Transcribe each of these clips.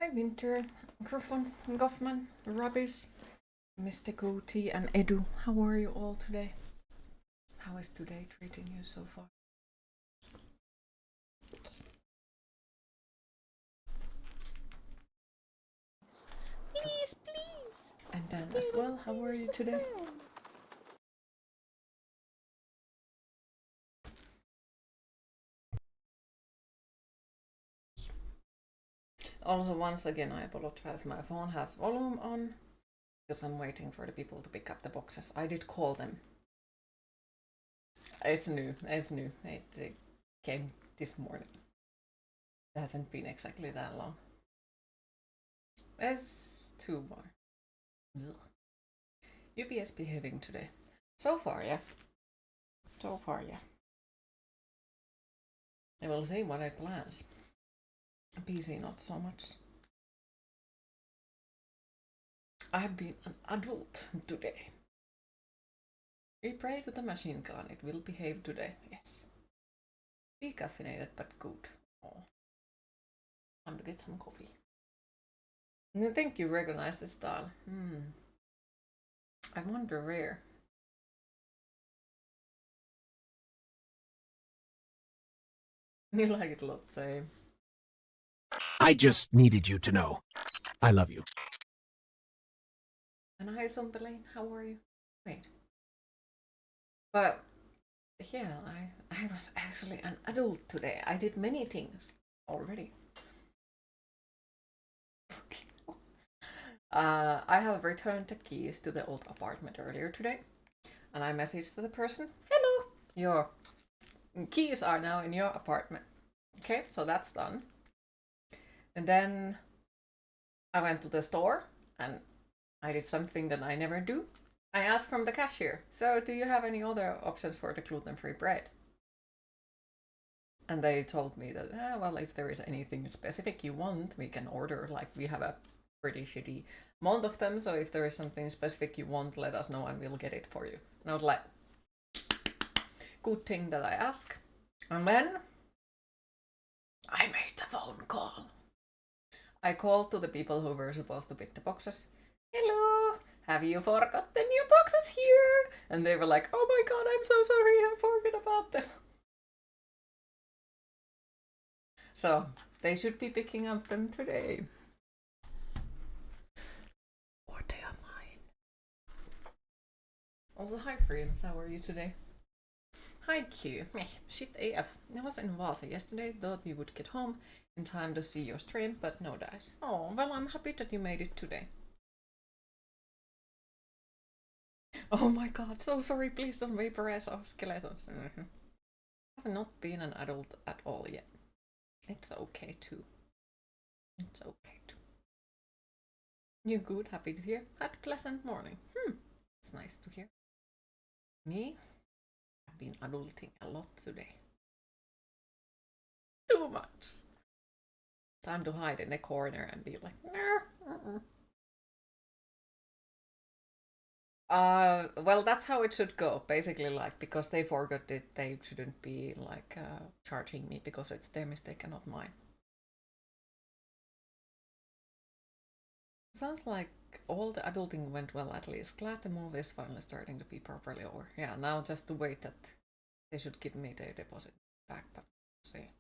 Hi Winter, Griffon, Goffman, Rubbish, Mr. Goatee and Edu. How are you all today? How is today treating you so far? Please, please. And Dan as well, how are you today? Also, once again, I apologize. My phone has volume on because I'm waiting for the people to pick up the boxes. I did call them. It's new. It came this morning. It hasn't been exactly that long. It's 2 more. Ugh. UPS behaving today. So far, yeah. I will see what it plans. PC not so much. I have been an adult today. We pray to the machine gun, it will behave today. Yes. Decaffeinated but good. Oh. Time to get some coffee. I think you recognize this style. I wonder where. You like it a lot, same. I just needed you to know. I love you. And hi, Zombelane, how are you? Wait. But yeah, I was actually an adult today. I did many things already. I have returned the keys to the old apartment earlier today, and I messaged the person, hello, your keys are now in your apartment. Okay, so that's done. And then I went to the store and I did something that I never do. I asked from the cashier, so do you have any other options for the gluten-free bread? And they told me that, well, if there is anything specific you want, we can order. Like, we have a pretty shitty amount of them, so if there is something specific you want, let us know and we'll get it for you. And I was like, good thing that I asked. And then I made the phone call. I called to the people who were supposed to pick the boxes. Hello, have you forgot the new boxes here? And they were like, oh my god, I'm so sorry, I forgot about them. So they should be picking up them today. Or they are mine. Also, hi Friends, how are you today? Hi Q. Shit AF. I was in Vasa yesterday, thought you would get home in time to see your stream, but no dice. Oh, well, I'm happy that you made it today. Oh my god, so sorry, please don't vaporize off skeletons. I have not been an adult at all yet. It's okay too. It's okay too. You good? Happy to hear? Had a pleasant morning. It's nice to hear. Me? I've been adulting a lot today. Too much. Time to hide in a corner and be like, nah. Well, that's how it should go. Basically, like, because they forgot it, they shouldn't be like charging me because it's their mistake and not mine. Sounds like all the adulting went well at least. Glad the movie is finally starting to be properly over. Yeah, now just to wait that they should give me their deposit back, but we'll see.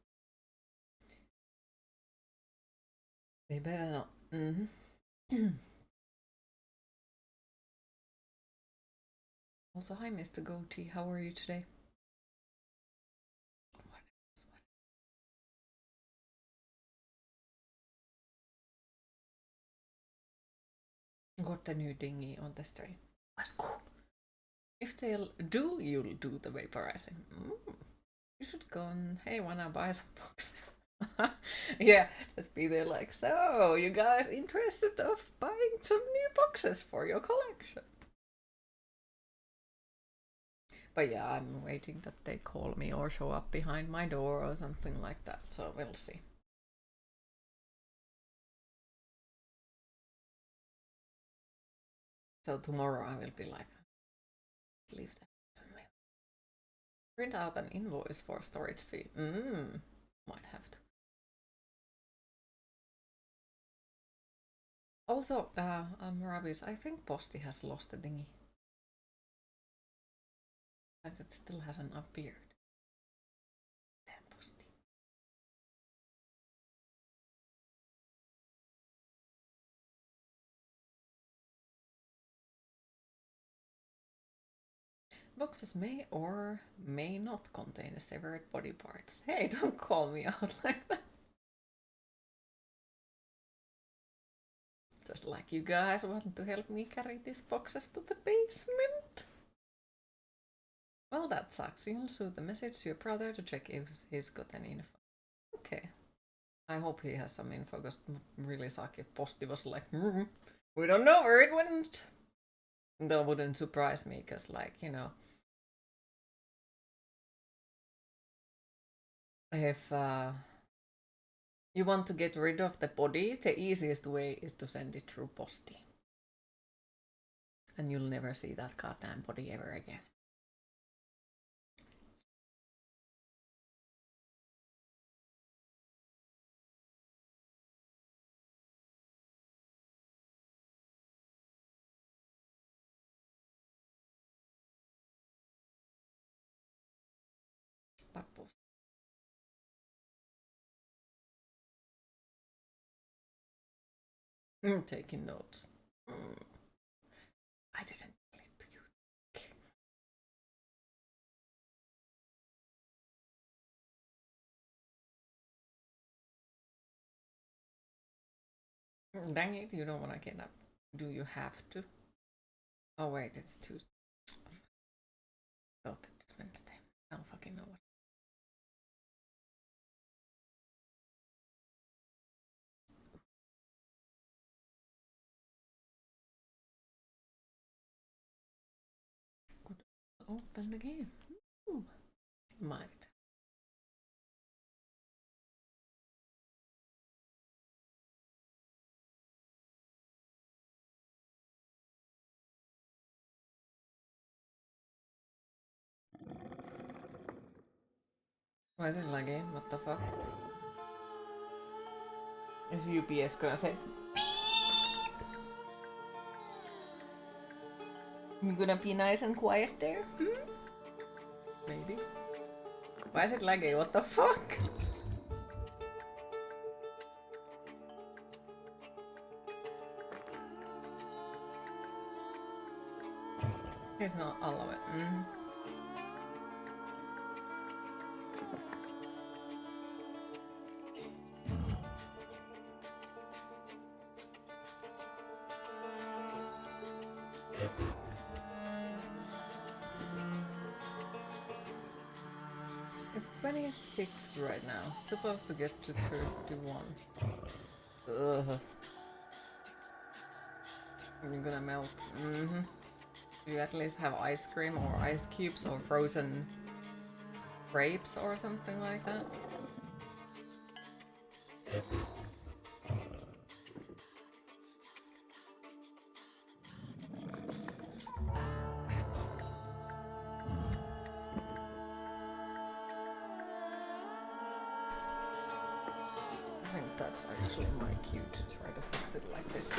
They better not. Also, hi Mr. Goatee, how are you today? Got a new dinghy on the stream. That's cool. If they'll do, you'll do the vaporizing. You should go and, hey, wanna buy some boxes? Yeah, just be there like, so, you guys interested of buying some new boxes for your collection? But yeah, I'm waiting that they call me or show up behind my door or something like that, so we'll see. So tomorrow I will be like, leave that. Print out an invoice for storage fee. Might have to. Also, Rabis, I think Posti has lost a dinghy. As it still hasn't appeared. Damn Posti. Boxes may or may not contain the severed body parts. Hey, don't call me out like that. Just like you guys want to help me carry these boxes to the basement. Well, that sucks. You'll shoot the message to your brother to check if he's got any info. Okay. I hope he has some info, because really suck if Posti was like, we don't know where it went. That wouldn't surprise me, because, like, you know, if you want to get rid of the body, the easiest way is to send it through Posti. And you'll never see that goddamn body ever again. But Posti. Taking notes. I didn't tell it to you. Dang it, you don't want to get up. Do you have to? Oh wait, it's Tuesday. I thought it's Wednesday. I don't fucking know what. Could open the game. Ooh. Might. Why is it laggy? What the fuck? Is UPS gonna say you gonna be nice and quiet there? Maybe. Why is it laggy? What the fuck? It's not all of it. It's 26 right now. Supposed to get to 31. Ugh. You're gonna melt. Do you at least have ice cream or ice cubes or frozen grapes or something like that? I think that's actually my cue to try to fix it like this.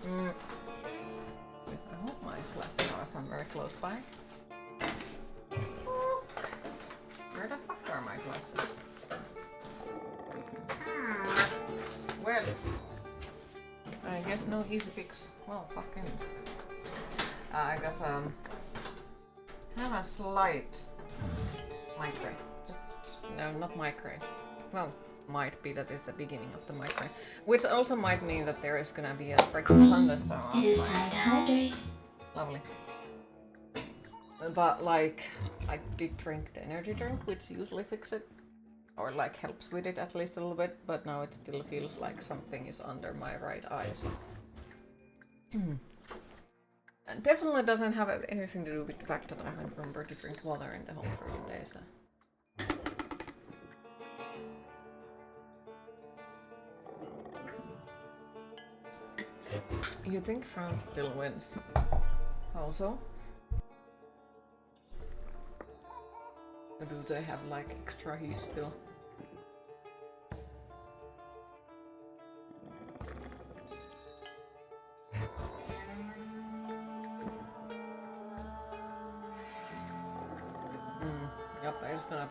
I hope my glasses are somewhere close by. Where the fuck are my glasses? Well, I guess no easy fix. Well, fucking. I guess have a slight migraine. Just no, not migraine. Well, might be that it's the beginning of the migraine, which also might mean that there is gonna be a freaking thunderstorm outside. It is time to hydrate. Lovely. But like, I did drink the energy drink, which usually fixes it, or like helps with it at least a little bit. But now it still feels like something is under my right eye. So. And definitely doesn't have anything to do with the fact that I haven't remembered to drink water in the whole freaking day. So. You think France still wins? How so? Or do they have like extra heat still?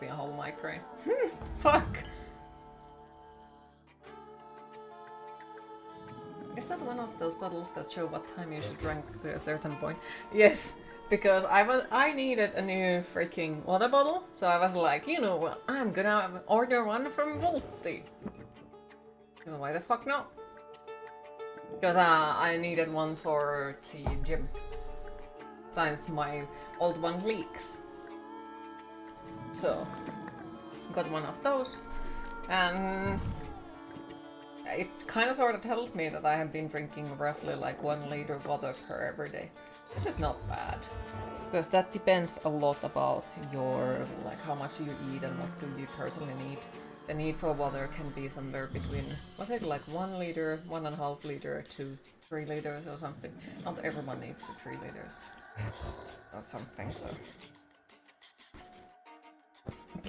be a whole migraine. Fuck! Is that one of those bottles that show what time you should drink to a certain point? Yes, because I needed a new freaking water bottle, so I was like, you know what, I'm gonna order one from Volti. Because why the fuck not? Because I needed one for the gym, since my old one leaks. So, got one of those, and it kind of sort of tells me that I have been drinking roughly like 1 liter water per every day, which is not bad. Because that depends a lot about your, like how much you eat and what do you personally need. The need for water can be somewhere between, was it like 1 liter, 1.5 liter to 3 liters or something. Not everyone needs 3 liters or something, so.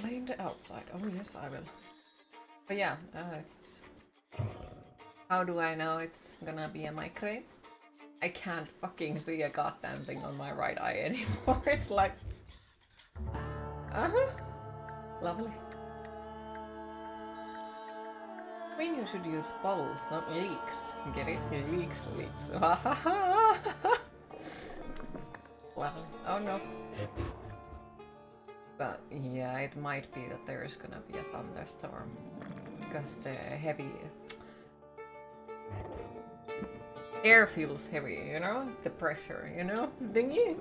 Blame the outside. Oh yes, I will. But yeah, it's... How do I know it's gonna be a migraine? I can't fucking see a goddamn thing on my right eye anymore. It's like... Uh-huh. Lovely. I mean, you should use bottles, not leaks. Get it? Leaks, leaks. Lovely. Oh no. But yeah, it might be that there is gonna be a thunderstorm. Because the heavy... air feels heavy, you know? The pressure, you know? Thingy?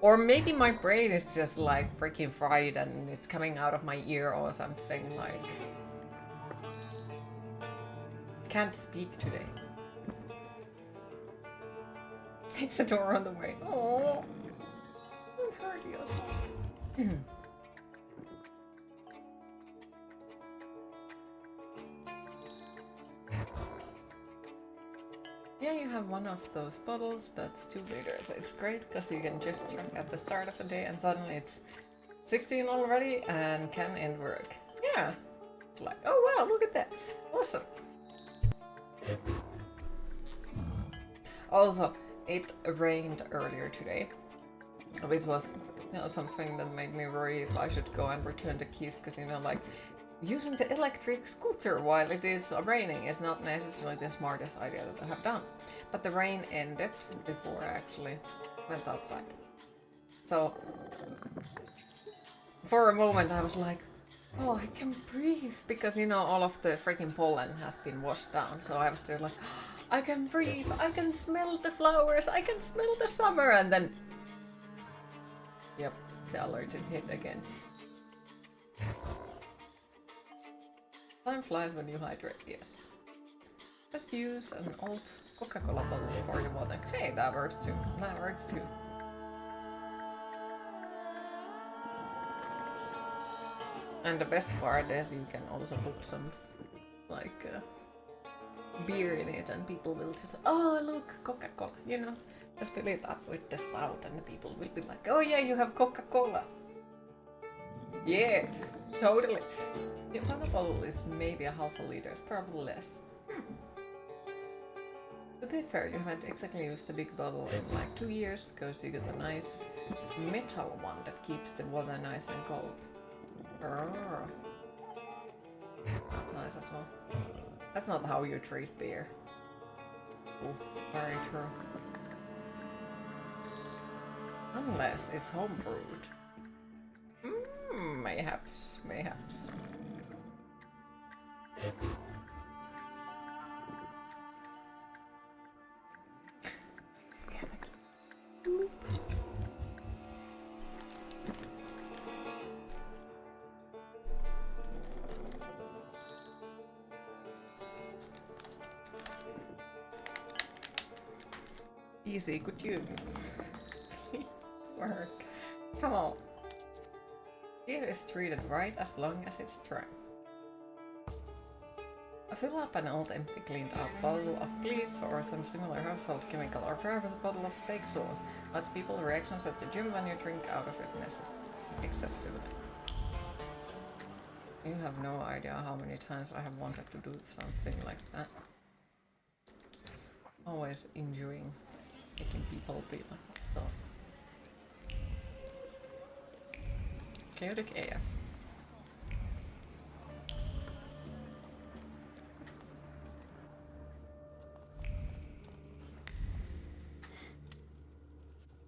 Or maybe my brain is just like freaking fried and it's coming out of my ear or something, like... Can't speak today. It's a door on the way. Oh, don't hurt yourself. Yeah, you have one of those bottles that's 2 liters. It's great because you can just drink at the start of the day and suddenly it's 16 already and can end work. Yeah. Like, oh wow, look at that. Awesome. Also, it rained earlier today, which was, you know, something that made me worry if I should go and return the keys, because, you know, like, using the electric scooter while it is raining is not necessarily the smartest idea that I have done. But the rain ended before I actually went outside. So, for a moment I was like, oh, I can breathe, because, you know, all of the freaking pollen has been washed down, so I was still like, I can breathe, I can smell the flowers, I can smell the summer, and then... Yep, the allergies hit again. Time flies when you hydrate, yes. Just use an old Coca-Cola bottle for your water. Hey, that works too, that works too. And the best part is you can also put some, like, beer in it and people will just, oh look, Coca-Cola, you know, just fill it up with the stout and the people will be like, oh yeah, you have Coca-Cola. Yeah, totally. The other bottle is maybe 0.5 liter, it's probably less. To be fair, you haven't exactly used the big bottle in like 2 years, because you get a nice metal one that keeps the water nice and cold. Oh. That's nice as well. That's not how you treat beer. Oh, very true. Unless it's homebrewed. Mayhaps, mayhaps. Easy, could you work? Come on. Beer is treated right as long as it's dry. Fill up an old empty cleaned out bottle of bleach or some similar household chemical, or perhaps a bottle of steak sauce. Watch people's reactions at the gym when you drink out of it excessively. You have no idea how many times I have wanted to do something like that. Always enjoying making people be like, oh. Chaotic AF.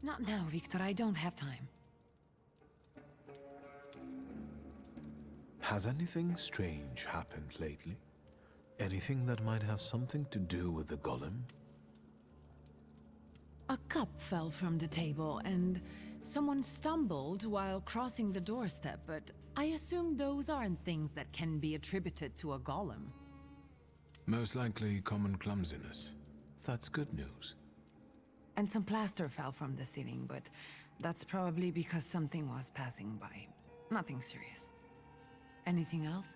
Not now, Victor. I don't have time. Has anything strange happened lately? Anything that might have something to do with the golem? A cup fell from the table, and someone stumbled while crossing the doorstep, but I assume those aren't things that can be attributed to a golem. Most likely common clumsiness. That's good news. And some plaster fell from the ceiling, but that's probably because something was passing by. Nothing serious. Anything else?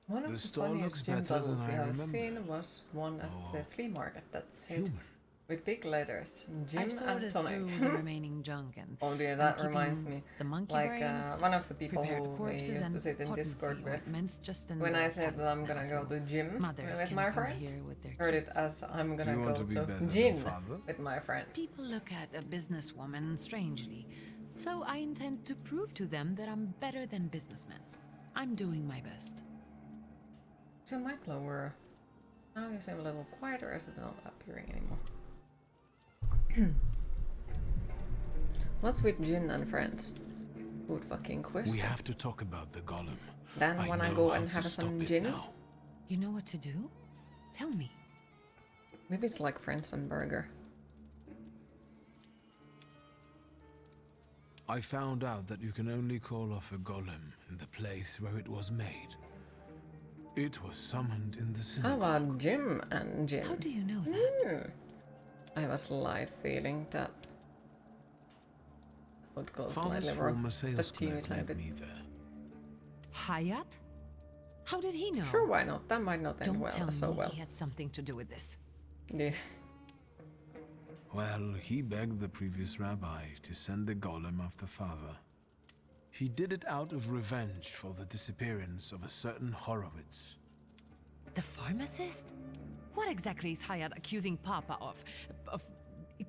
One of The the store funniest looks gym better than battles I I have remember. seen was one at the flea market that said, Human. with big letters, Gym I've and sorted Tonic. through the remaining junk and Oh dear, I'm that keeping reminds me. the monkey Like brains, one of the people prepared who we corpses, used to and sit in Discord potency with, ointments just in when the I said that I'm gonna cabinet go now, to gym so mothers with can my come friend, here with their heard it kids. as I'm gonna you go want to be better to than gym your father? with my friend. People look at a businesswoman strangely, so I intend to prove to them that I'm better than businessmen. I'm doing my best. So my blower. Now you seem a little quieter as it's not appearing anymore. What's with Jin and friends? Good fucking question. We have to talk about the golem. Then when I know go how and to have stop some it gin, now. You know what to do? Tell me. maybe it's like friends and burger. I found out that you can only call off a golem in the place where it was made. It was summoned in the How synagogue. about Jim and Jin? How do you know that? I have a slight feeling that would go Father's slightly former wrong. sales Just teeny clerk tiny led bit. me there. Hayat? How did he know? Sure, why not? That might not end Don't tell so me well. he had something to do with this. Yeah. Well, he begged the previous rabbi to send a golem after father. He did it out of revenge for the disappearance of a certain Horowitz. The pharmacist? What exactly is Hayat accusing Papa of? Of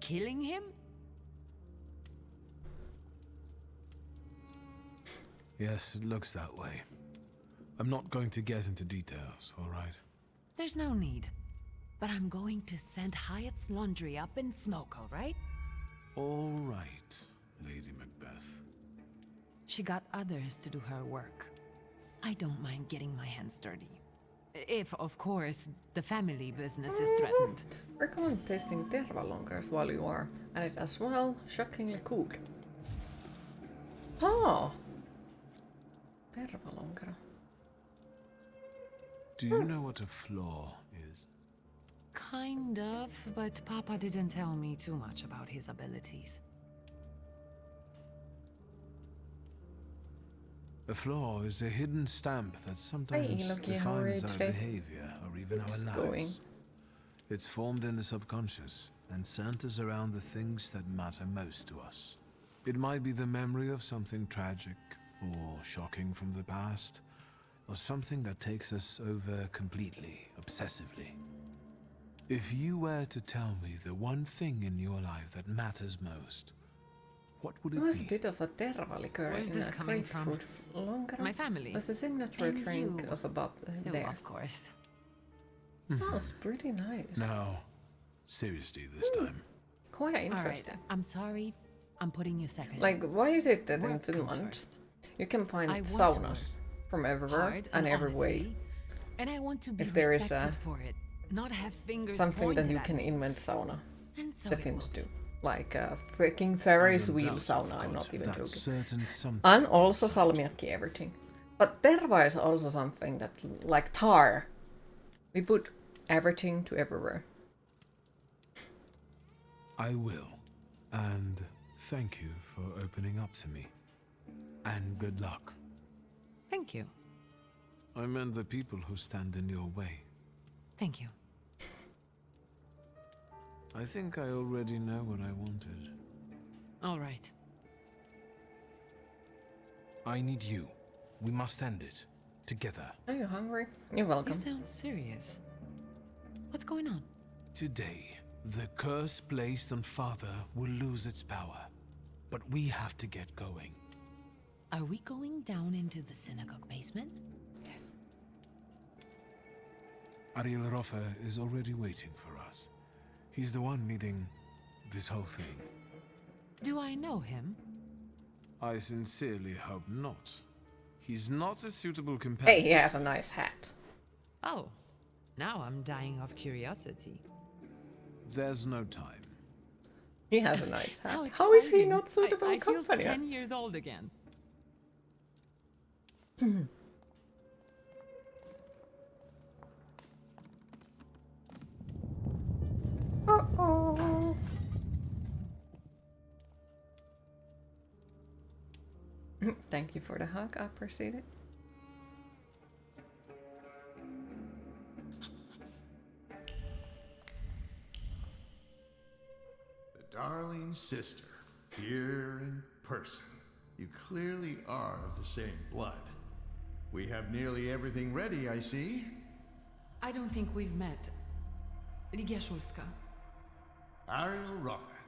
killing him? Yes, it looks that way. I'm not going to get into details, all right? There's no need. But I'm going to send Hayat's laundry up in smoke, all right? All right, Lady Macbeth. She got others to do her work. I don't mind getting my hands dirty. If, of course, the family business is threatened. Recommend tasting tervalongers while you are at it as well. Shockingly cool. Oh! Tervalongera. Do you know what a flaw is? Kind of, but Papa didn't tell me too much about his abilities. A flaw is a hidden stamp that sometimes Loki, how are you defines our today? behavior or even It's our going. lives. It's formed in the subconscious and centers around the things that matter most to us. It might be the memory of something tragic or shocking from the past, or something that takes us over completely, obsessively. If you were to tell me the one thing in your life that matters most, what would It it was a be? bit of a terva liqueur Where's in this a coming from? grapefruit longera. My family. That's the signature And drink you. of a Bob So, there. of course. Sounds pretty nice. No, seriously this time. Quite All right, interesting. I'm sorry. I'm putting you second. Like, why is it that in Work comes Finland first. you can find I want to saunas from everywhere Hard and every way? honestly, and I want to be If there is respected for it, not have fingers Something that pointed you at can me. invent sauna. And so The it Finns will. do. Like a freaking Ferris I don't wheel doubt sauna, you've I'm got not even that joking. certain something And also inside. salmiakki everything. But terva is also something that, like tar, we put everything to everywhere. I will. And thank you for opening up to me. And good luck. Thank you. I meant the people who stand in your way. Thank you. I think I already know what I wanted. All right. I need you. We must end it. Together. Are you hungry? You're You welcome. sound serious. What's going on? Today, the curse placed on Father will lose its power. but we have to get going. Are we going down into the synagogue basement? Yes. Ariel Roffe is already waiting for us. He's the one leading this whole thing. Do I know him? I sincerely hope not. He's not a suitable Hey, companion. he has a nice hat. Oh, now I'm dying of curiosity. There's no time. He has a nice hat. How How is he exciting. not suitable I feel company? 10 years old again. Uh-oh. Thank you for the hug, I appreciate it. The darling sister, here in person. You clearly are of the same blood. We have nearly everything ready, I see. I don't think we've met. Ligia Szulska. Ariel Roffe.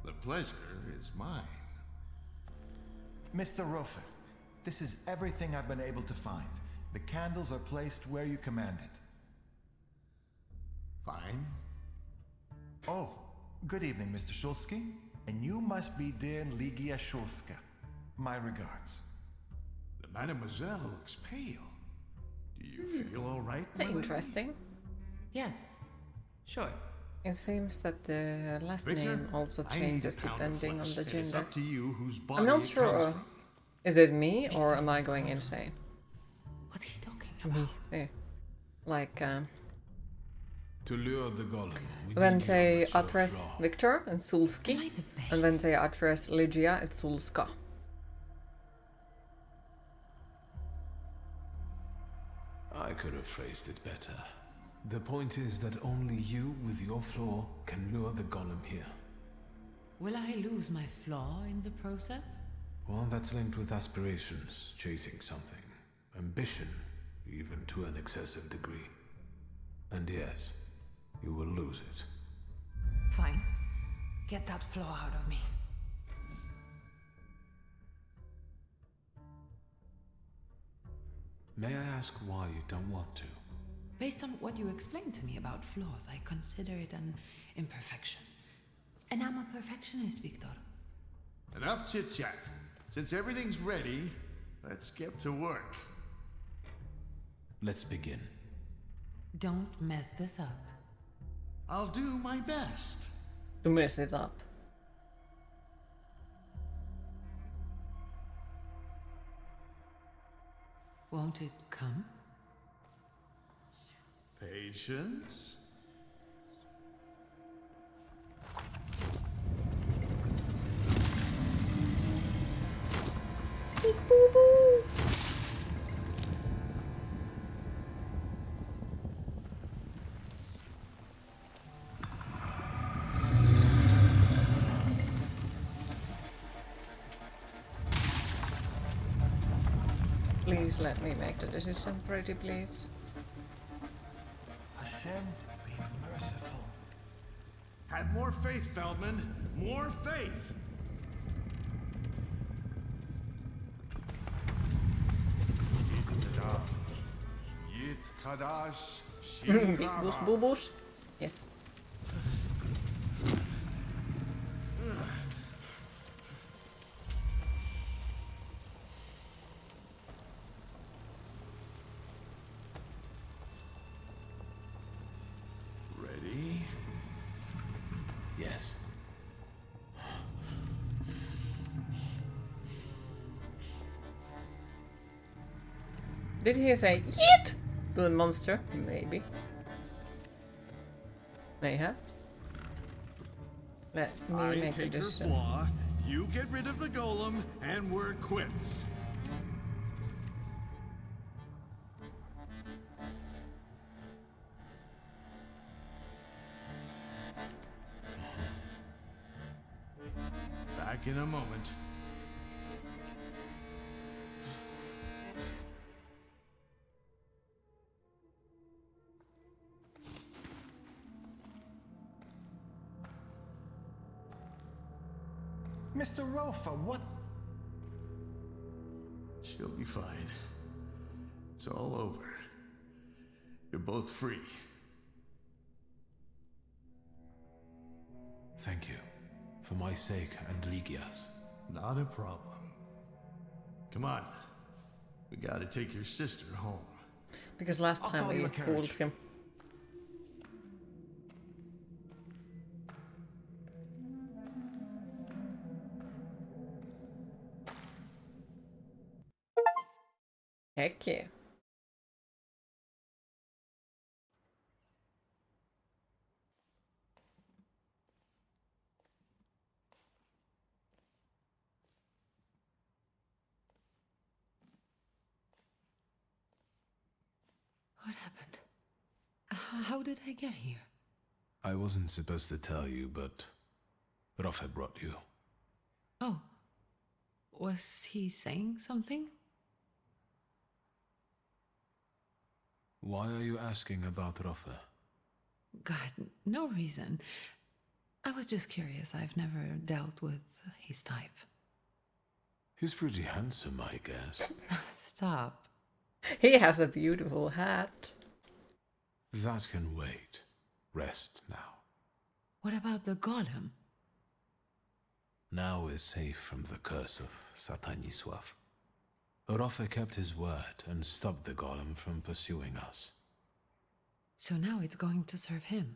The pleasure is mine. Mr. Roffe, this is everything I've been able to find. The candles are placed where you commanded. Fine. Oh, good evening, Mr. Szulski. And you must be dear Ligia Szulska. My regards. The mademoiselle looks pale. Do you feel all right, It's my lady? interesting. Yes, sure. It seems that the last Victor, name also I need changes a pound of depending on flesh, the and it's gender. up to you whose body I'm not it sure. comes from. Is it me or am I going insane? What's he talking about? Yeah. Like, To lure the golem, we when need they your mature address flaw. Victor and Am I Sulski, the best? and when they address Ligia, it's Sulska. I could have phrased it better. The point is that only you with your flaw can lure the golem here. Will I lose my flaw in the process? One that's linked with aspirations, chasing something. Ambition, even to an excessive degree. And yes, you will lose it. Fine. Get that flaw out of me. May I ask why you don't want to? Based on what you explained to me about flaws, I consider it an imperfection. And I'm a perfectionist, Victor. Enough chit-chat. Since everything's ready, let's get to work. Let's begin. Don't mess this up. I'll do my best. To mess it up. Won't it come? Patience. Please let me make the decision, pretty please. Hashem, be merciful. Have more faith, Feldman. More faith. Yit Kadash Big Goose Boo Boos. Yes. Ready? Yes. Did he say YEET to the monster? Maybe. Mayhaps. Let me I make the take her decision. flaw, you get rid of the golem, and we're quits. Back in a moment. Mr. Rofa, what? She'll be fine. It's all over. You're both free. Thank you. For my sake and Ligia's. Not a problem. Come on. We gotta take your sister home. Because last I'll time call we you a fooled carriage. him. Heck yeah. What happened? How did I get here? I wasn't supposed to tell you, but Rafa brought you. Oh. Was he saying something? Why are you asking about Rafa? God, no reason. I was just curious. I've never dealt with his type. He's pretty handsome, I guess. Stop. He has a beautiful hat. That can wait. Rest now. What about the golem? Now we're safe from the curse of Satanisław. Rafa kept his word and stopped the golem from pursuing us. So now it's going to serve him.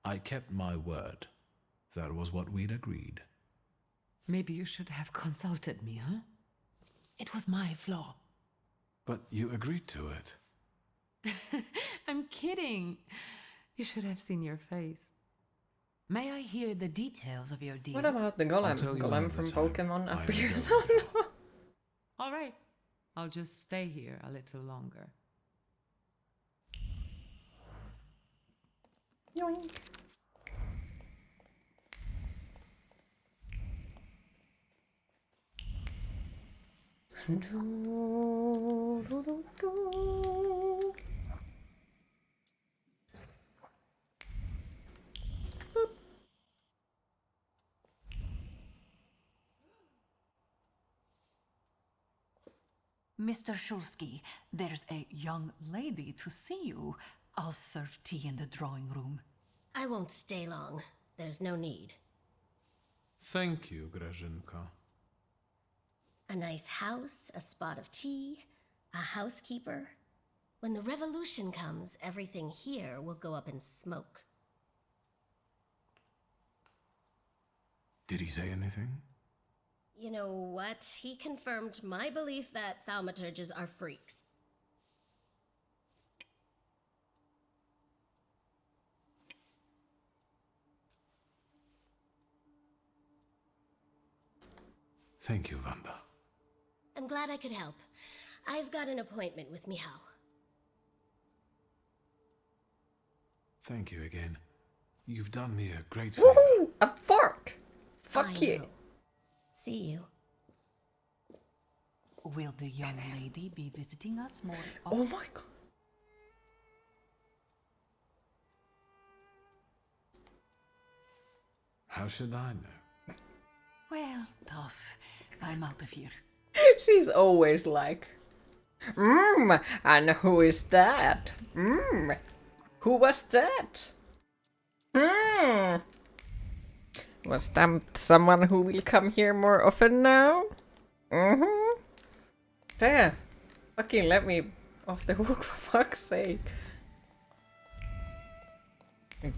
I kept my word. That was what we'd agreed. Maybe you should have consulted me, huh? It was my flaw. But you agreed to it. I'm kidding. You should have seen your face. May I hear the details of your deal? What about the I'll golem? tell you Golem another from time. Pokemon I'm appears going on. now. All right. I'll just stay here a little longer. Yoink. Mr. Shulsky, there's a young lady to see you. I'll serve tea in the drawing room. I won't stay long. There's no need. Thank you, Grażynka. A nice house, a spot of tea, a housekeeper. When the revolution comes, everything here will go up in smoke. Did he say anything? You know what? He confirmed my belief that Thaumaturges are freaks. Thank you, Wanda. I'm glad I could help. I've got an appointment with Michał. Thank you again. You've done me a great favor. Woohoo! A fork! Fuck I you. know. See you. Will the young lady be visiting us more Oh often? my god. How should I know? Well, tough. I'm out of here. She's always like, and who is that? Who was that? Was that someone who will come here more often now? There. Fucking let me off the hook, for fuck's sake.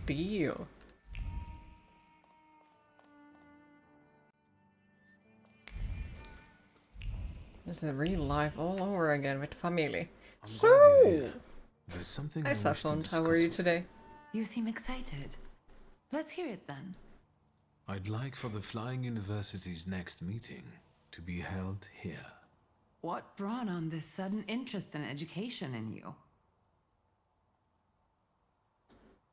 Deal. This is real life all over again with family. I'm So, glad you're here. There's something hi I wish to Saflon, how discuss are you with today? You seem excited. Let's hear it then. I'd like for the Flying University's next meeting to be held here. What brought on this sudden interest in education in you?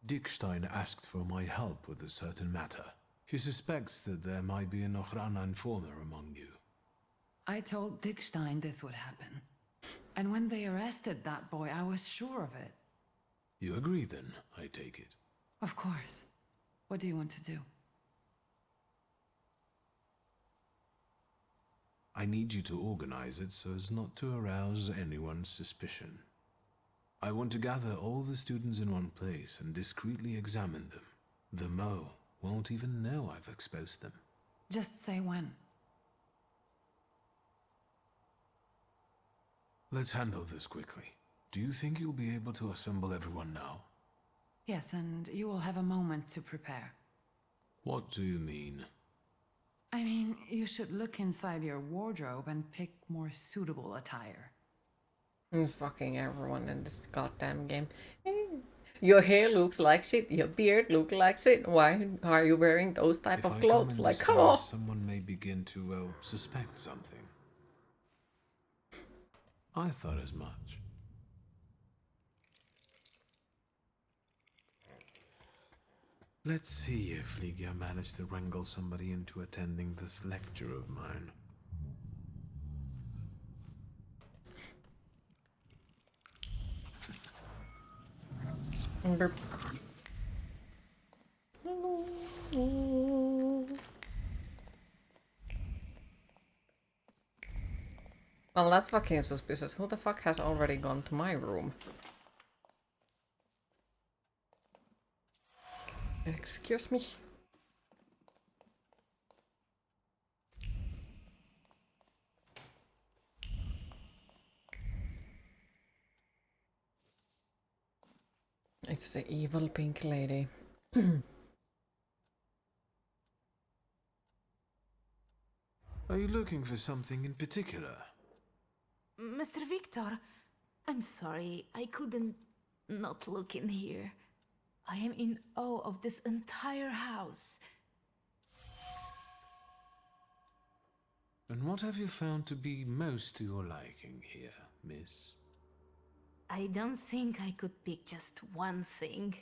Dickstein asked for my help with a certain matter. He suspects that there might be an Ochrana informer among you. I told Dickstein this would happen. And when they arrested that boy, I was sure of it. You agree then, I take it. Of course. What do you want to do? I need you to organize it so as not to arouse anyone's suspicion. I want to gather all the students in one place and discreetly examine them. The Mo won't even know I've exposed them. Just say when. Let's handle this quickly. Do you think you'll be able to assemble everyone now? Yes, and you will have a moment to prepare. What do you mean? I mean, you should look inside your wardrobe and pick more suitable attire. It's fucking everyone in this goddamn game. Your hair looks like shit. Your beard looks like shit. Why are you wearing those type of clothes? Like, come on. Someone may begin to, suspect something. I thought as much. Let's see if Ligia managed to wrangle somebody into attending this lecture of mine. Well, that's fucking suspicious. Who the fuck has already gone to my room? Excuse me. It's the evil pink lady. Are you looking for something in particular? Mr. Victor, I'm sorry, I couldn't not look in here. I am in awe of this entire house. And what have you found to be most to your liking here, miss? I don't think I could pick just one thing.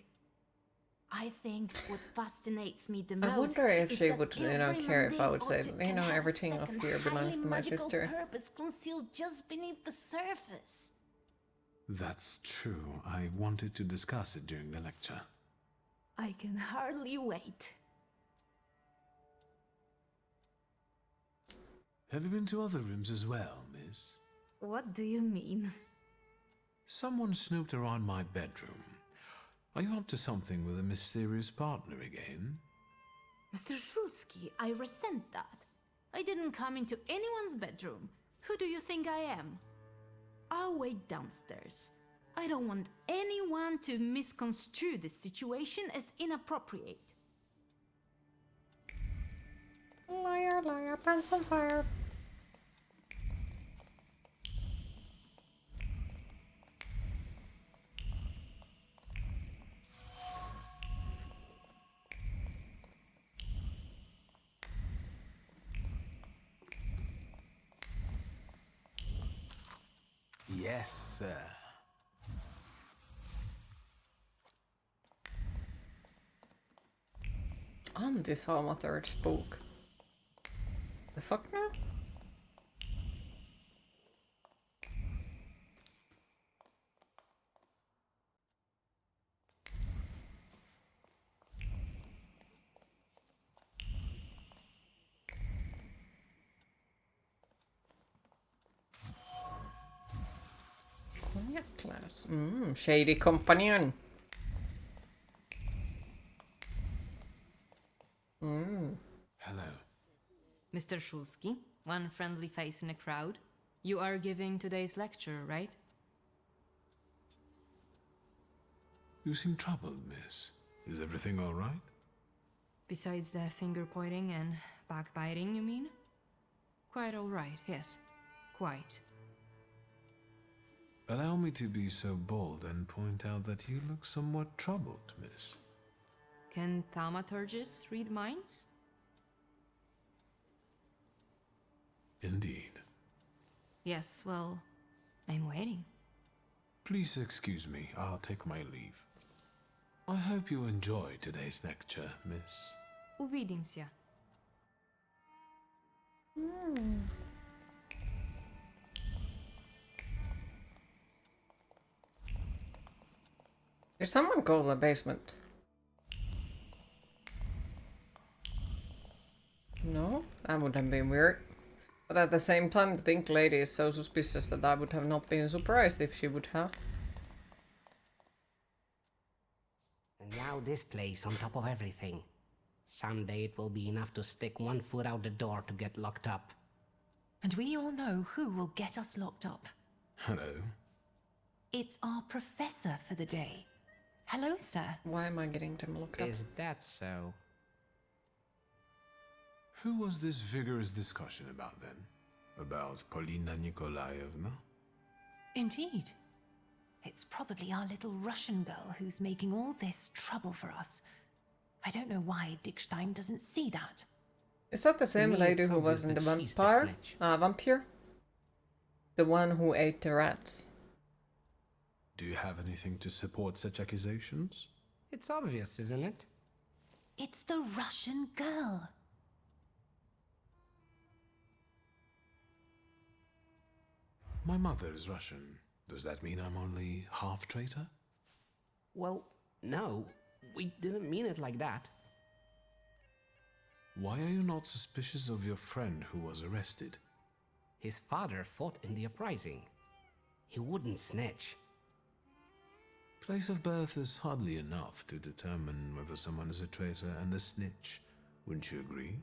I think what fascinates me the most. I wonder if is she that would, every care if I would say, mundane object can have a everything up second here belongs highly to my magical sister. Purpose concealed just beneath the surface. That's true. I wanted to discuss it during the lecture. I can hardly wait. Have you been to other rooms as well, miss? What do you mean? Someone snooped around my bedroom. Are you up to something with a mysterious partner again? Mr. Shulsky, I resent that. I didn't come into anyone's bedroom. Who do you think I am? I'll wait downstairs. I don't want anyone to misconstrue this situation as inappropriate. Liar, liar, pants on fire. Yes, sir. On the Thaumaturge book. The fuck now? Cognac glass. Shady companion. Hello. Mr. Shulsky, one friendly face in a crowd. You are giving today's lecture, right? You seem troubled, miss. Is everything all right? Besides the finger-pointing and backbiting, you mean? Quite all right, yes. Quite. Allow me to be so bold and point out that you look somewhat troubled, miss. Can thaumaturges read minds? Indeed. Yes, well, I'm waiting. Please excuse me, I'll take my leave. I hope you enjoy today's lecture, miss. Увидимся. Did someone go to the basement? No? That would have been weird. But at the same time, the pink lady is so suspicious that I would have not been surprised if she would have. And now this place on top of everything. Someday it will be enough to stick one foot out the door to get locked up. And we all know who will get us locked up. Hello. It's our professor for the day. Hello, sir. Why am I getting them locked up? Is that so? Who was this vigorous discussion about then? About Polina Nikolaevna? Indeed. It's probably our little Russian girl who's making all this trouble for us. I don't know why Dickstein doesn't see that. Is that the same me, lady it's who was obvious in the that she's the vampire? snitch. Vampire? The one who ate the rats. Do you have anything to support such accusations? It's obvious, isn't it? It's the Russian girl. My mother is Russian. Does that mean I'm only half traitor? Well, no. We didn't mean it like that. Why are you not suspicious of your friend who was arrested? His father fought in the uprising. He wouldn't snitch. Place of birth is hardly enough to determine whether someone is a traitor and a snitch. Wouldn't you agree?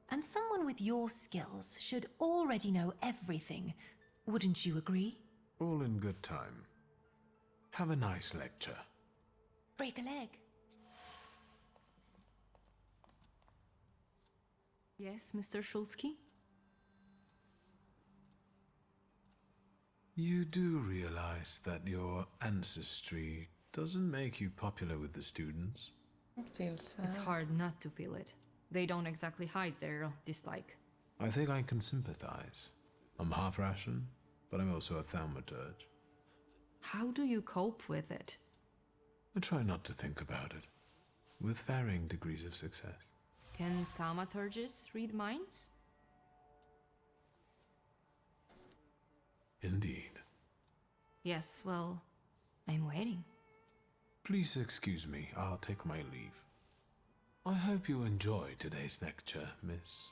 And someone with your skills should already know everything. Wouldn't you agree? All in good time. Have a nice lecture. Break a leg. Yes, Mr. Shulsky? You do realize that your ancestry doesn't make you popular with the students? It feels sad. It's hard not to feel it. They don't exactly hide their dislike. I think I can sympathize. I'm half Russian, but I'm also a Thaumaturge. How do you cope with it? I try not to think about it, with varying degrees of success. Can thaumaturges read minds? Indeed. Yes, well, I'm waiting. Please excuse me, I'll take my leave. I hope you enjoy today's lecture, Miss.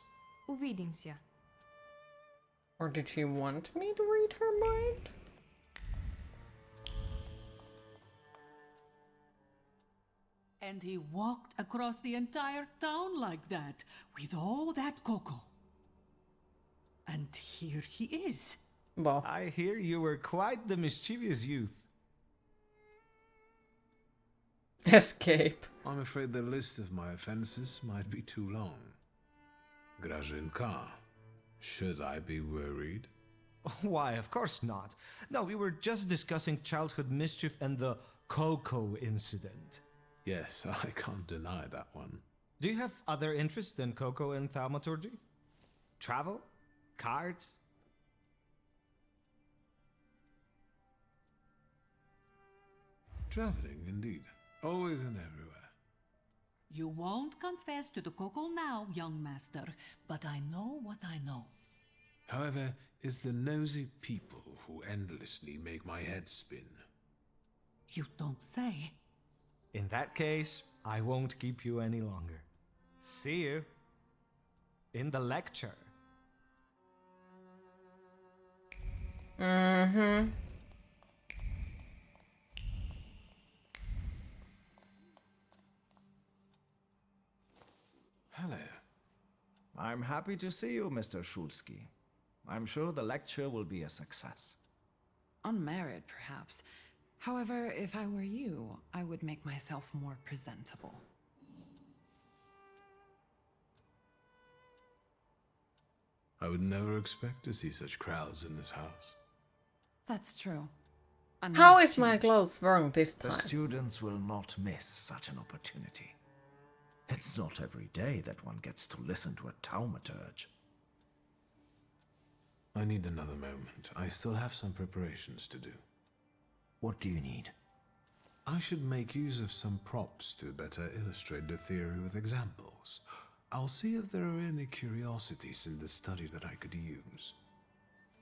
Увидимся. Or did she want me to read her mind? And he walked across the entire town like that, with all that cocoa. And here he is. Well, I hear you were quite the mischievous youth. escape. I'm afraid the list of my offenses might be too long. Grażynka, should I be worried? Why, of course not. No, we were just discussing childhood mischief and the cocoa incident. Yes, I can't deny that one. Do you have other interests than cocoa and thaumaturgy? Travel? Cards? Traveling, indeed. Always and everywhere. You won't confess to the cocoa now, young master, but I know what I know. However, it's the nosy people who endlessly make my head spin. You don't say. In that case, I won't keep you any longer. See you in the lecture. Mm-hmm. Hello. I'm happy to see you, Mr. Shulsky. I'm sure the lecture will be a success. Unmarried, perhaps. However, if I were you, I would make myself more presentable. I would never expect to see such crowds in this house. That's true. How is my clothes wrong this The time? students will not miss such an opportunity. It's not every day that one gets to listen to a Thaumaturge. I need another moment. I still have some preparations to do. What do you need? I should make use of some props to better illustrate the theory with examples. I'll see if there are any curiosities in the study that I could use.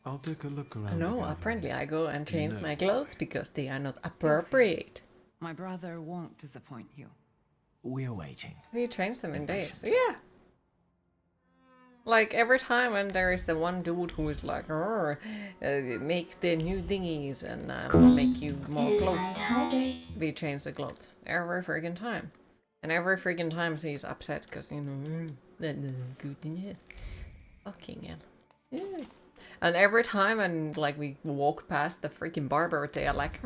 I'll take a look around. No, together. apparently I go and change No. my clothes because they are not appropriate. My brother won't disappoint you. We're waiting. You change them in days. Yeah. Like every time when there is the one dude who is like, make the new thingies and make you more clothes. We change the clothes every freaking time. And every freaking time he's upset because, you know, that good in it. Fucking hell. Yeah. And every time and like we walk past the freaking barber, they are like,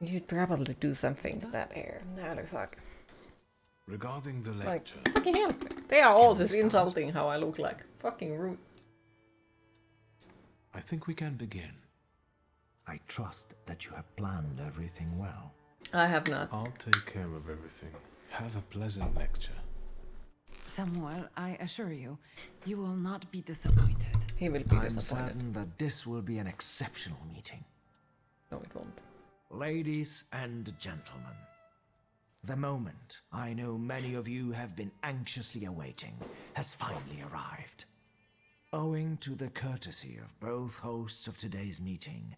you'd probably do something to that hair. No, the fuck. Regarding the Like, lecture, fucking hell. They are all just insulting how I look like. Fucking rude. I think we can begin. I trust that you have planned everything well. I have not. I'll take care of everything. Have a pleasant lecture. Samuel, I assure you, you will not be disappointed. He will be I'm disappointed. certain that this will be an exceptional meeting. No, it won't. Ladies and gentlemen, the moment I know many of you have been anxiously awaiting has finally arrived. Owing to the courtesy of both hosts of today's meeting,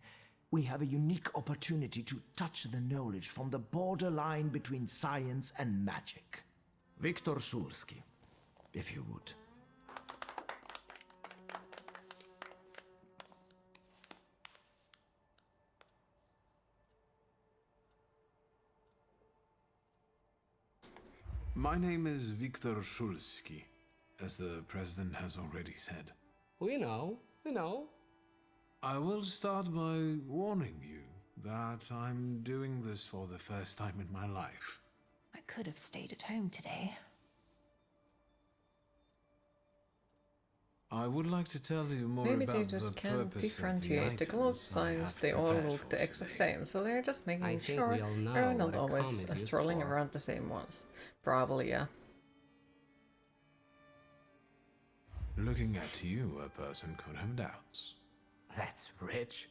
we have a unique opportunity to touch the knowledge from the borderline between science and magic. Viktor Szulski, if you would. My name is Viktor Szulski, as the president has already said. We know. I will start by warning you that I'm doing this for the first time in my life. I could have stayed at home today. I would like to tell you more Maybe about they just the can't purpose differentiate of the the clothes items I signs. have They all prepared look for the us exact today. same, so they're just I making think sure we all know they're not what a always comb is used strolling for. around the same ones. Probably, yeah. Looking at you, a person could have doubts. That's rich.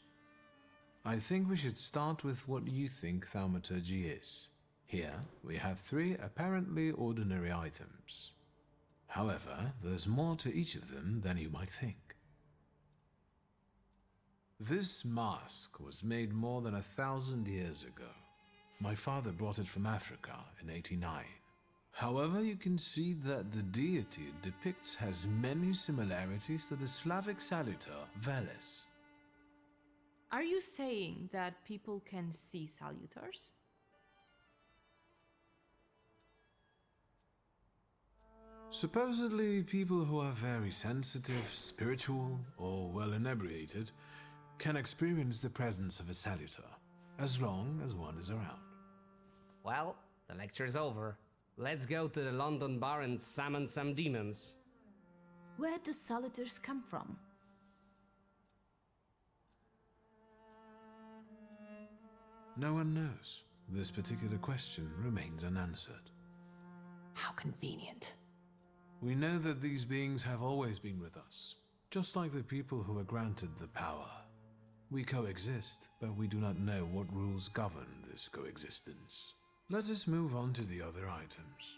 I think we should start with what you think Thaumaturge is. Here, we have 3 apparently ordinary items. However, there's more to each of them than you might think. This mask was made more than 1,000 years ago. My father brought it from Africa in '89. However, you can see that the deity it depicts has many similarities to the Slavic salutor, Veles. Are you saying that people can see salutars? Supposedly, people who are very sensitive, spiritual, or well inebriated can experience the presence of a salutar, as long as one is around. Well, the lecture's over. Let's go to the London bar and summon some demons. Where do salutars come from? No one knows. This particular question remains unanswered. How convenient. We know that these beings have always been with us, just like the people who were granted the power. We coexist, but we do not know what rules govern this coexistence. Let us move on to the other items.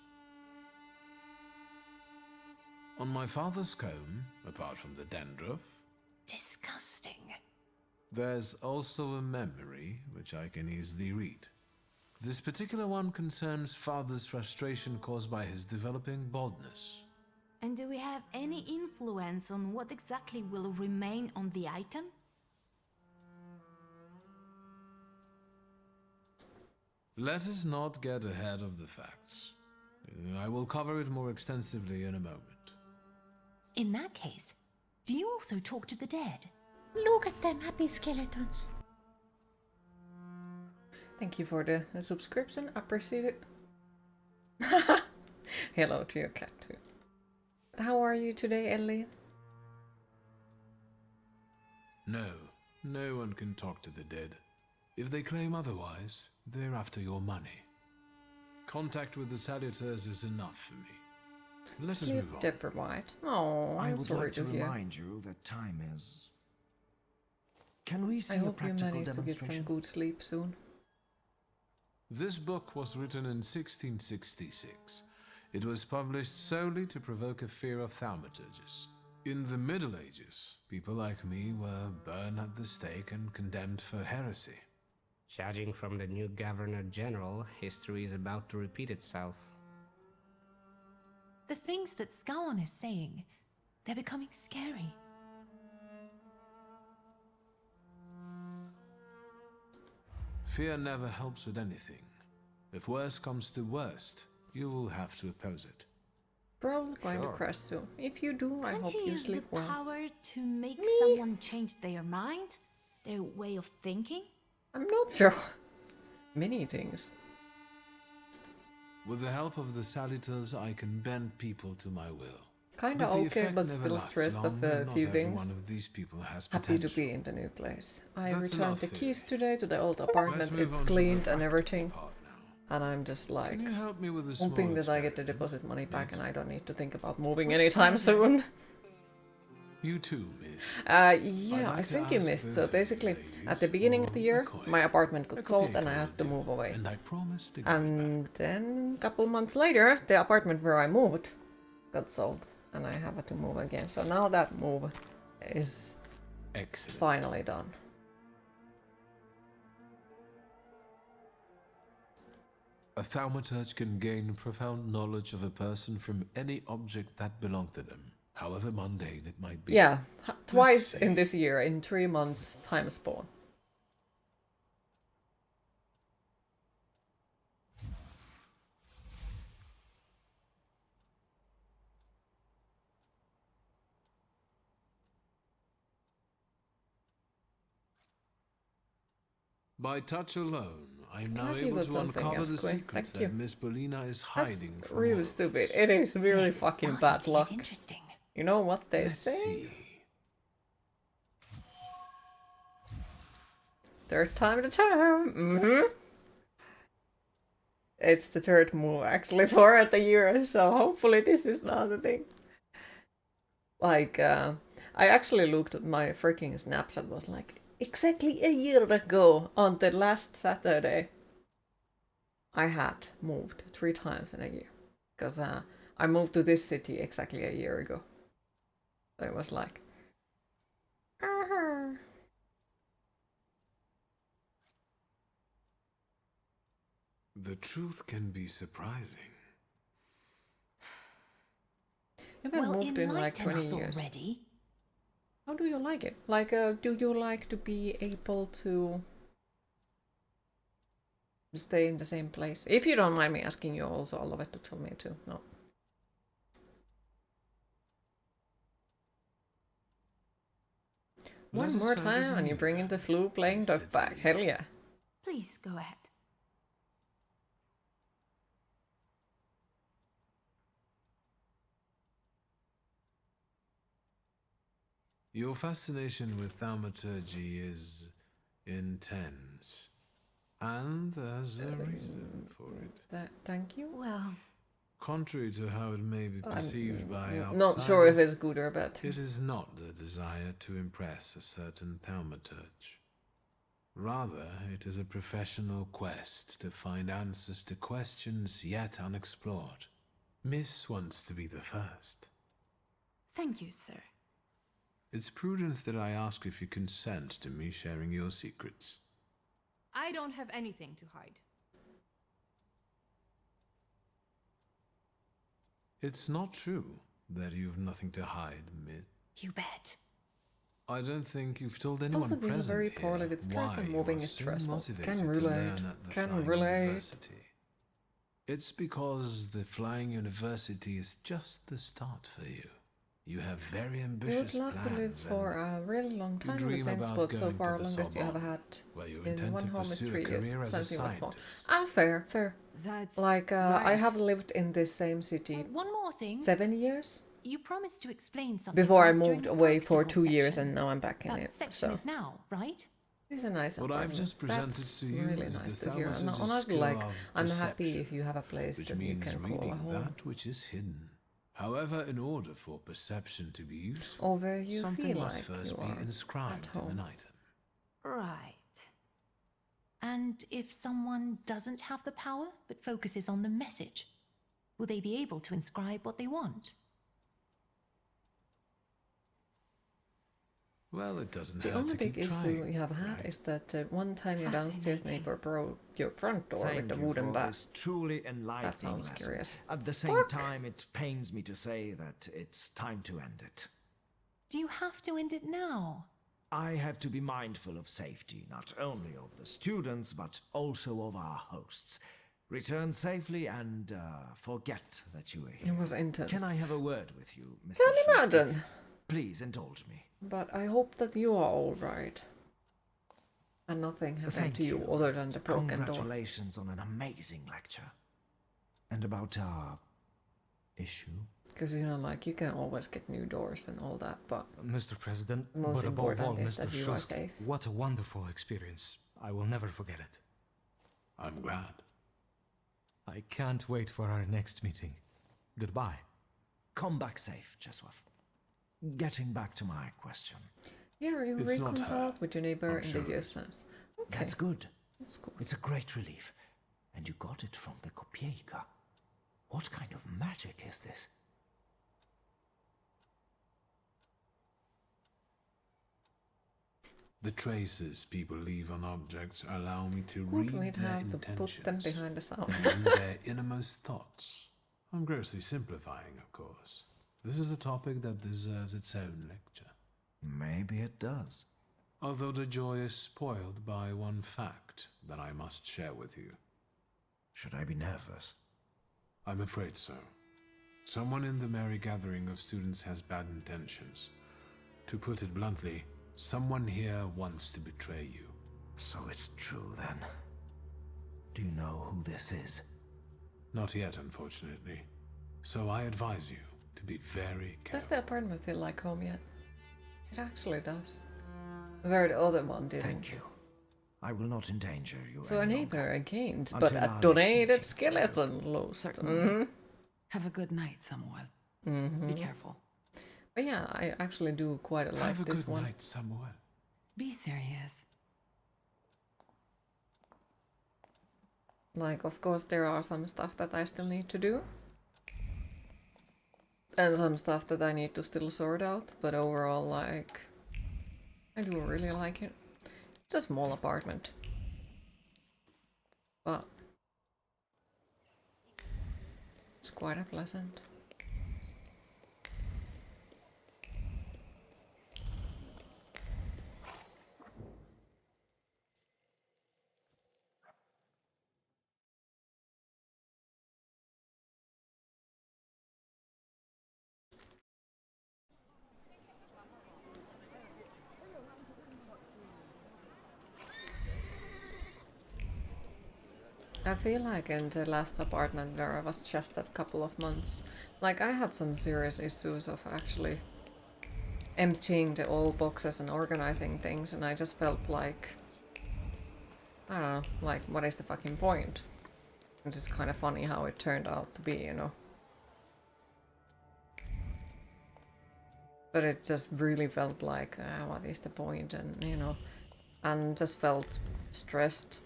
On my father's comb, apart from the dandruff, Disgusting. there's also a memory which I can easily read. This particular one concerns father's frustration caused by his developing baldness. And do we have any influence on what exactly will remain on the item? Let us not get ahead of the facts. I will cover it more extensively in a moment. In that case, do you also talk to the dead? Look at them happy skeletons. Thank you for the subscription. Appreciate it. Hello to your cat too. How are you today, Ellie? No one can talk to the dead. If they claim otherwise, they're after your money. Contact with the salutars is enough for me. Let us move on. Deprived. Oh, I I'm would sorry like to to hear. remind you that time is... Can we see I a hope you practical manage to get some demonstration? good sleep soon. This book was written in 1666. It was published solely to provoke a fear of thaumaturges. In the Middle Ages, people like me were burned at the stake and condemned for heresy. Judging from the new Governor General, history is about to repeat itself. The things that Scowan is saying, they're becoming scary. Fear never helps with anything. If worst comes to worst, you will have to oppose it. Probably going to crash soon. If you do, I hope you sleep well. Can't you use the power to make someone change their mind? Their way of thinking? I'm not sure. Many things. With the help of the Salutors, I can bend people to my will. Kinda But the okay, effect but never still lasts stressed long, of and a not few every things. one of these people has Happy to potential. be in the new place. I That's returned enough the theory. keys today to the old apartment. move It's on to the cleaned and practical everything. part And I'm just like Can you help me with the hoping small that I get the experiment? deposit money back and I don't need to think about moving anytime soon. You too, miss. Yeah, I think you missed. So basically, at the beginning of the year, my apartment got sold and I had to move away. And I promised to And then, a couple months later, the apartment where I moved got sold and I have to move again. So now that move is finally done. A Thaumaturge can gain profound knowledge of a person from any object that belonged to them, however mundane it might be. Yeah, twice in this year, in 3 months time span. By touch alone, I'm now Glad you able got to something uncover else, the Quinn. secrets Thank you. that Miss Bolina is That's hiding from really all of us. stupid. It is really This is fucking starting bad to get luck. interesting. You know what they Let's say? see. Third time the charm. It's the third move actually for the year, so hopefully this is not the thing. Like, I actually looked at my freaking Snapchat, was like, exactly a year ago, on the last Saturday, I had moved 3 times in a year. Because I moved to this city exactly a year ago. So it was like, The truth can be surprising. I've been moved in like 20 years. Already. How do you like it? Like, do you like to be able to stay in the same place? If you don't mind me asking you also, I'll love it to tell me too. No. One more time and you bring in the flu playing dog back. Hell yeah. Please go ahead. Your fascination with thaumaturgy is intense. And there's a reason for it. Thank you. Well, contrary to how it may be perceived by outsiders, not sure if it's good or bad. It is not the desire to impress a certain thaumaturge. Rather, it is a professional quest to find answers to questions yet unexplored. Miss wants to be the first. Thank you, sir. It's prudent that I ask if you consent to me sharing your secrets. I don't have anything to hide. It's not true that you've nothing to hide, Miss. You bet. I don't think you've told anyone Also being present very here poorly with stress why and you moving are is so stressful. motivated Can to relate. learn at the Can Flying relate. University. It's because the Flying University is just the start for you. You have very You ambitious would love plans. to live for a really long time in the dream same about spot. So going to far, the longest you have Sorbonne, had where you in intend one to home is pursue a 3 years career as a since you was born. scientist. Fair. That's like, right. I have lived in this same city One more thing. 7 years You promised to explain something before to I us during moved the away for practical 2 years, section. and now I'm back in That it. section So is now, right? it's a nice What apartment. I've just presented That's to you really is nice the to hear. And thaumaturge's honestly, skill like, of I'm happy perception, if you have a place which that you means can call a reading home. that which is hidden. However, in order for perception to be useful, Or where you something feel must like first you be are inscribed at in home. an item. Right. And if someone doesn't have the power but focuses on the message, will they be able to inscribe what they want? Well, it doesn't The hurt only to keep big issue trying, you have had right? is that one time your downstairs neighbor broke your front door with Thank the you wooden for bat. this truly enlightening That sounds lesson. curious. At the same time, it pains me to say that it's time to end it. Do you have to end it now? I have to be mindful of safety, not only of the students, but also of our hosts. Return safely and forget that you were here. It was intense. Can I have a word with you, Mr. Can Shulsky? imagine. Please indulge me. But I hope that you are all right. And nothing happened Thank to you other than the broken door. Congratulations on an amazing lecture. And about our issue? Because, you know, like, you can always get new doors and all that, but... Mr. President, most but above all, important is Mr. that you are Shulsky, safe. what a wonderful experience. I will never forget it. I'm glad. I can't wait for our next meeting. Goodbye. Come back safe, Jeswaf. Getting back to my question. Yeah, you It's not reconciled her. with your neighbor I'm in sure the it US sense. Okay. That's good. That's good. It's a great relief. And you got it from the Kopieka. What kind of magic is this? The traces people leave on objects allow me to Would read we their have to intentions put them behind the sound? and their innermost thoughts. I'm grossly simplifying, of course. This is a topic that deserves its own lecture. Maybe it does. Although the joy is spoiled by one fact that I must share with you. Should I be nervous? I'm afraid so. Someone in the merry gathering of students has bad intentions. To put it bluntly, someone here wants to betray you. So it's true then. Do you know who this is? Not yet, unfortunately. So I advise you to be very careful. Does the apartment feel like home yet? It actually does. Where the other one didn't. Thank you. I will not endanger you. So a any neighbor longer. gained, Until but our a next donated meeting. skeleton lost. Have a good night, Samuel. Be careful. But yeah, I actually do quite like Have a this good one. night, Samuel. Be serious. Like, of course, there are some stuff that I still need to do. And some stuff that I need to still sort out. But overall, like, I do really like it. It's a small apartment. But it's quite a pleasant. I feel like in the last apartment where I was just that couple of months, like I had some serious issues of actually emptying the old boxes and organizing things, and I just felt like, I don't know, like what is the fucking point? It's just kind of funny how it turned out to be, you know. But it just really felt like, what is the point? And, you know, and just felt stressed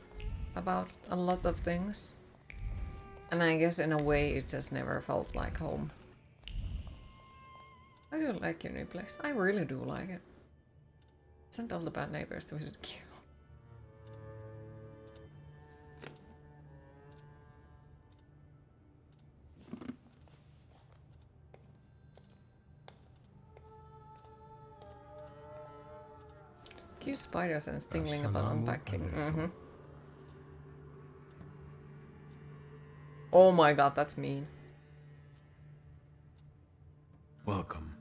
about a lot of things. And I guess in a way it just never felt like home. I do like your new place. I really do like it. Send all the bad neighbors to visit you. Cute spiders and stingling about unpacking. Oh my god, that's mean. Welcome.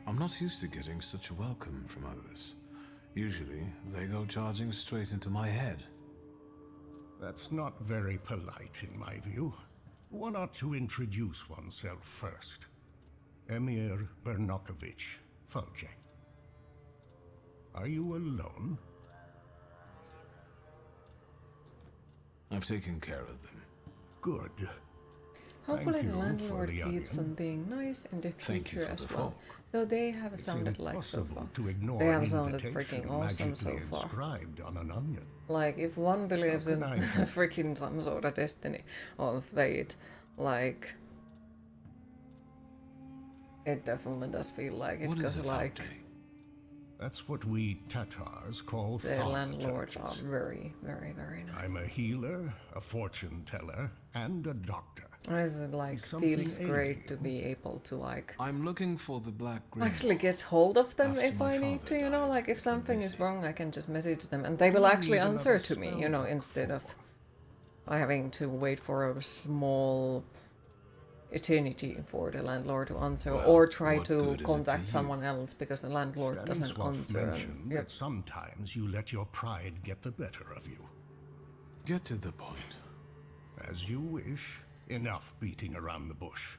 I'm not used to getting such a welcome from others. Usually, they go charging straight into my head. That's not very polite in my view. One ought to introduce oneself first. Emir Bernakovich, Fulge. Are you alone? I've taken care of them. Good. Hopefully Thank the you landlord for the keeps onion. on being nice in the Thank you future for as the well. folk. Though they have It's sounded like so impossible far. to ignore They have an sounded invitation freaking awesome so magically far. inscribed on an onion. Like, if one believes in can I- freaking some sort of destiny or fate, like, It definitely does feel like it, What is because a like foundry? That's what we Tatars call the landlords are Thaumaturges. very, very, very nice. I'm a healer, a fortune teller, and a doctor. Is it like Is something feels ailing great you? to be able to like I'm looking for the Black Grimoire. actually get hold of them After if my I need father to, you know, died, like if it's been something is missing. wrong I can just message them and they will you actually need answer another to me, you know, spellbook instead of for? having to wait for a small eternity for the landlord to answer, Well, or try what to good is it contact to someone else because the landlord doesn't Stanislav answer. mentioned Yep. that sometimes you let your pride get the better of you. Get to the point. As you wish. Enough beating around the bush.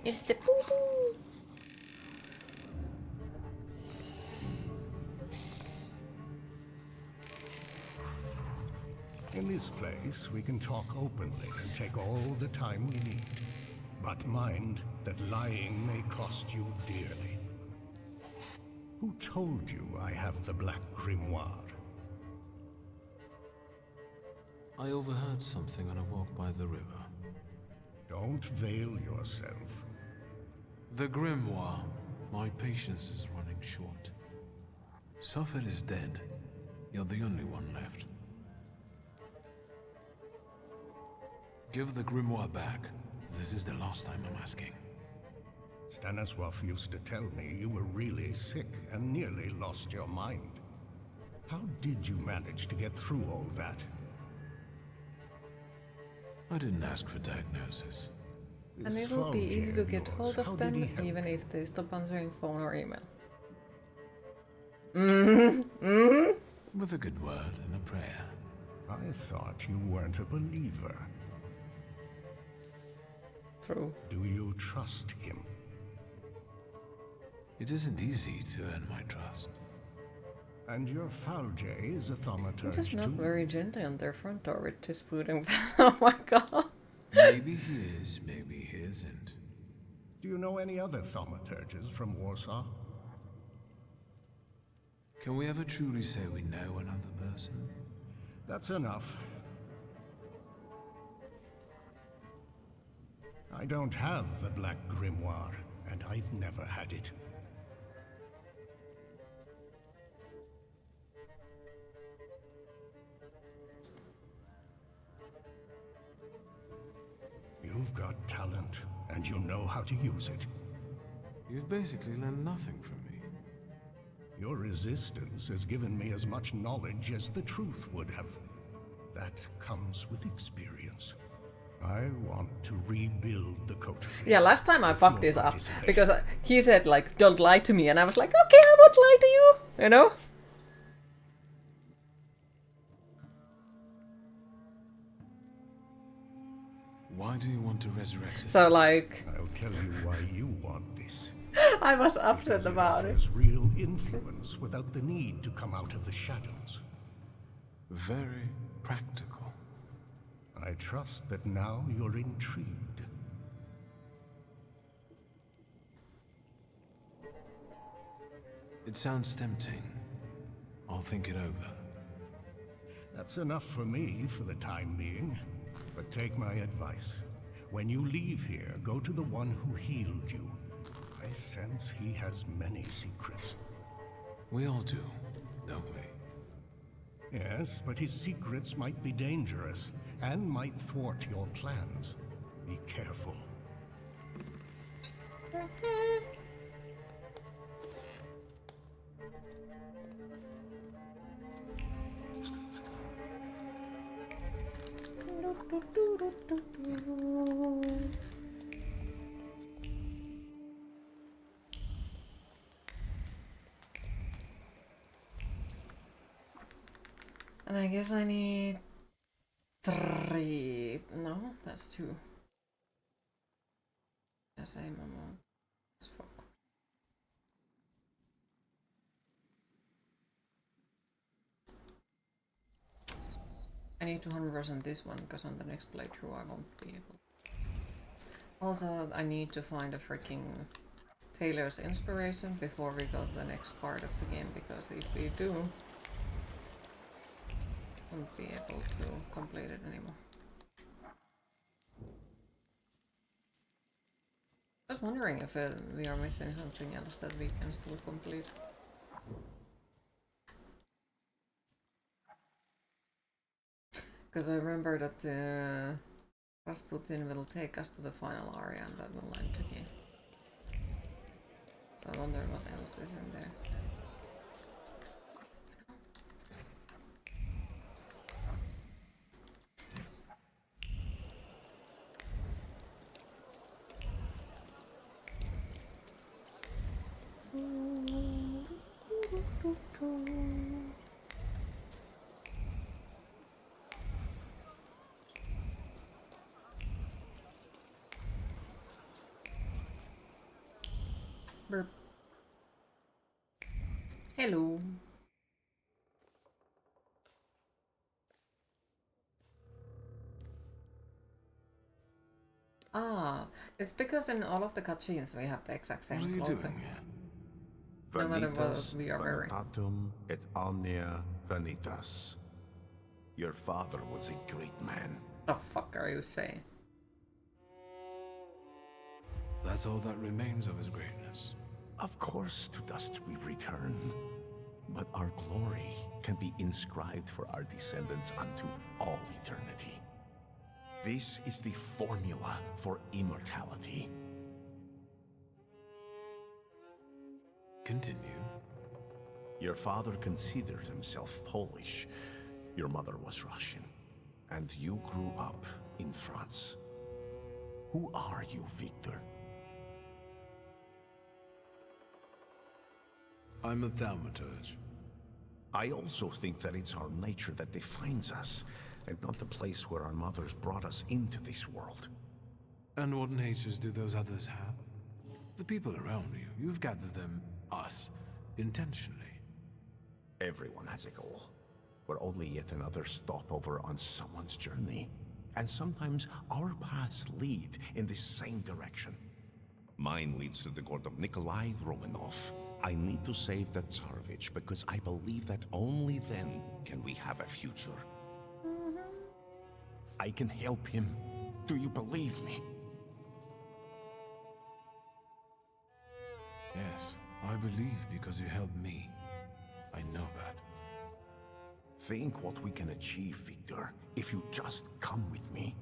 It's the poo-poo! In this place, we can talk openly and take all the time we need. But mind that lying may cost you dearly. Who told you I have the Black Grimoire? I overheard something on a walk by the river. Don't veil yourself. The Grimoire. My patience is running short. Suffolk is dead. You're the only one left. Give the Grimoire back. This is the last time I'm asking. Stanislav used to tell me you were really sick and nearly lost your mind. How did you manage to get through all that? I didn't ask for diagnosis. And it will be easy to get hold of them even if they stop answering phone or email. With a good word and a prayer. I thought you weren't a believer. True. Do you trust him? It isn't easy to earn my trust. And your Thaumaturge is a Thaumaturge Just not too? very gently on their front door with his food and oh my god. Maybe he is, maybe he isn't. Do you know any other Thaumaturges from Warsaw? Can we ever truly say we know another person? That's enough. I don't have the Black Grimoire, and I've never had it. You've got talent, and you know how to use it. You've basically learned nothing from me. Your resistance has given me as much knowledge as the truth would have. That comes with experience. I want to rebuild the coterie. Yeah, last time I with fucked your this up participation. because he said like, don't lie to me, and I was like, okay, I won't lie to you, you know? Why do you want to resurrect it? So like, I'll tell you why you want this. I was upset Because about it. offers real influence without the need to come out of the shadows. Very practical. I trust that now you're intrigued. It sounds tempting. I'll think it over. That's enough for me for the time being. But take my advice. When you leave here, go to the one who healed you. I sense he has many secrets. We all do, don't we? Yes, but his secrets might be dangerous and might thwart your plans. Be careful. And I guess I need 3. No, that's 2. The same amount as fuck. I need to 100% this one because on the next playthrough I won't be able. Also, I need to find a freaking Taylor's inspiration before we go to the next part of the game, because if we do, won't be able to complete it anymore. wondering if we are missing something else that we can still complete. Because I remember that Rasputin will take us to the final area and that will end the game. So I wonder what else is in there still. Burp. Hello. Ah, it's because in all of the cutscenes we have the exact same clothing. What are you doing here? No matter what Vanitas we are wearing. vanitatum et omnia vanitas. Your father was a great man. What the fuck are you saying? That's all that remains of his greatness. Of course, to dust we return. But our glory can be inscribed for our descendants unto all eternity. This is the formula for immortality. Continue. Your father considered himself Polish. Your mother was Russian. And you grew up in France. Who are you, Victor? I'm a Thaumaturge. I also think that it's our nature that defines us, and not the place where our mothers brought us into this world. And what natures do those others have? The people around you, you've gathered them, us, intentionally. Everyone has a goal. We're only yet another stopover on someone's journey. And sometimes our paths lead in the same direction. Mine leads to the court of Nikolai Romanov. I need to save the Tsarevich because I believe that only then can we have a future. I can help him. Do you believe me? Yes, I believe because you helped me. I know that. Think what we can achieve, Victor, if you just come with me.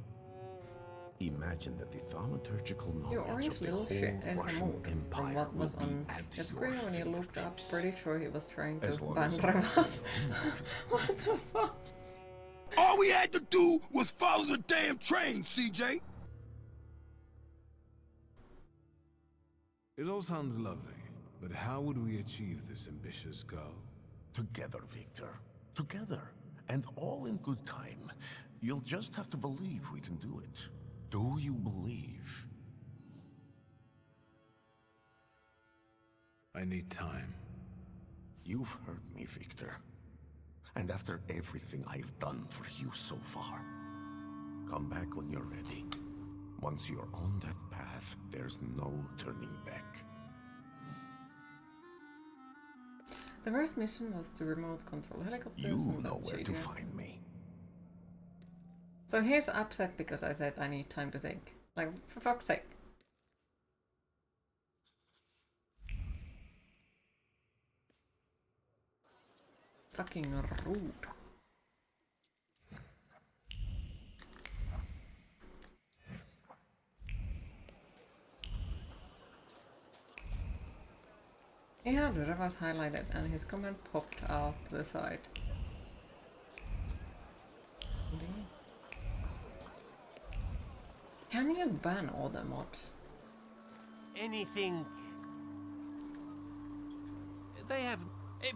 Imagine that the thaumaturgical Your knowledge orange of the little whole shit is Russian removed from Empire what was will be on at your your screen when you looked up. fingertips. Pretty sure he was trying to As long ban as Revas. What the fuck? All we had to do was follow the damn train, CJ. It all sounds lovely, but how would we achieve this ambitious goal? Together, Victor. Together. And all in good time. You'll just have to believe we can do it. Do you believe? I need time. You've heard me, Victor. And after everything I've done for you so far, come back when you're ready. Once you're on that path, there's no turning back. The first mission was to remote control helicopters. You and know that's where to GDF. find me. So he's upset because I said I need time to think. Like, for fuck's sake. Fucking rude. Yeah, the red was highlighted and his comment popped out the side. Can you ban all the mods? Anything. They have.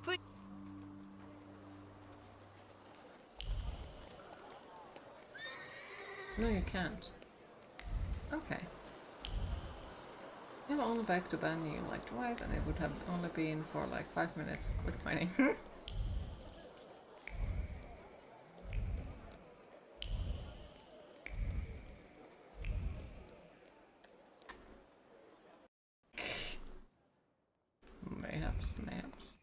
Please. No, you can't. Okay. I'm only back to ban you like twice and it would have only been for like 5 minutes. Quit mining. Mayhaps, mayhaps.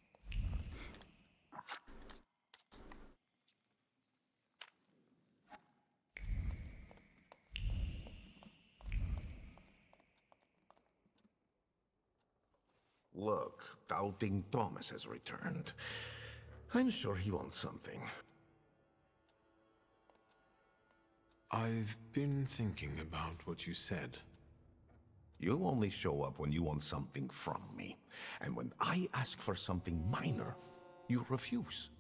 Look, Doubting Thomas has returned. I'm sure he wants something. I've been thinking about what you said. You only show up when you want something from me. And when I ask for something minor, you refuse.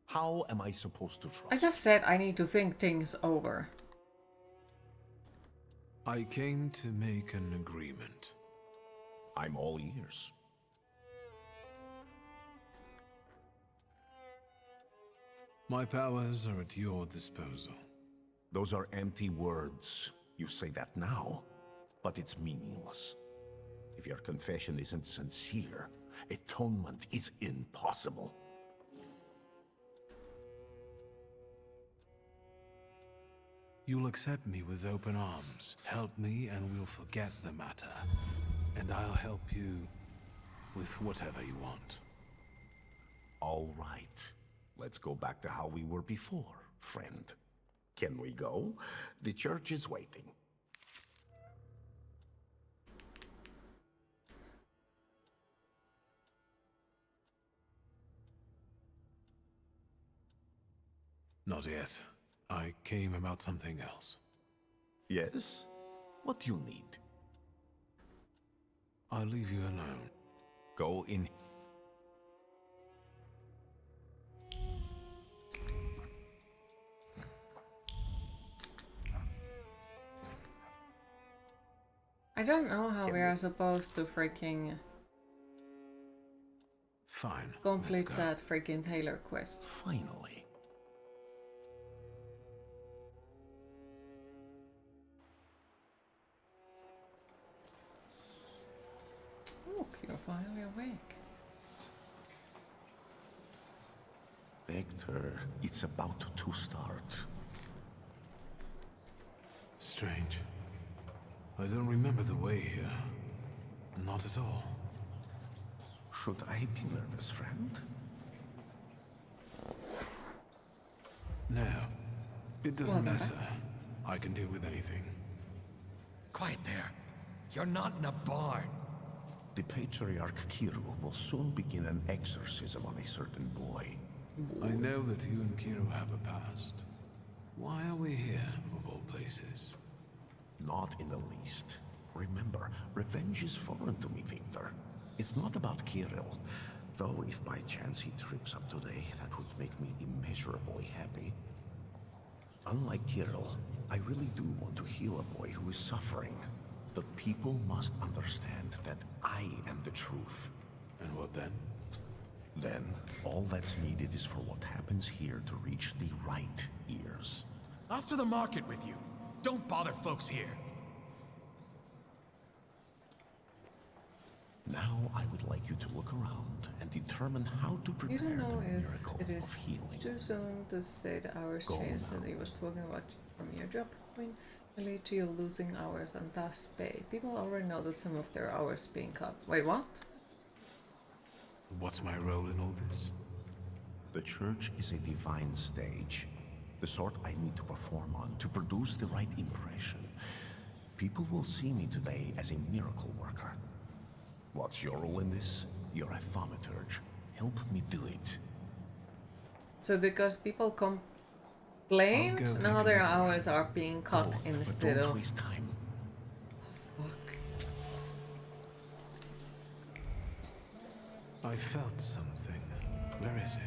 How am I supposed to trust? I just said I need to think things over. I came to make an agreement. I'm all ears. My powers are at your disposal. Those are empty words. You say that now, but it's meaningless. If your confession isn't sincere, atonement is impossible. You'll accept me with open arms, help me, and we'll forget the matter. And I'll help you with whatever you want. All right. Let's go back to how we were before, friend. Can we go? The church is waiting. Not yet. I came about something else. Yes? What do you need? I'll leave you alone. Go in. I don't know how we are supposed to freaking Fine. complete that freaking Taylor quest. Finally. Look, you're finally awake. Victor, it's about to start. Strange. I don't remember the way here. Not at all. Should I be nervous, friend? No. It doesn't Well, matter. I can deal with anything. Quiet there. You're not in a barn. The Patriarch Kiru will soon begin an exorcism on a certain boy. I know that you and Kiru have a past. Why are we here, of all places? Not in the least. Remember, revenge is foreign to me, Victor. It's not about Kirill. Though if by chance he trips up today, that would make me immeasurably happy. Unlike Kirill, I really do want to heal a boy who is suffering. The people must understand that I am the truth. And what then? Then, all that's needed is for what happens here to reach the right ears. Off to the market with you. Don't bother folks here. Now I would like you to look around and determine how to You prepare don't know the if miracle it of is healing. too soon to say the hours Go change now. that he was talking about from your job point will lead to you losing hours and thus pay. People already know that some of their hours being cut. Wait, what? What's my role in all this? The church is a divine stage. The sort I need to perform on to produce the right impression. People will see me today as a miracle worker. What's your role in this? You're a thaumaturge. Help me do it. So because people complained, I'll go now take their a look hours are being cut instead don't of... waste time. I felt something. Where is it?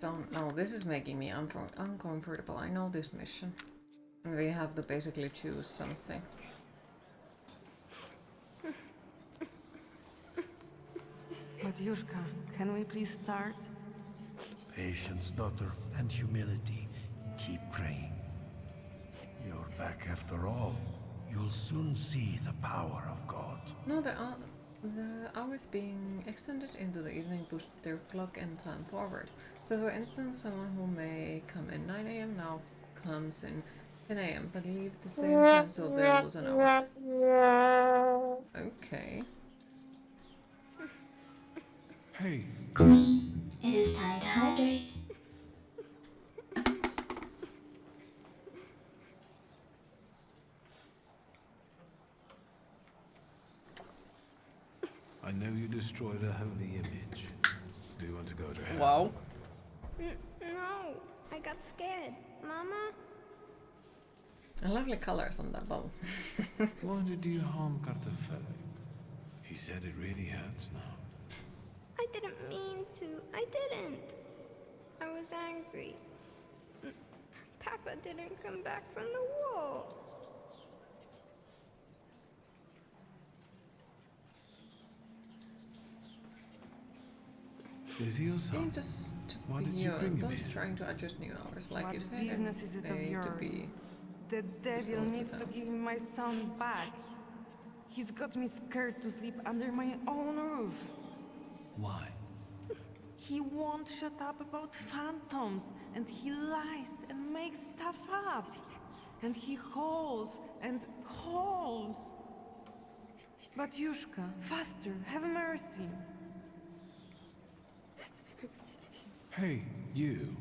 Don't know. This is making me uncomfortable. I know this mission. And we have to basically choose something. Matyushka, can we please start? Patience, daughter, and humility. Keep praying. You're back after all. You'll soon see the power of God. No, The hours being extended into the evening pushed their clock and time forward. So for instance, someone who may come in 9 a.m. now comes in 10 a.m. but leave the same time, so they'll lose an hour. Okay. Hey. Queen, it is time to hydrate. I know you destroyed a holy image. Do you want to go to hell? Wow. No, I got scared. Mama? Lovely colors on that bowl. Why did you harm Cartafele? He said it really hurts now. I didn't mean to. I didn't. I was angry. Papa didn't come back from the war. Is he your son? Just Why did you bring him here? Trying to adjust new hours, like What you said. business is it of need to yours? be The devil sorted needs to out. give me my son back. He's got me scared to sleep under my own roof. Why? He won't shut up about phantoms, and he lies and makes stuff up. And he hauls and hauls. Batyushka, faster, have mercy. Hey, you.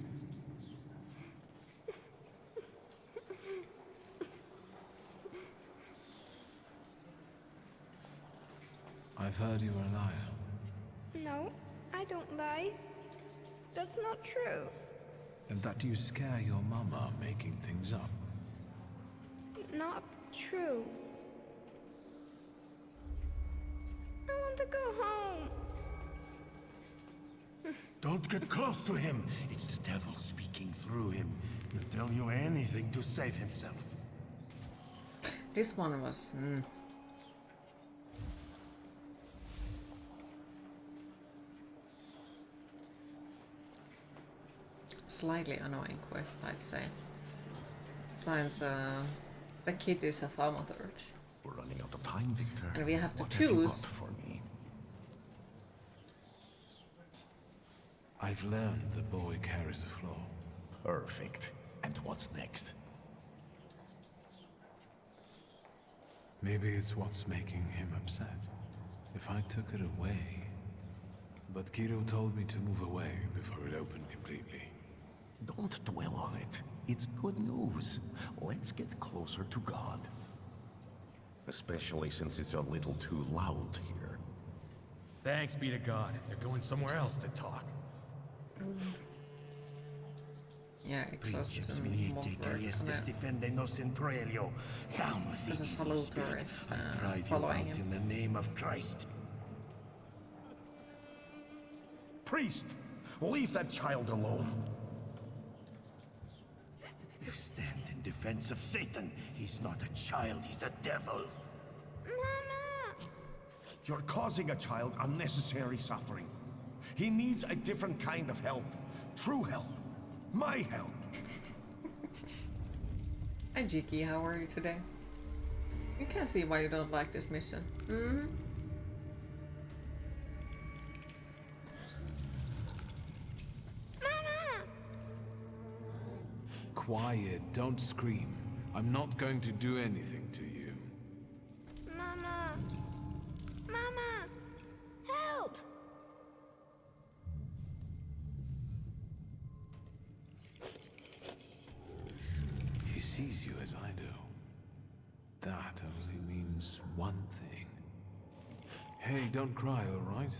I've heard you're a liar. No, I don't lie. That's not true. And that you scare your mama making things up. Not true. I want to go home. Don't get close to him. It's the devil speaking through him. He'll tell you anything to save himself. This one was. Slightly annoying quest, I'd say. Since the kid is a Thaumaturge. We're running out of time, Victor. And we have to What have you got choose. for me? I've learned the boy carries a flaw. Perfect. And what's next? Maybe it's what's making him upset. If I took it away. But Kiro told me to move away before it opened completely. Don't dwell on it. It's good news. Let's get closer to God. Especially since it's a little too loud here. Thanks be to God. They're going somewhere else to talk. Yeah, exorcism won't work. Defendenos in Prelio. Down with Because the a evil Thaumaturge spirit. is I drive you following out him. in the name of Christ. Priest! Leave that child alone. You stand in defense of Satan. He's not a child, he's a devil. You're causing a child unnecessary suffering. He needs a different kind of help. True help. My help. Hi Jiki, how are you today? You can see why you don't like this mission. Quiet, don't scream. I'm not going to do anything to you. Mama! Mama! Help! He sees you as I do. That only means one thing. Hey, don't cry, all right?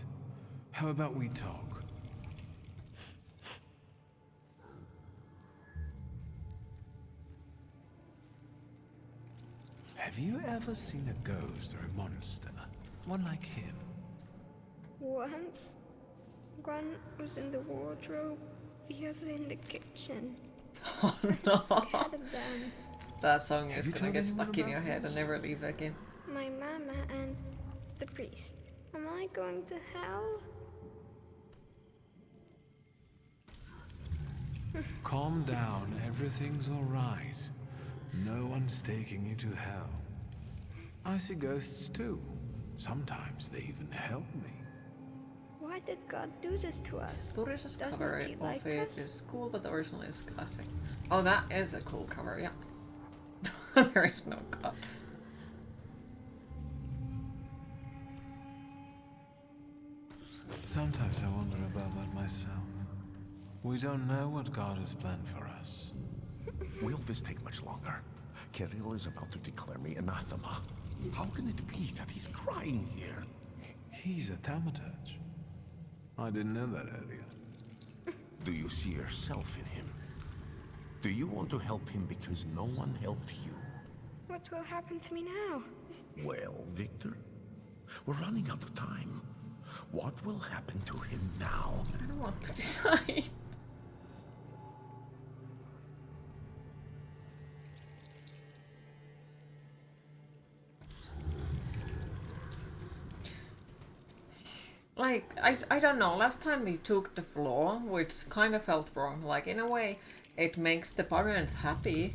How about we talk? Have you ever seen a ghost or a monster? One like him? Once, one was in the wardrobe, the other in the kitchen. Oh no! Scared of them. That song is Have you gonna told get anyone stuck in your about head this? and never leave again. My mama and the priest. Am I going to hell? Calm down, everything's all right. No one's taking you to hell. I see ghosts too. Sometimes they even help me. Why did God do this to us? Turis's Doesn't cover he like of it us? is cool, but the original is classic. Oh, that is a cool cover, yeah. There is no God. Sometimes I wonder about that myself. We don't know what God has planned for us. Will this take much longer? Kirill is about to declare me anathema. How can it be that he's crying here? He's a Thaumaturge. I didn't know that earlier. Do you see yourself in him? Do you want to help him because no one helped you? What will happen to me now? Well, Victor, we're running out of time. What will happen to him now? I don't want to decide. Like, I don't know, last time we took the floor, which kind of felt wrong. Like, in a way, it makes the parents happy.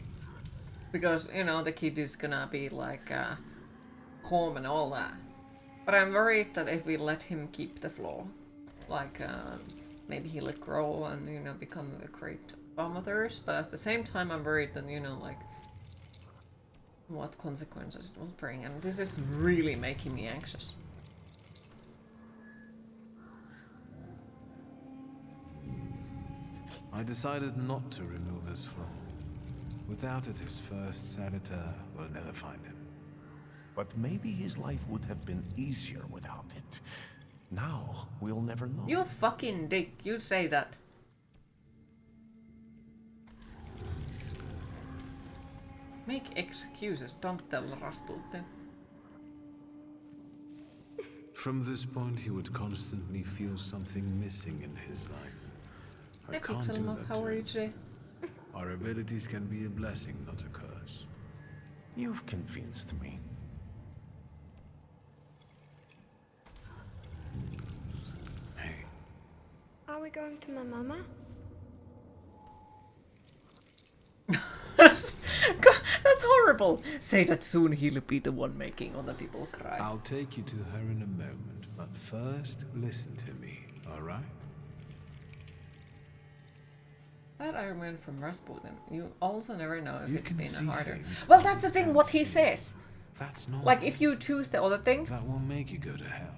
Because, you know, the kid is gonna be, like, calm and all that. But I'm worried that if we let him keep the floor, like, maybe he'll grow and, you know, become a great Thaumaturge. But at the same time, I'm worried that, you know, like, what consequences it will bring. And this is really making me anxious. I decided not to remove his flaw. Without it, his first Senator will never find him. But maybe his life would have been easier without it. Now, we'll never know. You fucking dick, you say that. Make excuses, don't tell Rasputin. From this point, he would constantly feel something missing in his life. I can't do that How are you today? Our abilities can be a blessing, not a curse. You've convinced me. Hey. Are we going to my mama? That's horrible. Say that soon he'll be the one making other people cry. I'll take you to her in a moment, but first, listen to me, alright? That I remember from Rasputin. You also never know if You it's can been see a harder. things Well, that's the others thing, can't what he see. says. That's normal. Like, if you choose the other thing, That will make you go to hell.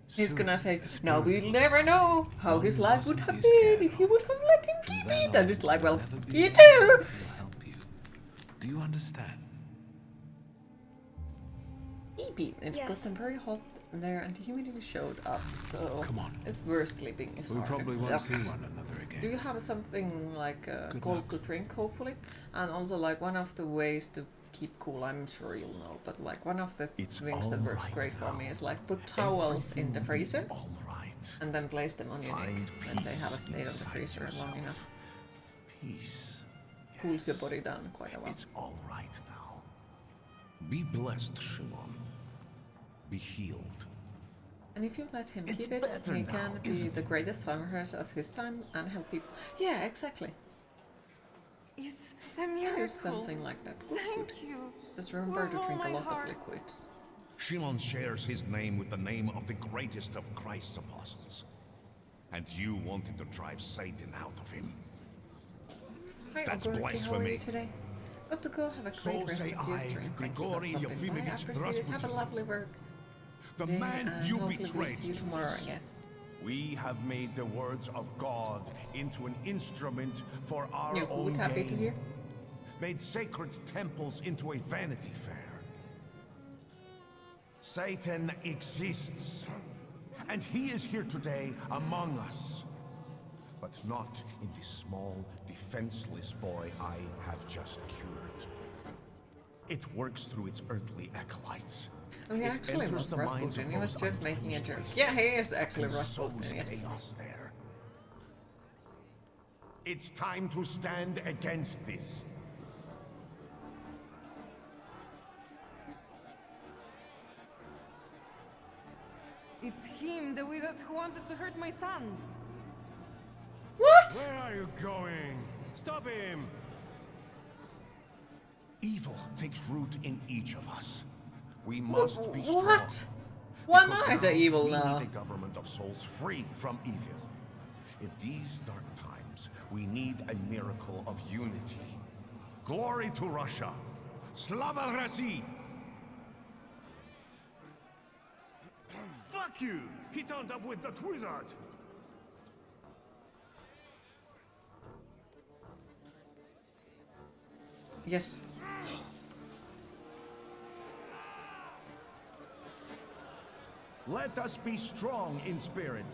he's gonna say, Soon, now we'll never know how his one life would mustn't have be been scared if you would have let him keep then it. And on, it's like, well, never fuck be you one too. who will help you. Do you understand? EP. It's Yes. gotten very hot there and the humidity showed up, so Come on. it's worth sleeping. It's We harder. probably won't Yeah. see one another again. Do you have something like Good cold luck. to drink, hopefully? And also, like, one of the ways to keep cool, I'm sure you'll know, but like one of the It's things that all works right great for now. me is like put towels in the Everything will be freezer all right. and then place them on your neck, Find and they have a peace stay on the inside freezer long yourself. enough. Peace. Cools your body down quite a while. It's all right now. Be blessed, Shimon. Be healed. And if you let him It's keep it, better he now, can be isn't the it? greatest farmer of his time and help people. Yeah, exactly. It's a Use miracle. something like that. Good, Thank good. you. Just remember With to all drink a my lot heart. of liquids. Shimon shares his name with the name of the greatest of Christ's apostles. And you wanted to drive Satan out of him. Hi, That's Ogorki, how are blasphemy. you today? Got to go. Have a So great rest say of your I, stream. Thank you for Grigori stopping by. I Yefimовich appreciate it. Have a Rasputin. lovely work. The day, man and you hopefully we'll betrayed see you to tomorrow us. again. We have made the words of God into an instrument for our You're own good, happy to gain. hear. Made sacred temples into a vanity fair. Satan exists, and he is here today among us. But not in the small, defenseless boy I have just cured. It works through its earthly acolytes. Oh, he It actually enters was the minds of Rasputin. He was those just making a unpunished joke. races Yeah, he is actually and Rasputin. sows Yes. chaos there. It's time to stand against this. It's him, the wizard who wanted to hurt my son. What? Where are you going? Stop him! Evil takes root in each of us. We must be strong. What? Why am Because I the evil we now? need a government of souls free from evil. In these dark times, we need a miracle of unity. Glory to Russia! Slava России! Fuck you! He turned up with that wizard! Yes. Let us be strong in spirit.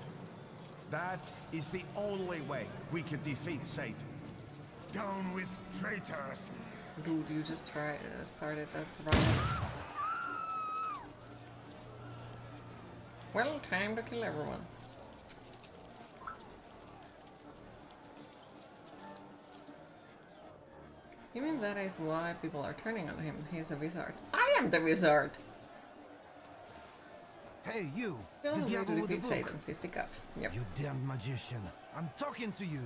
That is the only way we can defeat Satan. Down with traitors! Dude, you just started that riot. Well, time to kill everyone. You mean that is why people are turning on him? He's a wizard. I am the wizard! Hey, you! The The only way to devil with the defeat book! Satan, fisticuffs. Yep. You damned magician! I'm talking to you!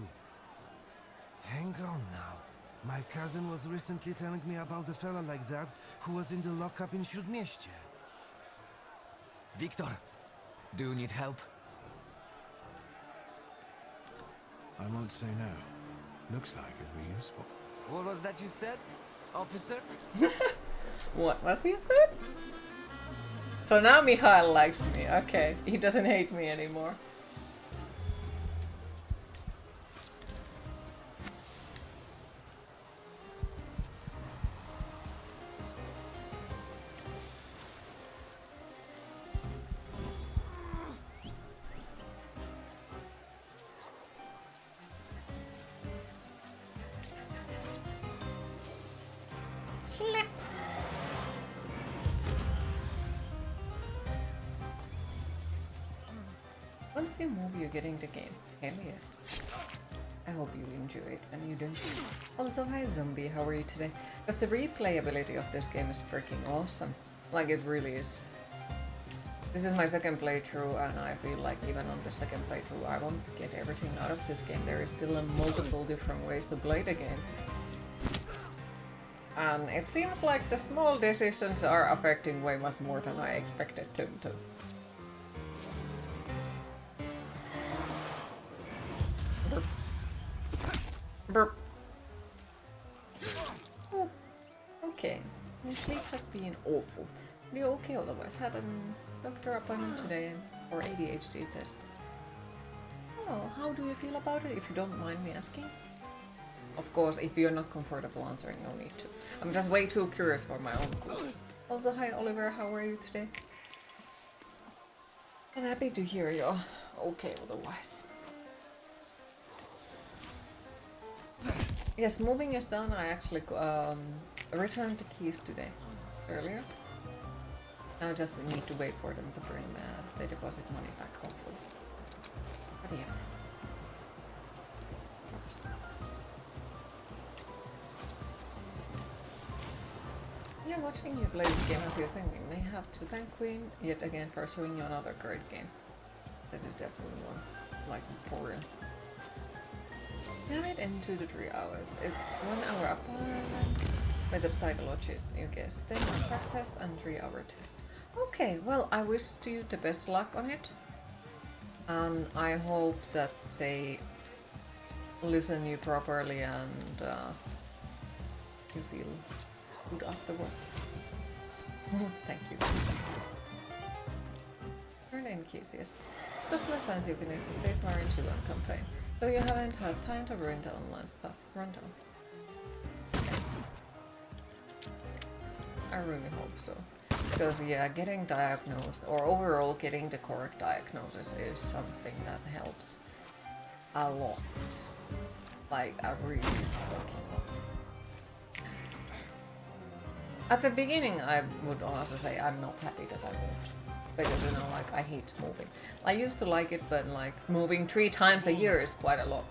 Hang on now. My cousin was recently telling me about a fella like that who was in the lockup in Śródmieście. Victor, do you need help? I won't say no. Looks like it'd be useful. What was that you said, officer? What was he said? So now Mihail likes me. Okay, he doesn't hate me anymore. Slap. Once you move, you're getting the game. Hell yes. I hope you enjoy it and you don't. Also, hi Zombie, how are you today? Because the replayability of this game is freaking awesome. Like, it really is. This is my second playthrough and I feel like even on the second playthrough I want to get everything out of this game. There is still multiple different ways to play the game. And it seems like the small decisions are affecting way much more than I expected them to. Burp. Burp. Oof. Okay, my sleep has been awful. Are you okay otherwise? Had a doctor appointment today for ADHD test. Oh, how do you feel about it, if you don't mind me asking? Of course, if you're not comfortable answering, no need to. I'm just way too curious for my own good. Also, hi Oliver, how are you today? I'm happy to hear you're okay otherwise. Yes, moving is done. I actually returned the keys today, earlier. Now I just need to wait for them to bring the deposit money back, hopefully. But yeah. Yeah, watching you play this game as you think, you may have to thank Queen yet again for showing you another great game. This is definitely one, like, for real. We have it in 2 to 3 hours. It's 1 hour apart with the psychologist, you guess. 10-hour track test and 3-hour test. Okay, well, I wish you the best luck on it. And I hope that they listen you properly and you feel good afterwards. Thank you. Turn in keys, yes. Especially since you finished the Space Marine 2 campaign. Though you haven't had time to ruin the online stuff. Rundown. Okay. I really hope so. Because yeah, getting diagnosed, or overall getting the correct diagnosis is something that helps a lot. Like, a really fucking lot. At the beginning, I would also say I'm not happy that I moved. Because, you know, like, I hate moving. I used to like it, but, like, moving 3 times a year is quite a lot.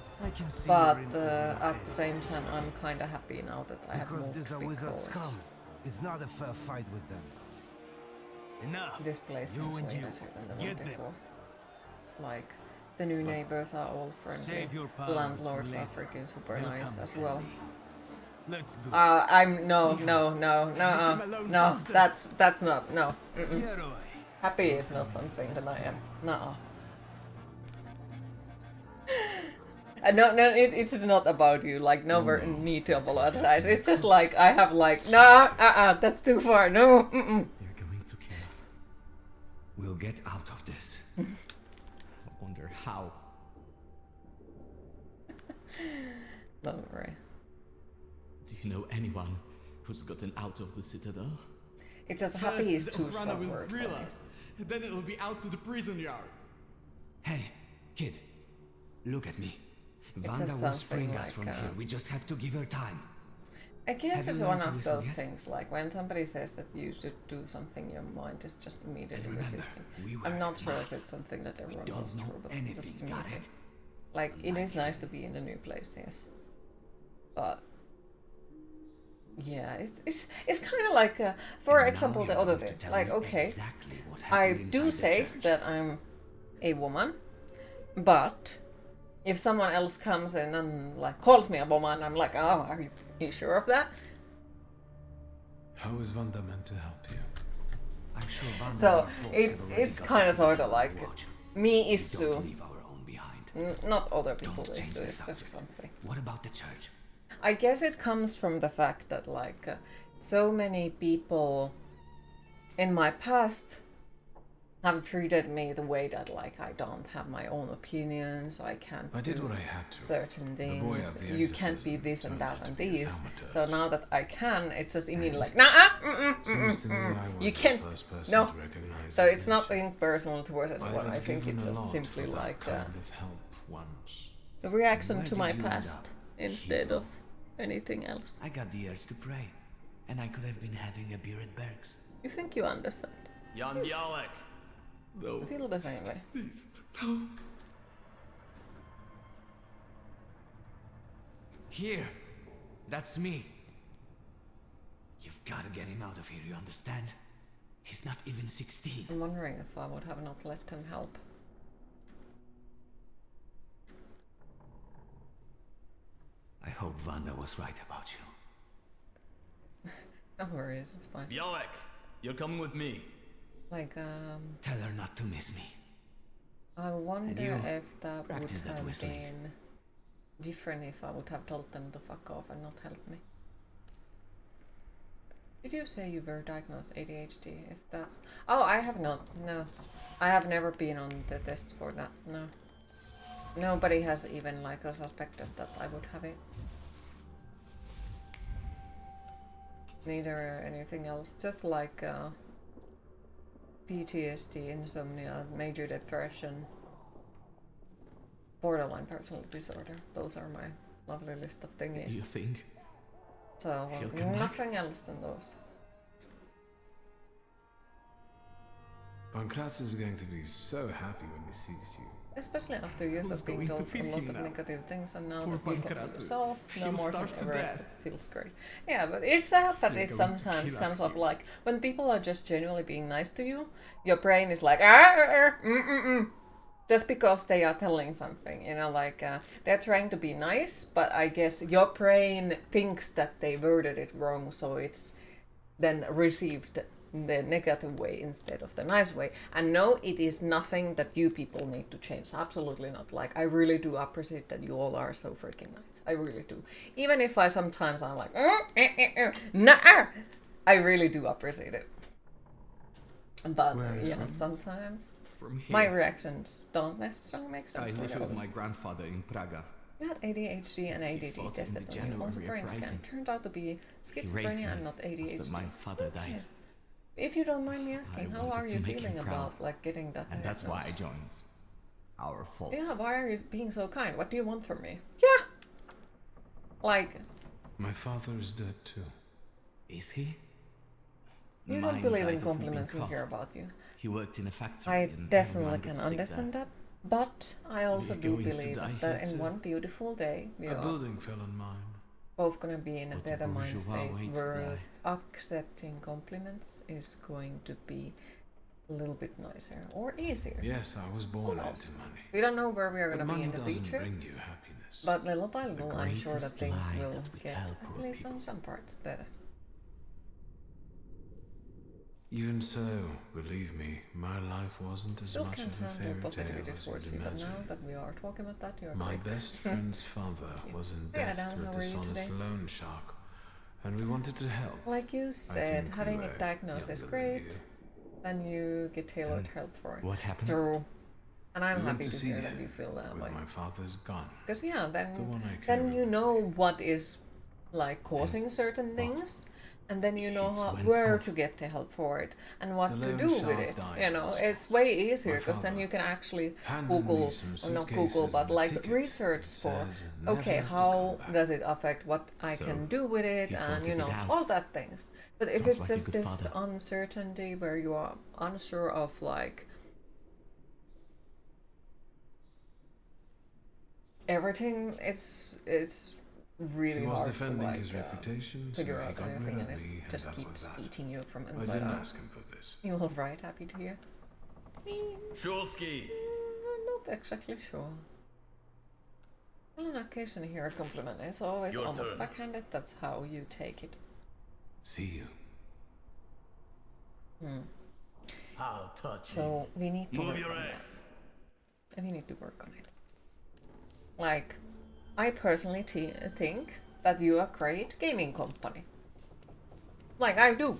But at the same time, I'm kind of happy now that I have moved, there's a wizard scum. It's not a fair fight with them. Enough. This place seems way nicer than the one before. Like, the new neighbors are all friendly. The landlords are freaking super nice as well. Let's go. No, that's not, no. Mm-mm. Happy is not something that I am. No. No, it's not about you. Like, no need to apologize. It's just like, I have like, nah, that's too far. No, They're going to kill us. We'll get out of this. I wonder how. Don't worry. Do you know anyone who's gotten out of the Citadel? It's just happy is too strong will word for grill me. us, and then it'll be out to the prison yard. Hey, kid, look at me. It's Vanda just will something spring us like, from here. We just have to give her time. I guess Have it's you one learned to of listen those yet? things, like when somebody says that you should do something, your mind is just immediately remember, resisting. we were I'm not at sure if mass. it's something that everyone don't goes know through, but anything, just to me, got it? like, it is nice to be in a new place, yes. But yeah, it's kind of like, for example, the other thing. Like, okay, Exactly what I happened do inside the say church. that I'm a woman, but if someone else comes in and like calls me a woman, I'm like, oh, are you sure of that? How is Vanda meant to help you? I'm sure Vanda So and her folks have already it's got kind of this sort under of like watch. me We issue, don't leave our own behind. not other people Don't change issue. the It's just subject. something. What about the church? I guess it comes from the fact that like so many people in my past have treated me the way that like I don't have my own opinions, so I can't I did do what I had to. certain The boy things. at the You can't be exorcism this and turned that out to and be a these. Thaumaturge. So now that I can, it's just immediately like nah. Seems to me I was You the can't. first person No. to recognize So his it's nothing personal towards I'd anyone. have I think given it's a just lot simply for that like kind of help once. a reaction Where to did my you end past up? instead of anything else. I got the urge to pray, and I could have been having a beer at Berg's. You think you understand? Jan Bialek. I feel the same way. Please, no. Here, that's me. You've got to get him out of here, you understand? He's not even 16. I'm wondering if I would have not let him help. I hope Vanda was right about you. No worries, it's fine. Bialek, you're coming with me. Like, Tell her not to miss me. I wonder you if that would practice that have whistling. been different if I would have told them to fuck off and not help me. Did you say you were diagnosed ADHD? If that's... Oh, I have not. No. I have never been on the test for that. No. Nobody has even like suspected that I would have it. Neither anything else. Just like PTSD, insomnia, major depression, borderline personality disorder. Those are my lovely list of thingies. You think? So He'll come back? nothing else than those. Pankratz is going to be so happy when he sees you. Especially after years Who's of being going to told feed a lot him of now? negative things, and now Poor that you can be Pankratz. yourself, no He'll more than starve to ever, death. it feels great. Yeah, but it's sad that They're it going to sometimes kill us comes off here. like when people are just genuinely being nice to you, your brain is like just because they are telling something, you know, like they're trying to be nice, but I guess your brain thinks that they worded it wrong, so it's then received the negative way instead of the nice way. And no, it is nothing that you people need to change. Absolutely not. Like, I really do appreciate that you all are so freaking nice. I really do. Even if I sometimes I'm like, nah, I really do appreciate it. But Where are you yeah, from? sometimes From here. my reactions don't necessarily make sense. I for lived the with my others. grandfather in Praga. You had ADHD and He ADD fought in tested the on you. Also January brain scan. uprising. Turned out to be He raised schizophrenia me and not ADHD. after my father died. Yeah. If you don't mind me asking, I how wanted are to you make him feeling proud. about like getting that? And that's why I diagnosis? joined. Our fault. Yeah, why are you being so kind? What do you want from me? Yeah. Like, My father is dead too. Is he? you Mine don't believe died in of compliments you whooping hear cough. about you. He worked in a factory. I and definitely everyone can got sick understand there. that. But I also We're do going to believe die that here in too. one beautiful day we A are building fell on mine. both gonna be in a But the better mind bourgeois space waits where die. accepting compliments is going to be a little bit nicer or easier. Yes, I was born Who knows? into money. We don't know where we are But gonna be money in the doesn't future. bring you happiness. But little by little, I'm sure that greatest things lie will that we get, tell at poor least on some parts, better. Even so, believe me, my life wasn't as Still much can't of a handle fairy positivity tale as towards you'd you, but now imagine. that we are talking about that, you're My great. best friend's father was in Hey, debt Adam, to how a are you today? dishonest loan shark, and we wanted to help. Like you said, think having we it were diagnosed is younger than great. Then you get tailored help for it. What happened? True. And I'm We went happy to see hear him that you feel that with way. my father's gun. Because yeah, The one I then carried. you know what is like causing certain things, and then you know where to get the help for it and what The to lone do with shark it. died You know, last it's way easier My because then father you can actually handed me Google, some or not suitcases Google, but and a like ticket research for, said, okay, "Never to how does it affect what I So, can do with it, he and sorted you it know, out. all that things. But if Sounds it's like a just good this father. uncertainty where you are unsure of like everything, it's really He was hard to defending like his reputation, so figure he out got rid anything, of and it me, and just that keeps was that. eating you from I inside didn't out. ask him for this. You all right? Happy to hear. Shulsky! I'm not exactly sure. Well, on occasion here a compliment is always Your almost turn. backhanded. That's how you take it. See you. How touching. So we need to Move work your on ass. that. And we need to work on it. Like, I personally think that you are a great gaming company. Like, I do.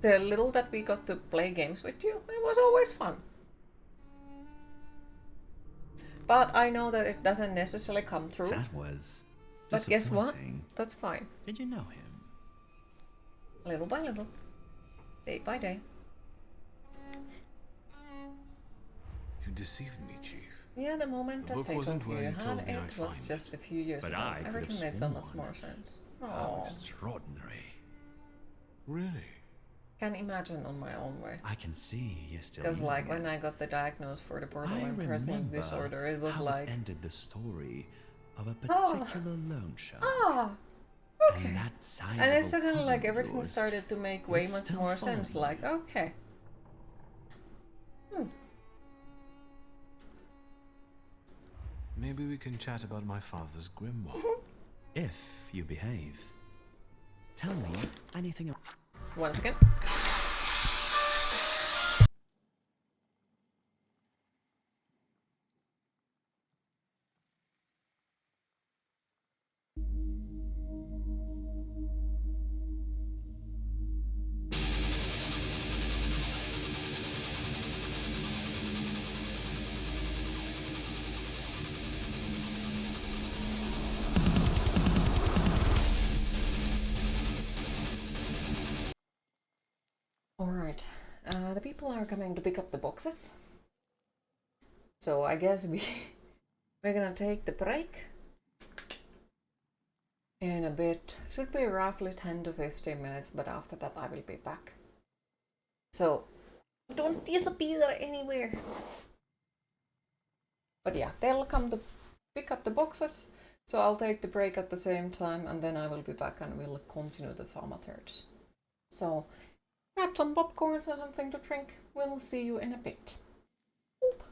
The little that we got to play games with you, it was always fun. But I know that it doesn't necessarily come through. That was But guess what? disappointing. That's fine. Did you know him? Little by little. Day by day. You deceived me, Chief. Yeah, the moment The that book they told wasn't you where you you had told me it I'd was find just a few years But ago. I could have Everything made so much sworn. more sense. How Oh, extraordinary. Really? can imagine on my own way. I can see you're still Because like using when it. I got the diagnosis for the I borderline personality remember disorder, it was how like, it ended the story of a Oh. particular loan shark. ah, okay. And that And then sizable suddenly like cousin of everything yours, started to make is way it much still more sense. following Like, okay. Maybe we can chat about my father's grimoire. If you behave. Tell me anything. Once again. Alright, the people are coming to pick up the boxes. So I guess we're gonna take the break in a bit. Should be roughly 10 to 15 minutes, but after that I will be back. So don't disappear anywhere. But yeah, they'll come to pick up the boxes. So I'll take the break at the same time, and then I will be back and we'll continue the Thaumaturge. So grab some popcorns and something to drink. We'll see you in a bit. Oop.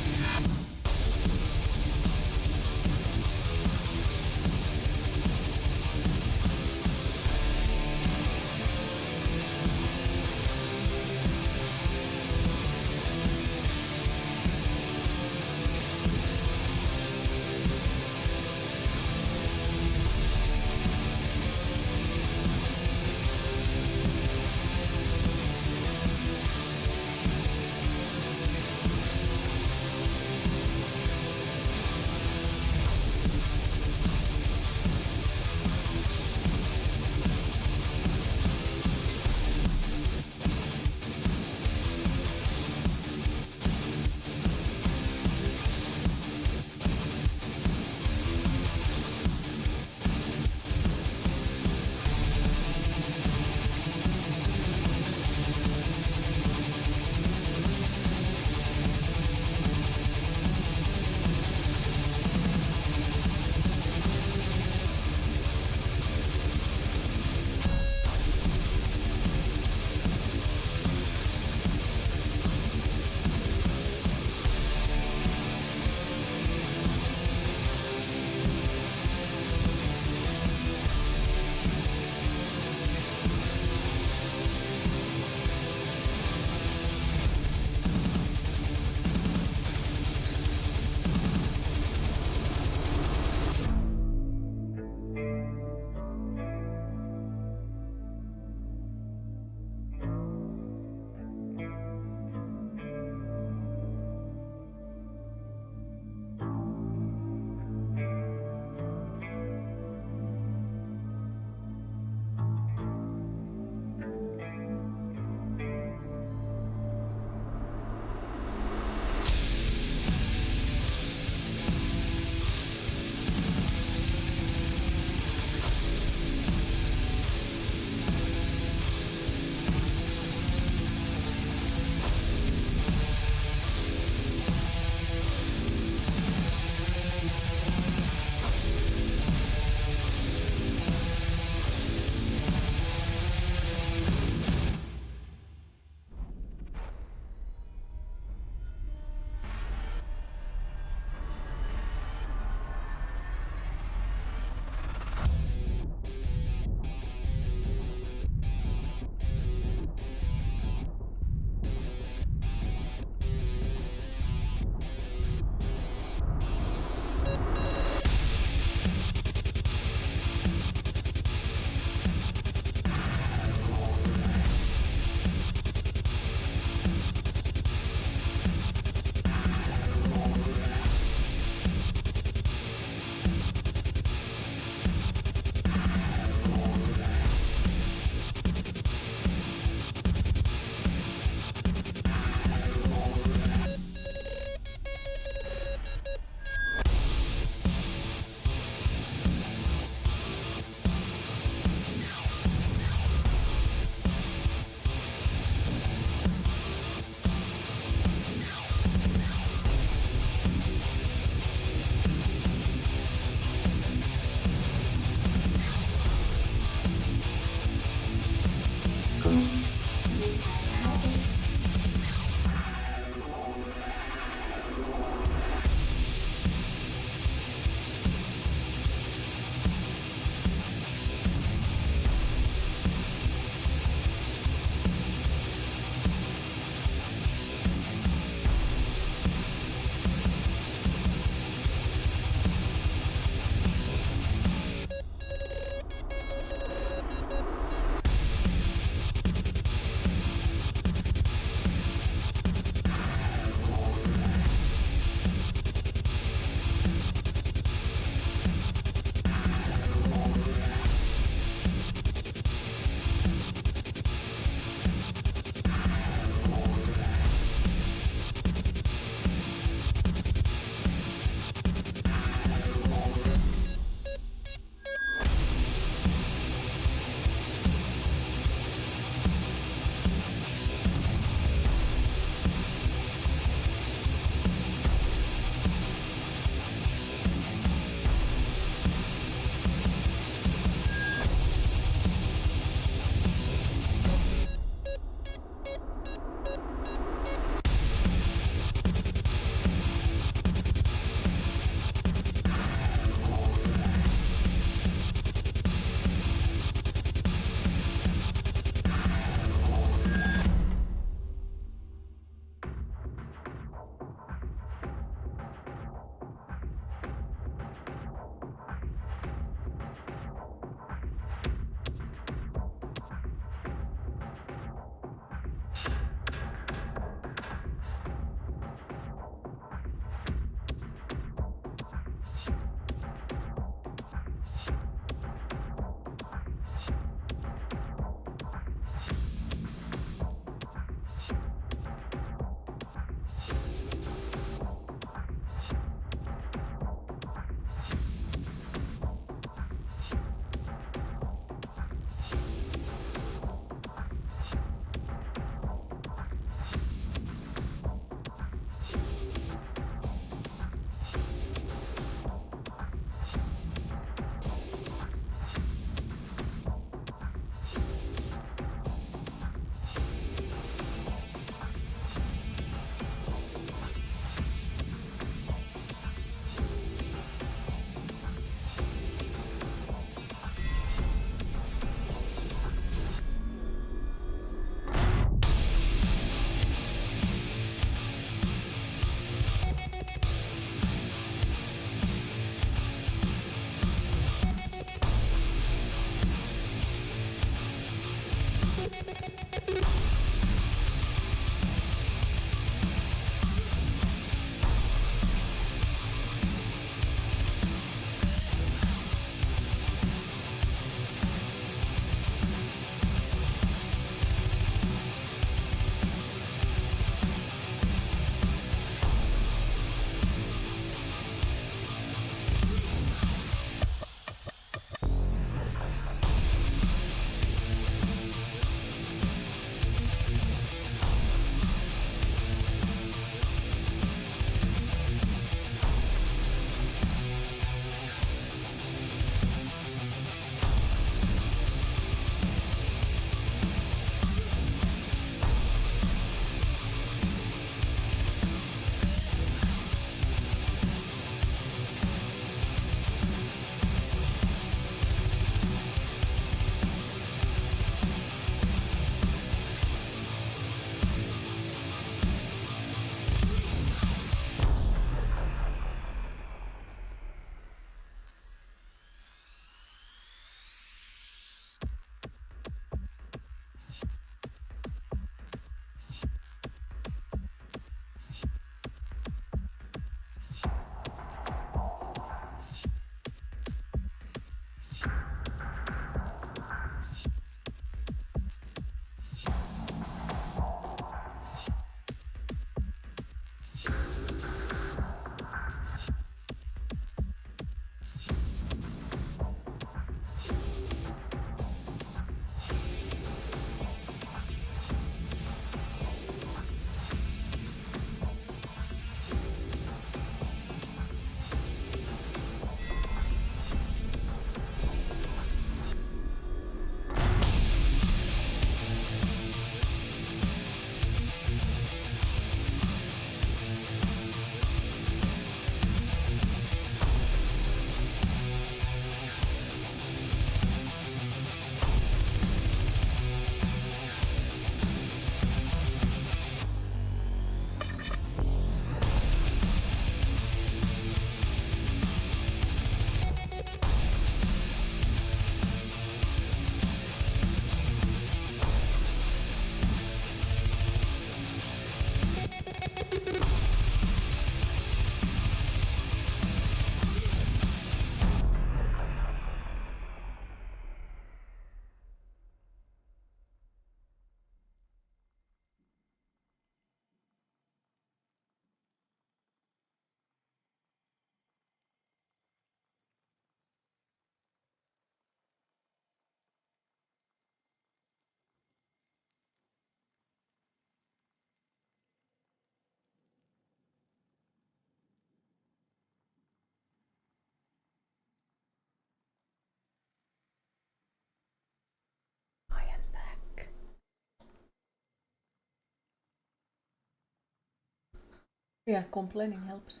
Yeah, complaining helps.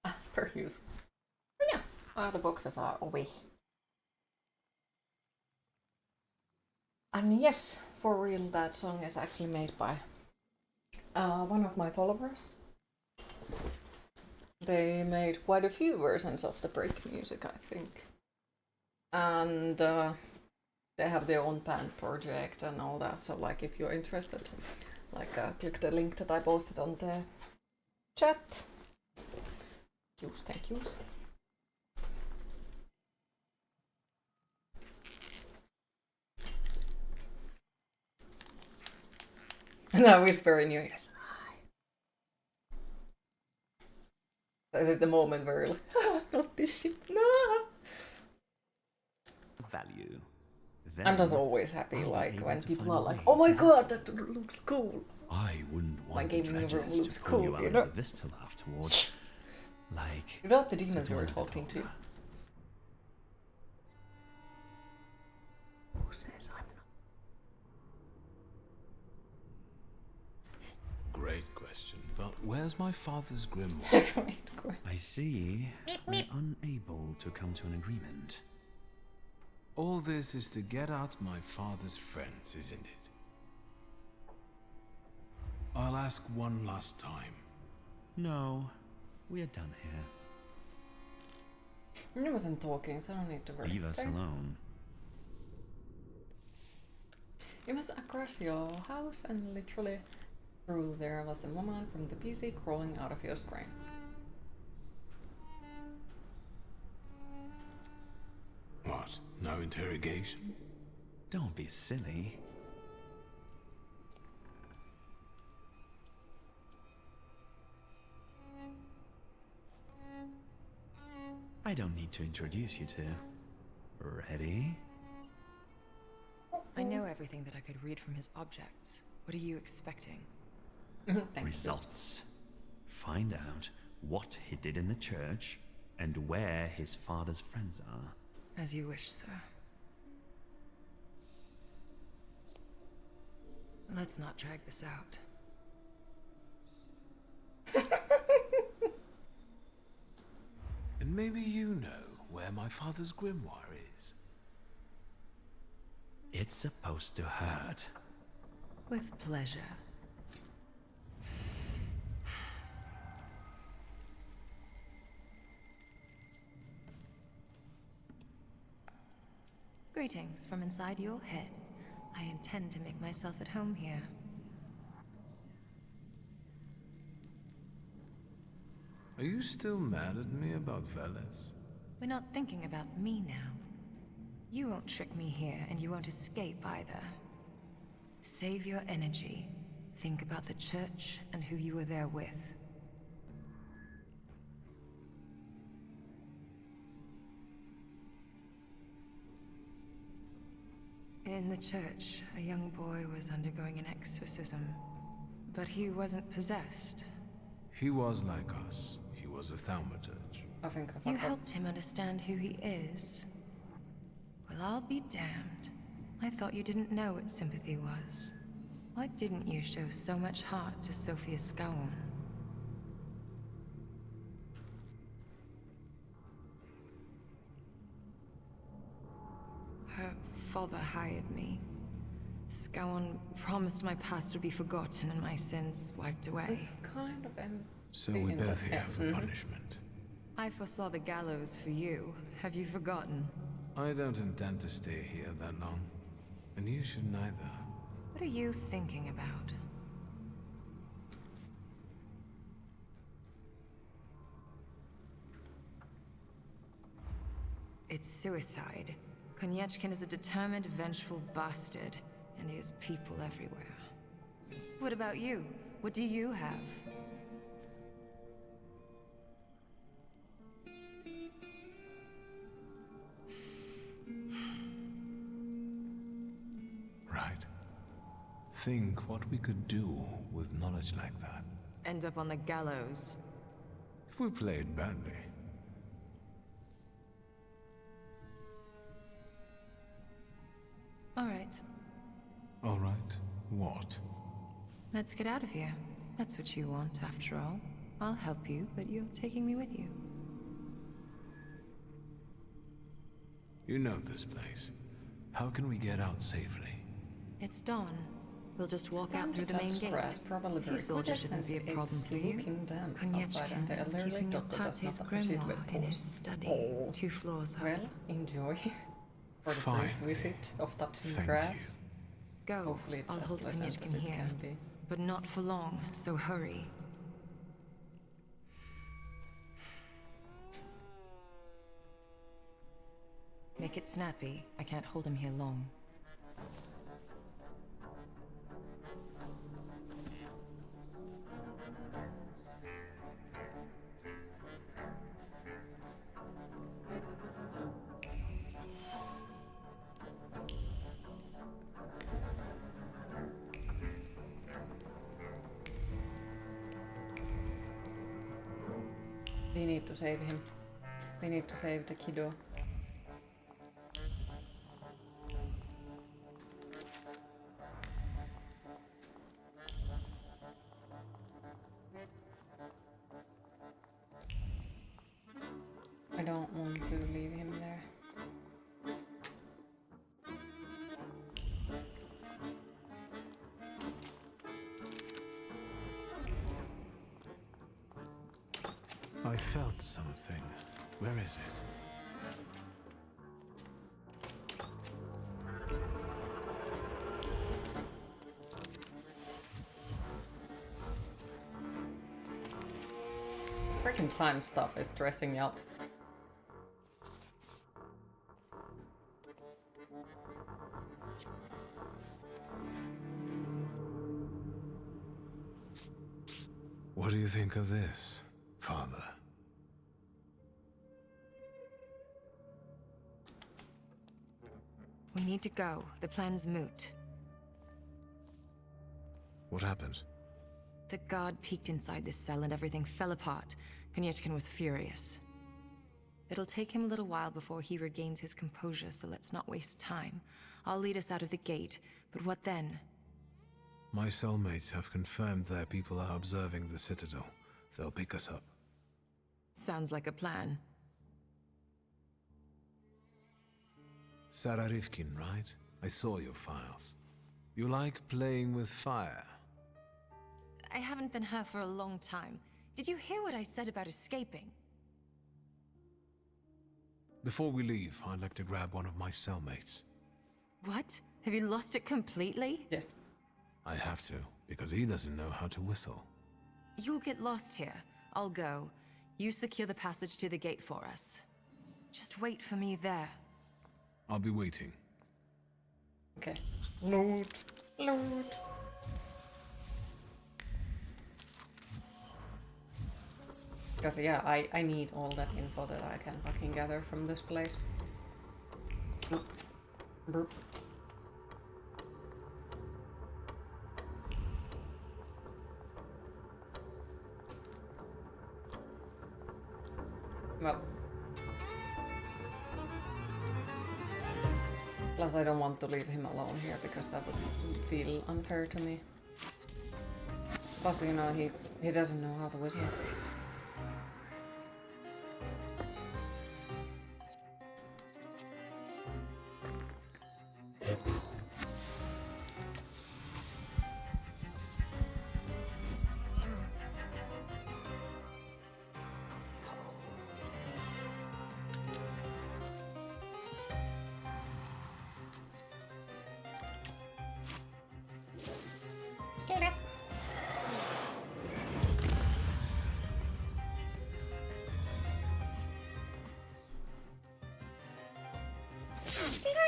As per usual. But yeah, the boxes are away. And yes, for real, that song is actually made by one of my followers. They made quite a few versions of the break music, I think. And they have their own band project and all that, so like if you're interested, like click the link that I posted on the chat. Thank yous. And I whisper in your ears. This is the moment where you're like, not this shit, no! Value. I'm just always happy, like, when people are like, oh my god, that looks cool. I wouldn't want my gaming room dredges looks to pull cool, you out you of know? the Vistal afterwards. Like... Without the demons you were talking to. Who says I'm not? Great question, but where's my father's grimoire? I see. We're unable to come to an agreement. All this is to get at my father's friends, isn't it? I'll ask one last time. No, we are done here. I wasn't talking, so I don't need to worry. Leave us alone. It was across your house, and literally through there was a woman from the PC crawling out of your screen. What? No interrogation? Don't be silly. I don't need to introduce you to. Ready? I know everything that I could read from his objects. What are you expecting? Results. Find out what he did in the church and where his father's friends are. As you wish, sir. Let's not drag this out. And maybe you know where my father's grimoire is. It's supposed to hurt. With pleasure. Greetings from inside your head. I intend to make myself at home here. Are you still mad at me about Veles? We're not thinking about me now. You won't trick me here, and you won't escape either. Save your energy. Think about the church and who you were there with. In the church, a young boy was undergoing an exorcism. But he wasn't possessed. He was like us. He was a Thaumaturge. I think You helped him understand who he is. Well, I'll be damned. I thought you didn't know what sympathy was. Why didn't you show so much heart to Sophia Scowen? Her father hired me. Scowen promised my past would be forgotten and my sins wiped away. It's kind of So we're both here for punishment. I foresaw the gallows for you. Have you forgotten? I don't intend to stay here that long. And you should neither. What are you thinking about? It's suicide. Konyechkin is a determined, vengeful bastard, and he has people everywhere. What about you? What do you have? Right. Think what we could do with knowledge like that. End up on the gallows. If we played badly. All right. All right. What? Let's get out of here. That's what you want, after all. I'll help you, but you're taking me with you. You know this place. How can we get out safely? It's dawn. We'll just walk out through the main gate. Probably A few very soldiers good shouldn't be a since problem it's for you. looking damp outside and the Konieczka is elderly keeping your doctor does tate's not appreciate grimoire in his webpals. study, Oh. 2 floors up. Well, enjoy for the Fine. brief visit of touching Thank grass. Go. Hopefully it's I'll as hold pleasant Konieczka as it here, can be. but not for long, so hurry. Make it snappy. I can't hold him here long. We need to save him. We need to save the kiddo. I don't want to leave him there. I felt something. Where is it? Freaking time stuff is stressing me out. What do you think of this, Father? We need to go. The plan's moot. What happened? The god peeked inside this cell and everything fell apart. Konieczka was furious. It'll take him a little while before he regains his composure, so let's not waste time. I'll lead us out of the gate, but what then? My cellmates have confirmed their people are observing the Citadel. They'll pick us up. Sounds like a plan. Sarah Rivkin, right? I saw your files. You like playing with fire? I haven't been her for a long time. Did you hear what I said about escaping? Before we leave, I'd like to grab one of my cellmates. What? Have you lost it completely? Yes. I have to, because he doesn't know how to whistle. You'll get lost here. I'll go. You secure the passage to the gate for us. Just wait for me there. I'll be waiting. Okay. Loot. Loot. Because yeah, I need all that info that I can fucking gather from this place. Boop. Boop. Well. Plus I don't want to leave him alone here because that would feel unfair to me. Plus, you know, he doesn't know how to whistle. Stand up.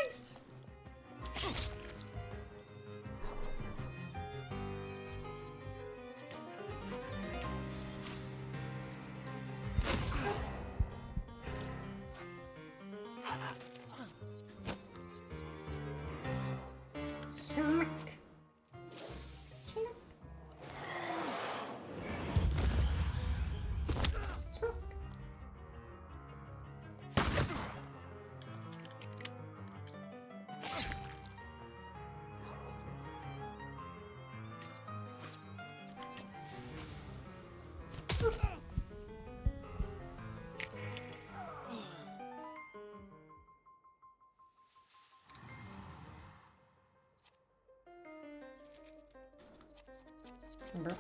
Nice. Smack. Smack. Smack. Bro.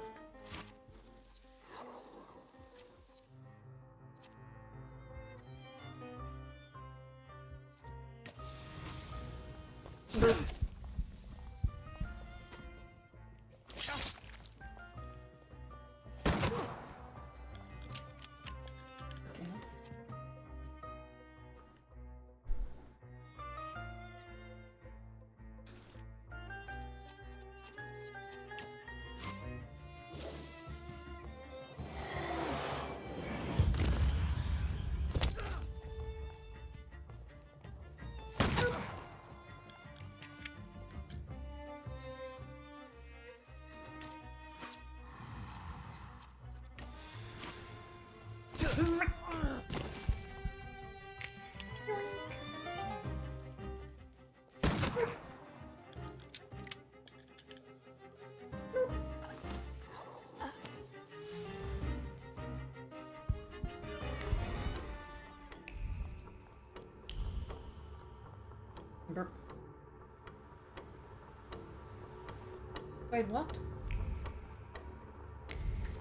Wait, what?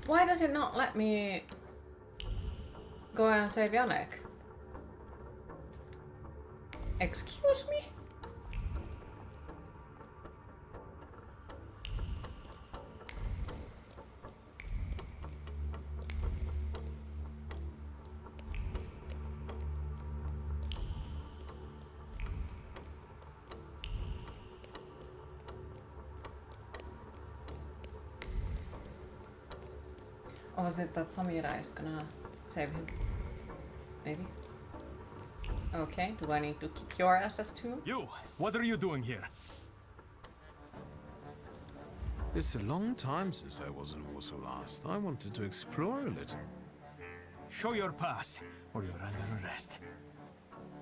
Why does it not let me go and save Janek? Excuse me? Or was it that Samira is gonna save him? Maybe? Okay, do I need to kick your asses too? You! What are you doing here? It's a long time since I was in Warsaw last. I wanted to explore a little. Show your pass, or you're under arrest.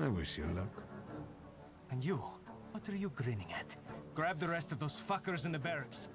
I wish you luck. And you? What are you grinning at? Grab the rest of those fuckers in the barracks.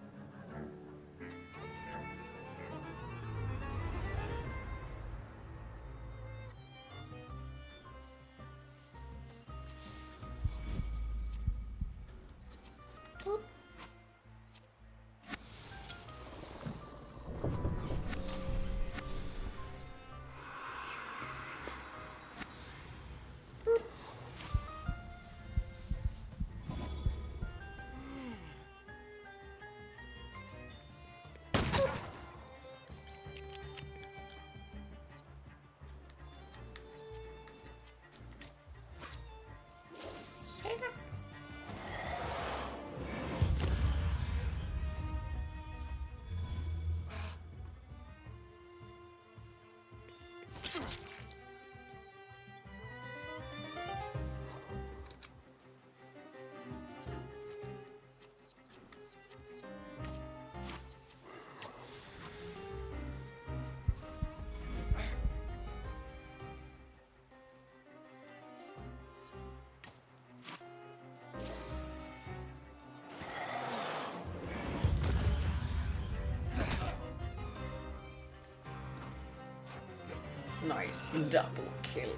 Nice, double kill.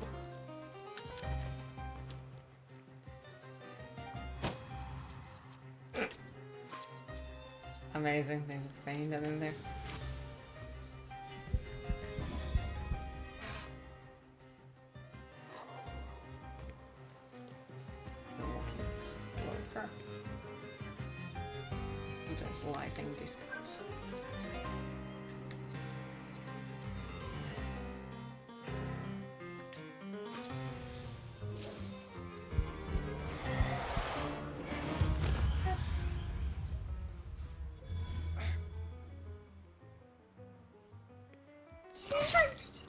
Amazing, they just feigned it in there. Walking closer. To a slicing distance. Christ.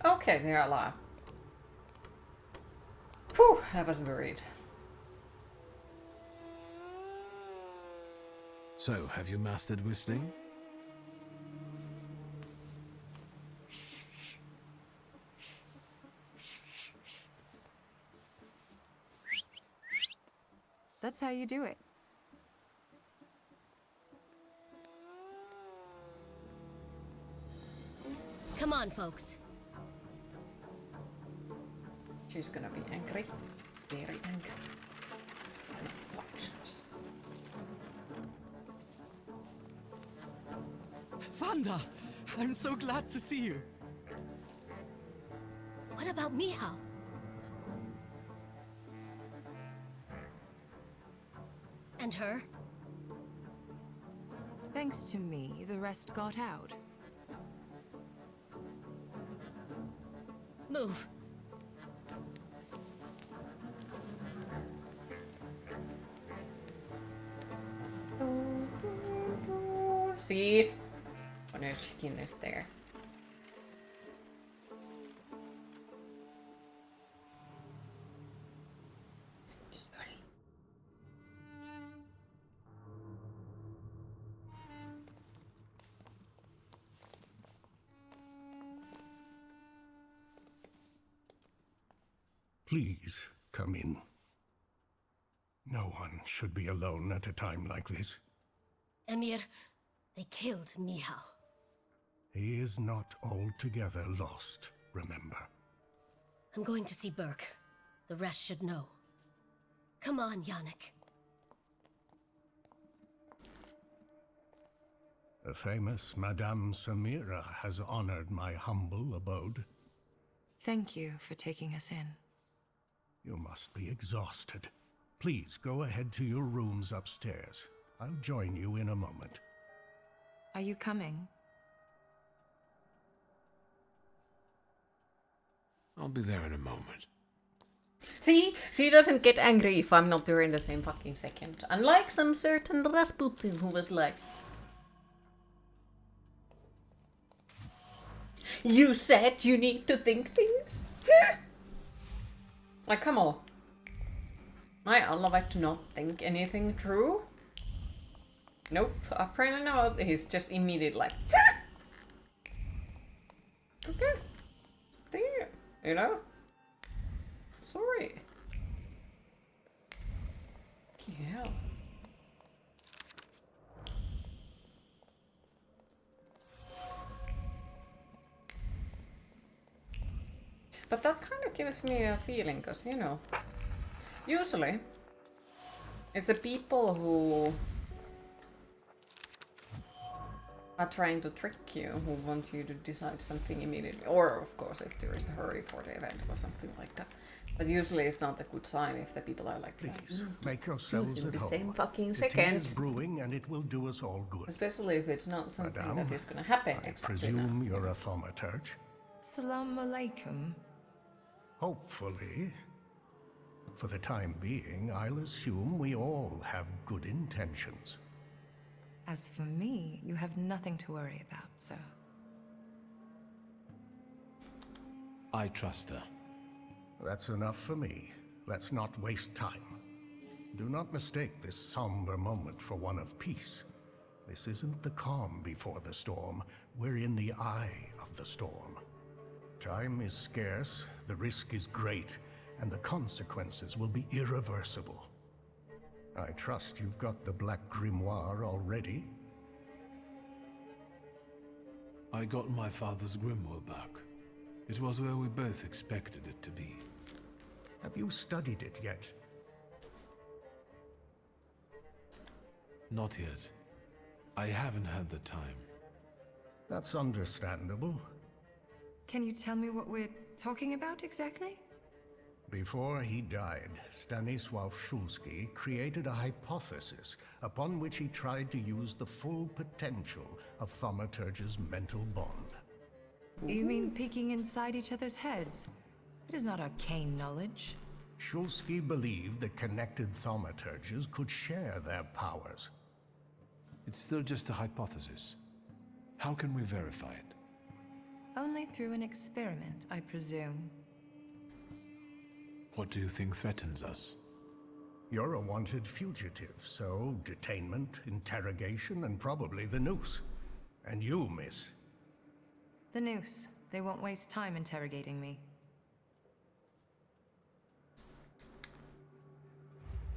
Okay, they're alive. Whew, I was worried. So, have you mastered whistling? That's how you do it. Come on, folks. She's gonna be angry. Very angry. Watch us. Vanda! I'm so glad to see you. What about Mihal? And her? Thanks to me, the rest got out. Move. See? When her skin is there. It's evil. Please, come in. No one should be alone at a time like this. Emir, they killed Mihal. He is not altogether lost, remember. I'm going to see Burke. The rest should know. Come on, Yannick. The famous Madame Samira has honored my humble abode. Thank you for taking us in. You must be exhausted. Please go ahead to your rooms upstairs. I'll join you in a moment. Are you coming? I'll be there in a moment. See? She doesn't get angry if I'm not there in the same fucking second. Unlike some certain Rasputin who was like... You said you need to think things? Like, come on. My Allah to not think anything true? Nope, apparently not. He's just immediate like... Okay. Damn. You know? Sorry. Yeah. But that kind of gives me a feeling, because, you know, usually it's the people who are trying to trick you, who want you to decide something immediately. Or, of course, if there is a hurry for the event or something like that. But usually it's not a good sign if the people are like, please, make yourselves at the home. same fucking The second. tea is brewing and it will do us all good. Especially if it's not something Madame, that is going to happen I exactly presume you're a Thaumaturge? Salam alaikum. Hopefully. For the time being, I'll assume we all have good intentions. As for me, you have nothing to worry about, sir. I trust her. That's enough for me. Let's not waste time. Do not mistake this somber moment for one of peace. This isn't the calm before the storm. We're in the eye of the storm. Time is scarce, the risk is great, and the consequences will be irreversible. I trust you've got the Black Grimoire already? I got my father's grimoire back. It was where we both expected it to be. Have you studied it yet? Not yet. I haven't had the time. That's understandable. Can you tell me what we're talking about exactly? Before he died, Stanisław Szulski created a hypothesis upon which he tried to use the full potential of Thaumaturge's mental bond. You mean peeking inside each other's heads? It is not arcane knowledge. Szulski believed that connected Thaumaturges could share their powers. It's still just a hypothesis. How can we verify it? Only through an experiment, I presume. What do you think threatens us? You're a wanted fugitive, so detainment, interrogation, and probably the noose. And you, miss. The noose. They won't waste time interrogating me.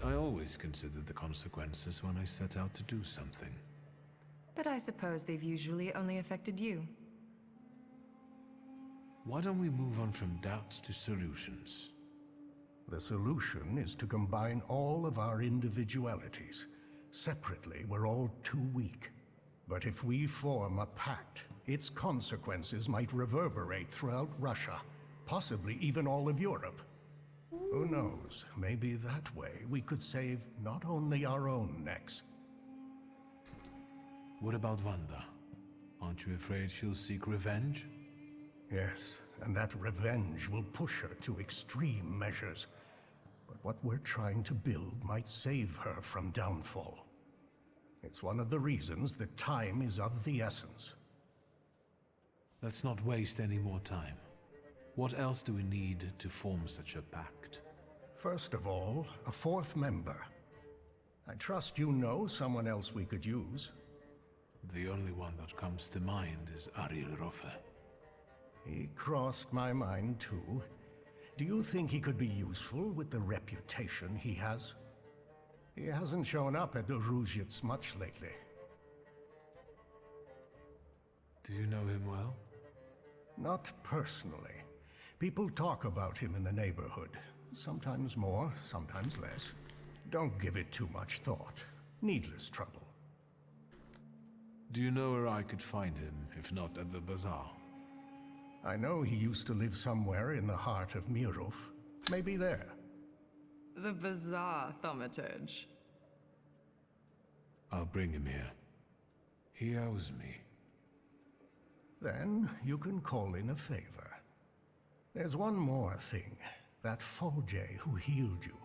I always considered the consequences when I set out to do something. But I suppose they've usually only affected you. Why don't we move on from doubts to solutions? The solution is to combine all of our individualities. Separately, we're all too weak. But if we form a pact, its consequences might reverberate throughout Russia, possibly even all of Europe. Who knows, maybe that way we could save not only our own necks. What about Wanda? Aren't you afraid she'll seek revenge? Yes, and that revenge will push her to extreme measures. But what we're trying to build might save her from downfall. It's one of the reasons that time is of the essence. Let's not waste any more time. What else do we need to form such a pact? First of all, a fourth member. I trust you know someone else we could use. The only one that comes to mind is Ariel Rofe. He crossed my mind too. Do you think he could be useful with the reputation he has? He hasn't shown up at the Ruzhitz much lately. Do you know him well? Not personally. People talk about him in the neighborhood. Sometimes more, sometimes less. Don't give it too much thought. Needless trouble. Do you know where I could find him, if not at the bazaar? I know he used to live somewhere in the heart of Mirov. Maybe there. The bazaar, Thaumaturge. I'll bring him here. He owes me. Then you can call in a favor. There's one more thing. That Folje who healed you.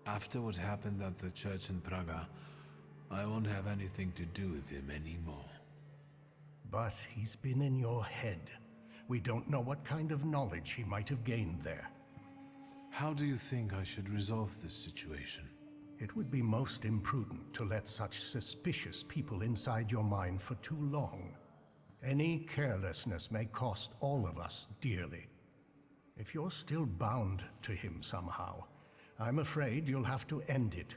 After what happened at the church in Praga, I won't have anything to do with him anymore. But he's been in your head. We don't know what kind of knowledge he might have gained there. How do you think I should resolve this situation? It would be most imprudent to let such suspicious people inside your mind for too long. Any carelessness may cost all of us dearly. If you're still bound to him somehow, I'm afraid you'll have to end it.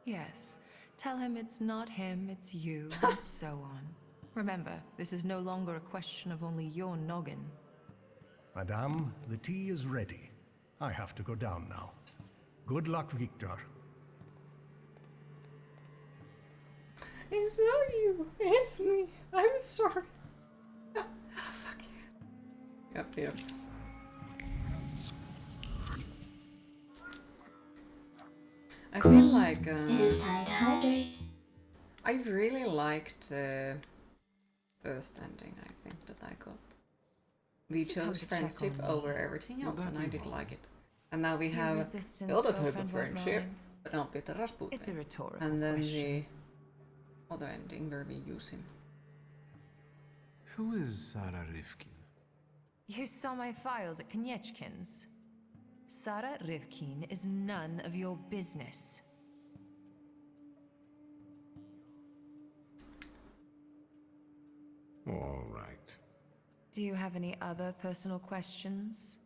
Yes. Tell him it's not him, it's you, and so on. Remember, this is no longer a question of only your noggin. Madame, the tea is ready. I have to go down now. Good luck, Victor. It's not you. It's me. I'm sorry. Fuck you. Yep. I feel like it is time to hydrate. I really liked the first ending. I think that I got. We chose friendship over everything else, and I did like it. And now we have the other type of friendship, but not with the Rasputin. It's a rhetorical and then question. The other ending where we use him. Who is Sarah Rivkin? You saw my files at Konieczkin's. Sarah Rivkin is none of your business. All right. Do you have any other personal questions?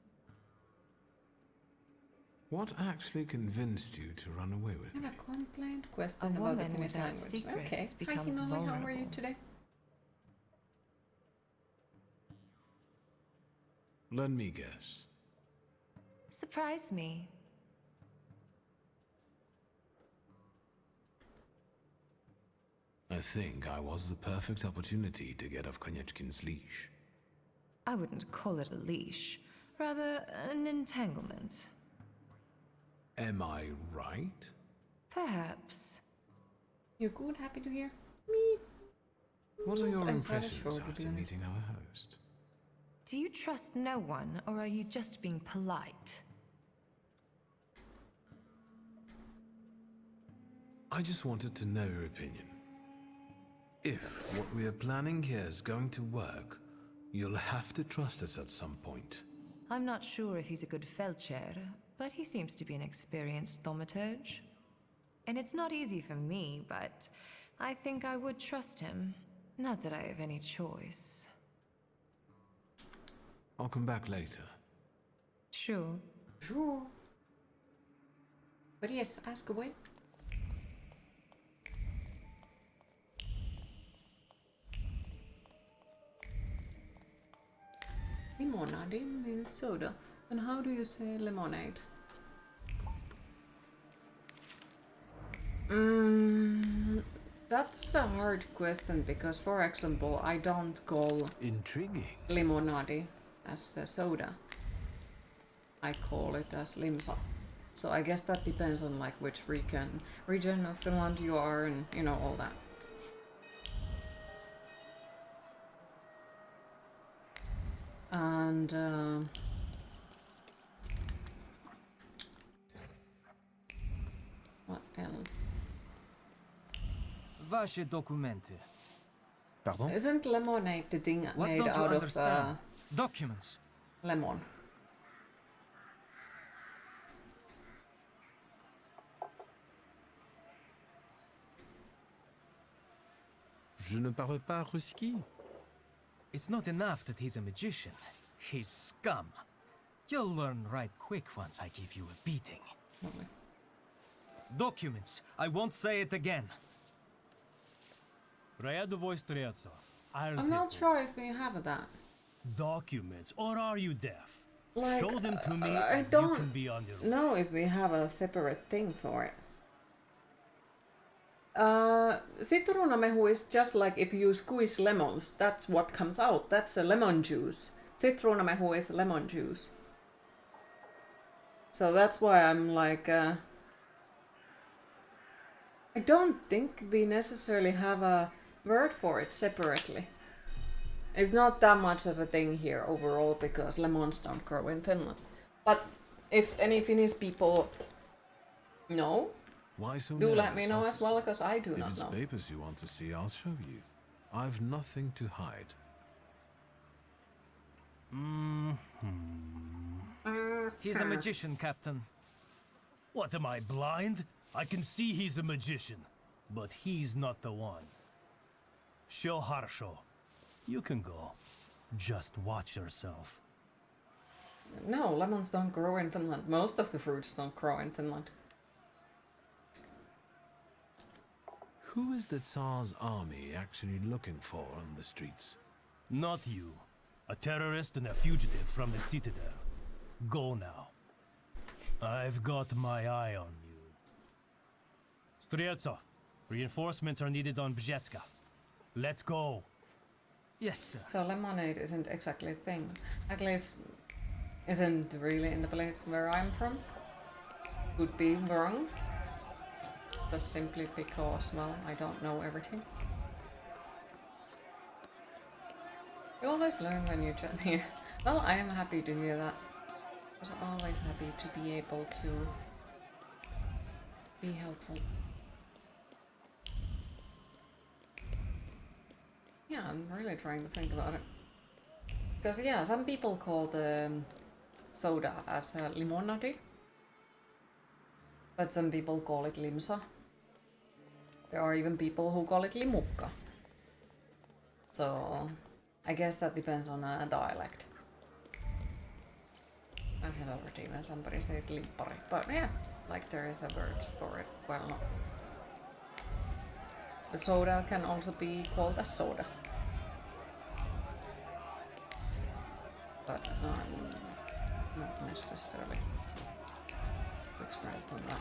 What actually convinced you to run away with I me? have a complaint question A about the woman Finnish without language. secrets Okay. Hi, becomes Hinali, how are you vulnerable. today? Let me guess. Surprise me. I think I was the perfect opportunity to get off Konieczkin's leash. I wouldn't call it a leash, rather an entanglement. Am I right? Perhaps. You good? Happy to hear? Me? What are your Not entirely impressions sure, to be after honest. meeting our host? Do you trust no one, or are you just being polite? I just wanted to know your opinion. If what we are planning here is going to work, you'll have to trust us at some point. I'm not sure if he's a good Feldchair, but he seems to be an experienced Thaumaturge. And it's not easy for me, but I think I would trust him. Not that I have any choice. I'll come back later. Sure. Sure. But yes, ask away. Limonade means soda. And how do you say lemonade? That's a hard question because, for example, I don't call Intriguing. limonade as a soda. I call it as limsa. So I guess that depends on like which region of Finland you are and you know all that. And what else? Vaše dokumenty. Pardon? Isn't lemonade the thing What made don't you out of understand? Documents. lemon? Je ne parle pas ruski. It's not enough that he's a magician. He's scum. You'll learn right quick once I give you a beating. Lovely. Documents. I won't say it again. I'm not sure if we have that. Documents, or are you deaf? Like, Show them to me I and you don't can be on your know if we have a separate thing for it. Citruunamehu is just like if you squeeze lemons, that's what comes out. That's a lemon juice. Citruunamehu is lemon juice. So that's why I'm like, I don't think we necessarily have a word for it separately. It's not that much of a thing here overall because lemons don't grow in Finland. But if any Finnish people know, Why so do let nervous, me know as officer? well, because I do If not it's know. papers you want to see, I'll show you. I've nothing to hide. He's a magician, Captain. What, am I blind? I can see he's a magician, but he's not the one. Show Harsho. You can go. Just watch yourself. No, lemons don't grow in Finland. Most of the fruits don't grow in Finland. Who is the Tsar's army actually looking for on the streets? Not you. A terrorist and a fugitive from the Citadel. Go now. I've got my eye on you. Stryetsov, reinforcements are needed on Bzetska. Let's go. Yes, sir. So lemonade isn't exactly a thing. At least isn't really in the place where I'm from. Could be wrong. Just simply because, well, I don't know everything. You always learn when you chat here. Well, I am happy to hear that. I was always happy to be able to be helpful. Yeah, I'm really trying to think about it. Because, yeah, some people call the soda as limonade. But some people call it limsa. There are even people who call it limukka. So, I guess that depends on a dialect. I have already even somebody said limpari, but yeah, like there is a word for it quite a lot. The soda can also be called a soda. But not necessarily expressed on that.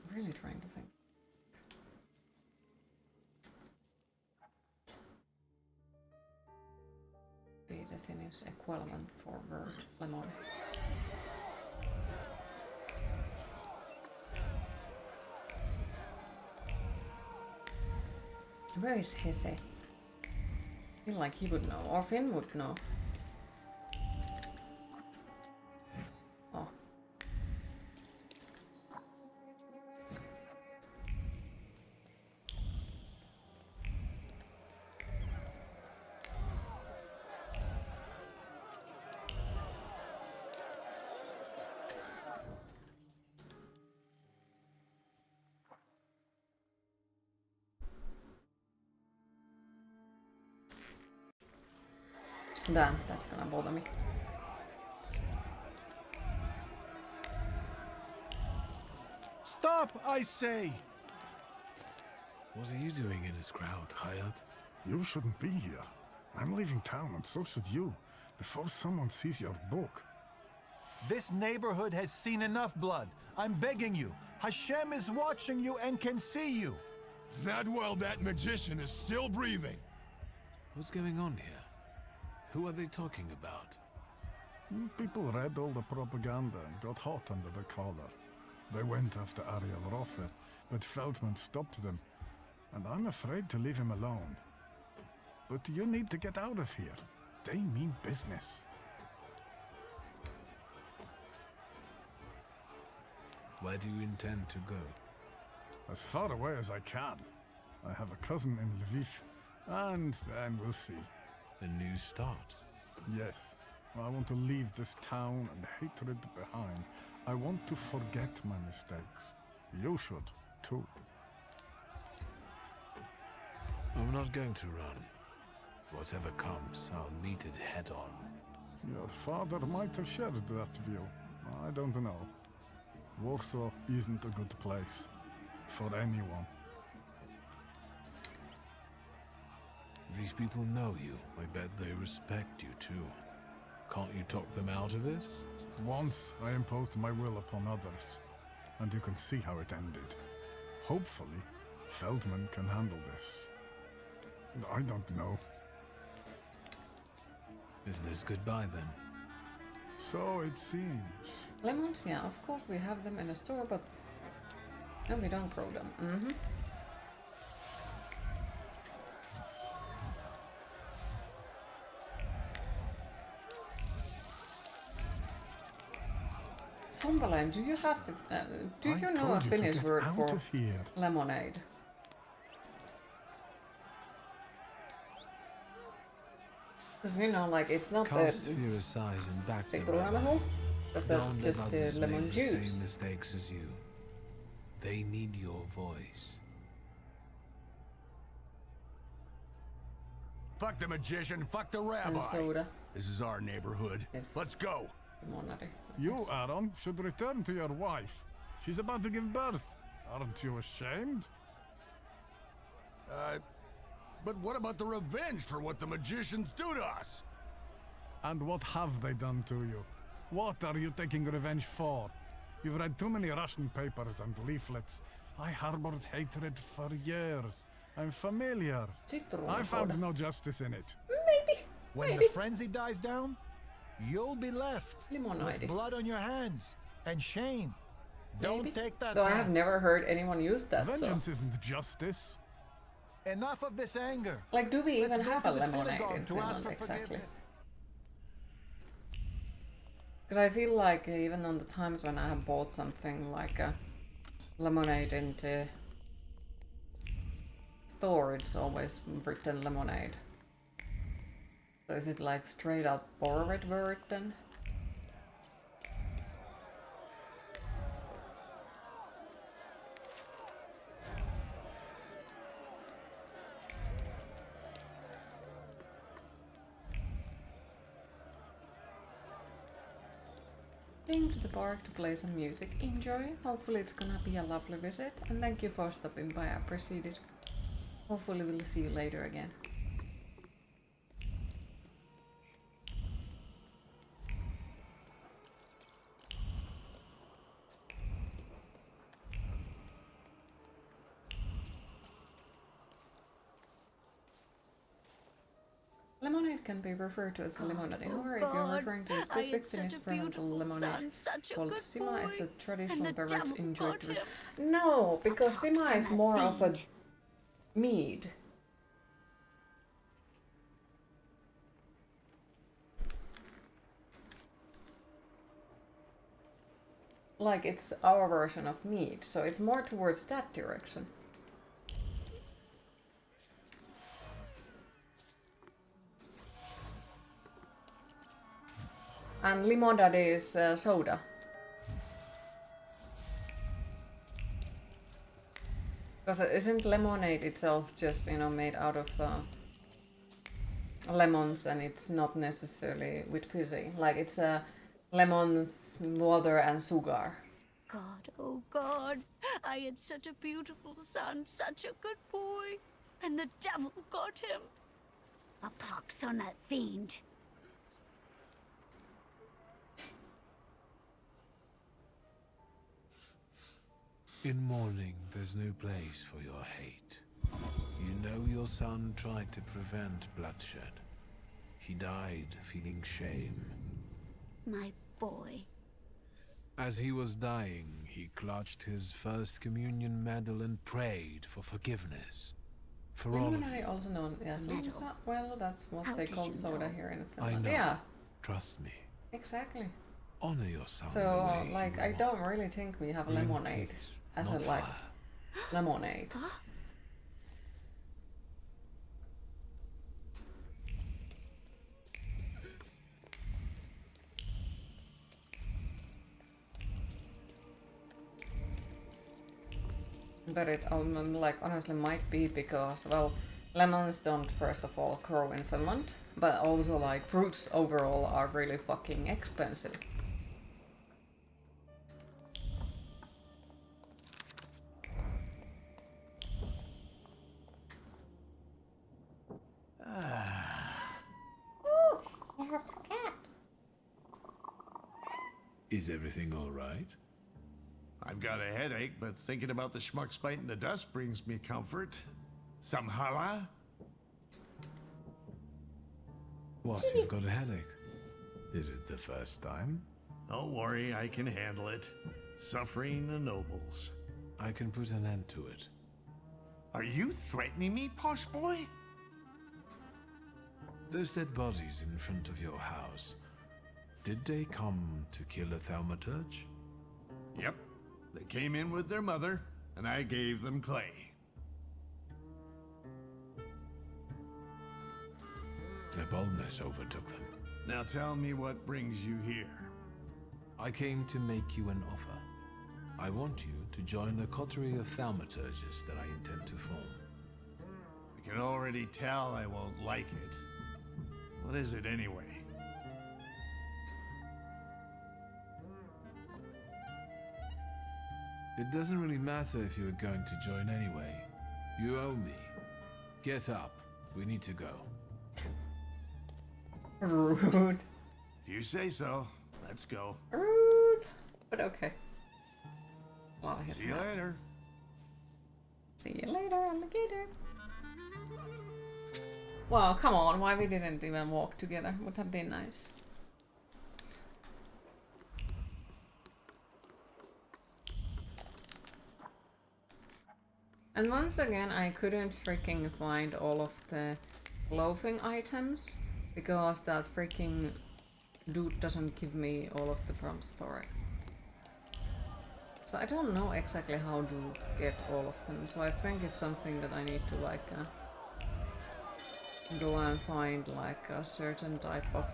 I'm really trying to think. Be the Finnish equivalent for word lemon. Where is Hese? I feel like he would know, or Finn would know. Oh. Damn, that's gonna bother me. Stop, I say! What are you doing in this crowd, Hayat? You shouldn't be here. I'm leaving town, and so should you, before someone sees your book. This neighborhood has seen enough blood. I'm begging you. Hashem is watching you and can see you. That magician is still breathing. What's going on here? Who are they talking about? People read all the propaganda and got hot under the collar. They went after Ariel Roffe, but Feldman stopped them, and I'm afraid to leave him alone. But you need to get out of here. They mean business. Where do you intend to go? As far away as I can. I have a cousin in Lviv, and then we'll see. A new start? Yes. I want to leave this town and hatred behind. I want to forget my mistakes. You should, too. I'm not going to run. Whatever comes, I'll meet it head on. Your father might have shared that view. I don't know. Warsaw isn't a good place. For anyone. These people know you. I bet they respect you too. Can't you talk them out of it? Once I imposed my will upon others, and you can see how it ended. Hopefully, Feldman can handle this. I don't know. Is this goodbye then? So it seems. Lemons, yeah, of course we have them in a store, but no, we don't grow them. Mm-hmm. Somberland, do you have to? Do you know a Finnish word for lemonade? Because you know, like it's not the fear aside and back to because that's just lemon juice. The same mistakes as you. They need your voice. Fuck the magician, fuck the rabbi. And soda. This is our neighborhood. Yes. Let's go. You, Aaron, should return to your wife. She's about to give birth. Aren't you ashamed? But what about the revenge for what the magicians do to us? And what have they done to you? What are you taking revenge for? You've read too many Russian papers and leaflets. I harbored hatred for years. I'm familiar. I found no justice in it. Maybe. When the frenzy dies down, you'll be left with blood on your hands and shame. Don't take that. Though I have never heard anyone use that. Vengeance isn't justice. Enough of this anger. Like, do we even have a the lemonade synagogue in to Finland ask for exactly? forgiveness. Because I feel like even on the times when I have bought something like a lemonade into store, it's always written lemonade. So is it like straight up borrowed word then? Came to the park to play some music. Enjoy. Hopefully it's gonna be a lovely visit. And thank you for stopping by. I appreciate it. Hopefully we'll see you later again. Lemonade can be referred to as a lemonade. However, if you're referring to a specific Finnish fermental lemonade called sima, it's a traditional beverage enjoyed to... No, because sima is more of a mead. Like, it's our version of mead, so it's more towards that direction. And limonade is soda. Because isn't lemonade itself just, you know, made out of lemons, and it's not necessarily with fizzy. Like, it's lemons, water and sugar. God, oh God, I had such a beautiful son, such a good boy, and the devil got him. A pox on that fiend. In mourning, there's no place for your hate. You know your son tried to prevent bloodshed. He died feeling shame. My boy. As he was dying, he clutched his first communion medal and prayed for forgiveness. For all of you. Also known as soda. Well, that's what they call soda here in Finland. I know. Yeah. Trust me. Exactly. Honor your son. So, like, I don't really think we have lemonade as a, like, lemonade. But it like honestly might be because, well, lemons don't first of all grow in Finland, but also like fruits overall are really fucking expensive. Ooh, there's a cat. Is everything all right? I've got a headache, but thinking about the schmucks biting the dust brings me comfort. Some challah? What, you've got a headache? Is it the first time? Don't worry, I can handle it. Suffering the nobles. I can put an end to it. Are you threatening me, posh boy? Those dead bodies in front of your house, did they come to kill a Thaumaturge? Yep. They came in with their mother, and I gave them clay. Their boldness overtook them. Now tell me what brings you here. I came to make you an offer. I want you to join a coterie of Thaumaturges that I intend to form. I can already tell I won't like it. What is it anyway? It doesn't really matter if you're going to join anyway. You owe me. Get up. We need to go. Rude. If you say so, let's go. Rude. But okay. Well, See you later. See you later, alligator. Well, come on. Why we didn't even walk together? Would have been nice. And once again, I couldn't freaking find all of the clothing items because that freaking dude doesn't give me all of the prompts for it. So I don't know exactly how to get all of them, so I think it's something that I need to like go and find like a certain type of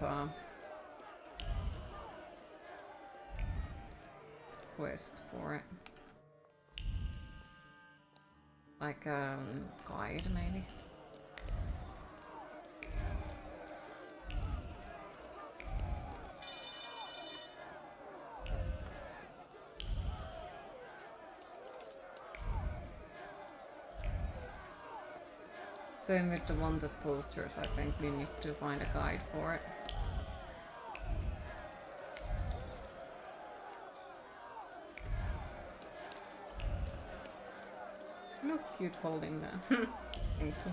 quest for it. Like guide maybe. Same with the wanted posters, I think we need to find a guide for it. Look, cute holding that. Thank you.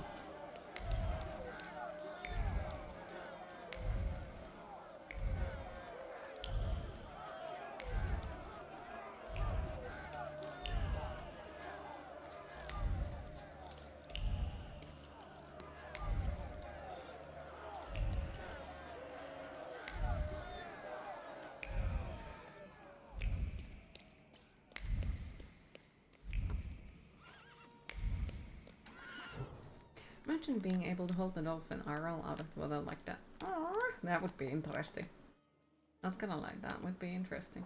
Imagine being able to hold the dolphin arrow out of the water like that. Oh, that would be interesting. Not gonna lie, that would be interesting.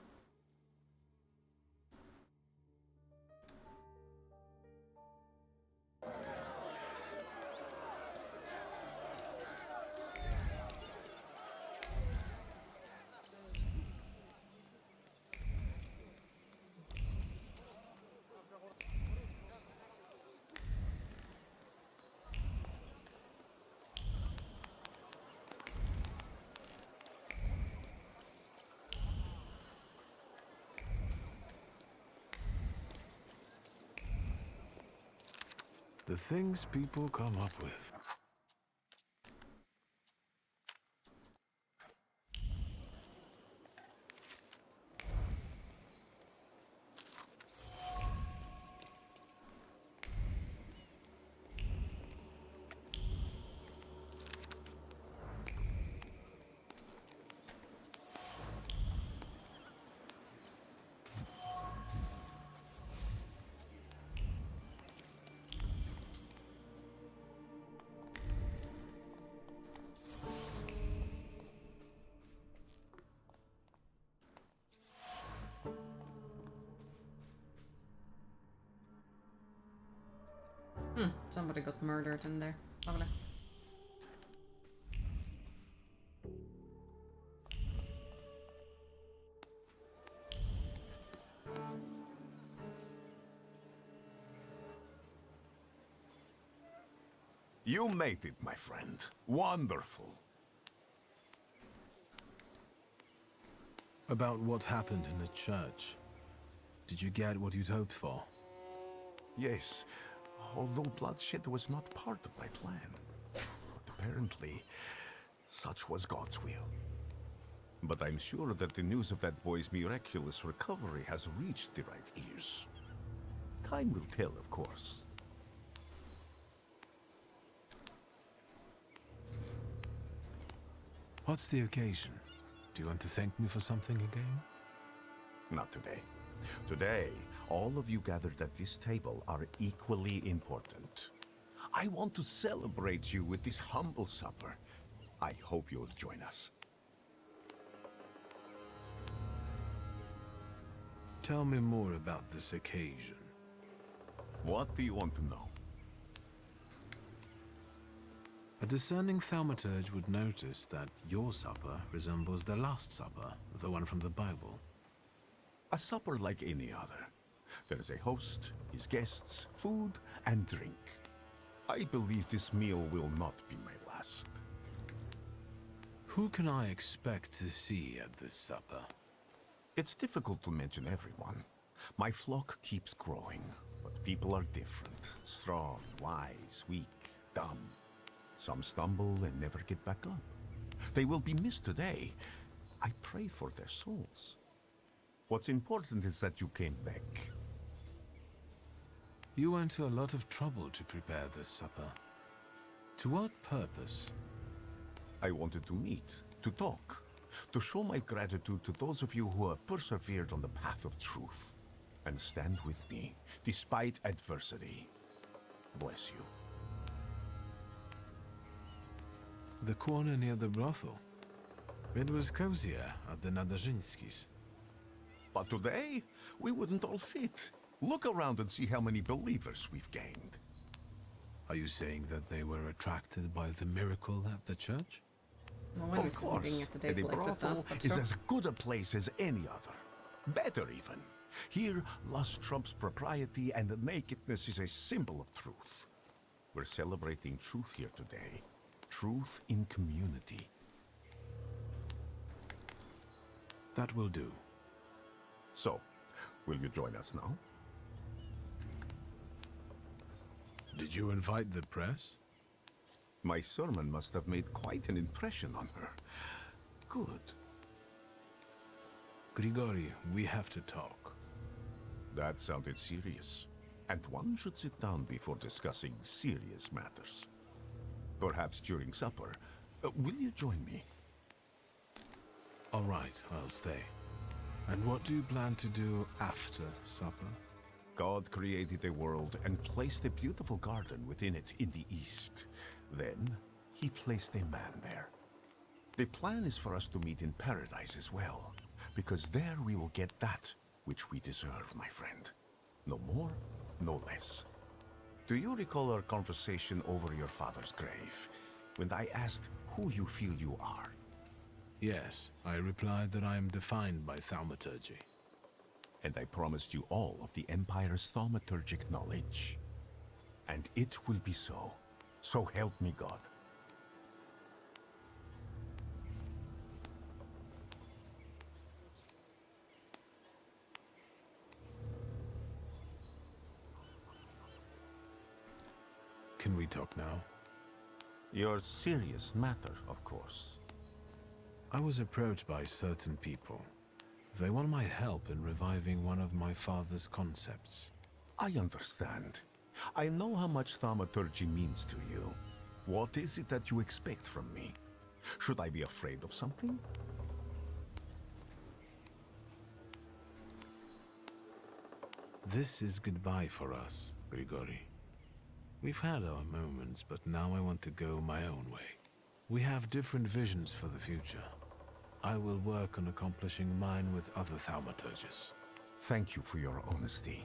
The things people come up with. Somebody got murdered in there. Lovely. You made it, my friend. Wonderful. About what happened in the church. Did you get what you'd hoped for? Yes, although bloodshed was not part of my plan. But apparently, such was God's will. But I'm sure that the news of that boy's miraculous recovery has reached the right ears. Time will tell, of course. What's the occasion? Do you want to thank me for something again? Not today. Today, all of you gathered at this table are equally important. I want to celebrate you with this humble supper. I hope you'll join us. Tell me more about this occasion. What do you want to know? A discerning thaumaturge would notice that your supper resembles the Last Supper, the one from the Bible. A supper like any other. There is a host, his guests, food, and drink. I believe this meal will not be my last. Who can I expect to see at this supper? It's difficult to mention everyone. My flock keeps growing, but people are different. Strong, wise, weak, dumb. Some stumble and never get back up. They will be missed today. I pray for their souls. What's important is that you came back. You went to a lot of trouble to prepare this supper. To what purpose? I wanted to meet, to talk, to show my gratitude to those of you who have persevered on the path of truth and stand with me despite adversity. Bless you. The corner near the brothel. It was cozier at the Nadarzyńskis. But today, we wouldn't all fit. Look around and see how many believers we've gained. Are you saying that they were attracted by the miracle at the church? No one Of is course, sitting at the and table the except us, brothel but is sure. as good a place as any other. Better even. Here, lust trumps propriety, and nakedness is a symbol of truth. We're celebrating truth here today. Truth in community. That will do. So, will you join us now? Did you invite the press? My sermon must have made quite an impression on her. Good. Grigori, we have to talk. That sounded serious. And one should sit down before discussing serious matters. Perhaps during supper. Will you join me? All right, I'll stay. And what do you plan to do after supper? God created a world and placed a beautiful garden within it in the east. Then, he placed a man there. The plan is for us to meet in paradise as well, because there we will get that which we deserve, my friend. No more, no less. Do you recall our conversation over your father's grave, when I asked who you feel you are? Yes, I replied that I am defined by Thaumaturge. And I promised you all of the Empire's thaumaturgic knowledge. And it will be so. So help me God. Can we talk now? Your serious matter, of course. I was approached by certain people. They want my help in reviving one of my father's concepts. I understand. I know how much thaumaturgy means to you. What is it that you expect from me? Should I be afraid of something? This is goodbye for us, Grigori. We've had our moments, but now I want to go my own way. We have different visions for the future. I will work on accomplishing mine with other thaumaturges. Thank you for your honesty.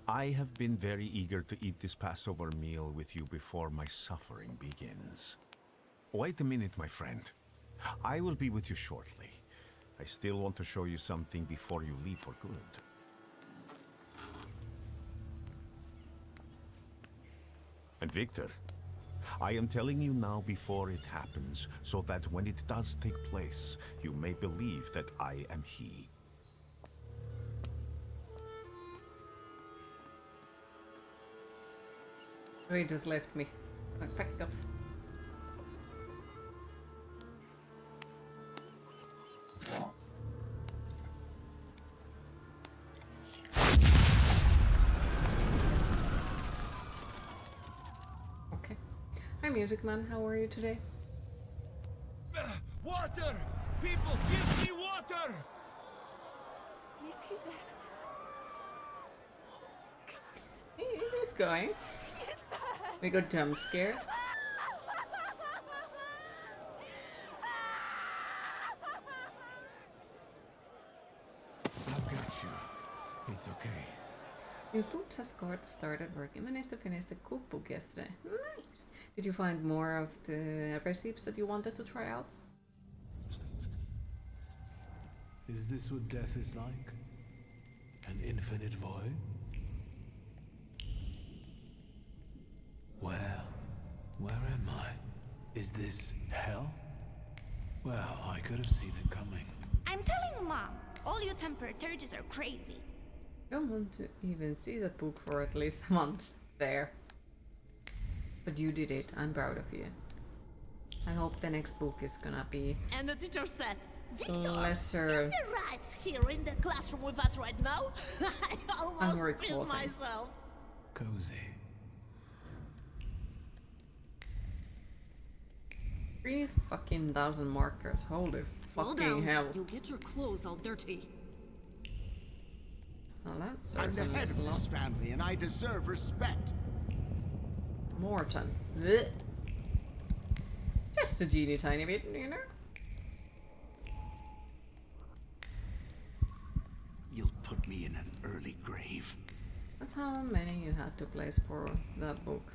I have been very eager to eat this Passover meal with you before my suffering begins. Wait a minute, my friend. I will be with you shortly. I still want to show you something before you leave for good. And Victor, I am telling you now before it happens, so that when it does take place, you may believe that I am he. Oh, he just left me. Like, fuck up. Okay. Hi, Music Man. How are you today? Water! People, give me water! Is he dead? He's going. We got jump scared. I've got you. It's okay. Your boots escort started working. Managed to finish the cookbook yesterday. Nice. Did you find more of the recipes that you wanted to try out? Is this what death is like? An infinite void? Where am I? Is this hell? Well, I could have seen it coming. I'm telling Mom, all you Thaumaturges are crazy. Don't want to even see that book for at least a month. There. But you did it. I'm proud of you. I hope the next book is gonna be And the teacher said, Victor, lesser. is there right here in the classroom with us right now? I almost very pissed close. myself. Cozy. 3,000 markers. Holy Slow fucking down. hell. You'll get your clothes all dirty. Well, that's I'm the certainly head a of lot. this family, and I deserve respect. Morton. Blech. Just a teeny tiny bit, you know? You'll put me in an early grave. That's how many you had to place for that book.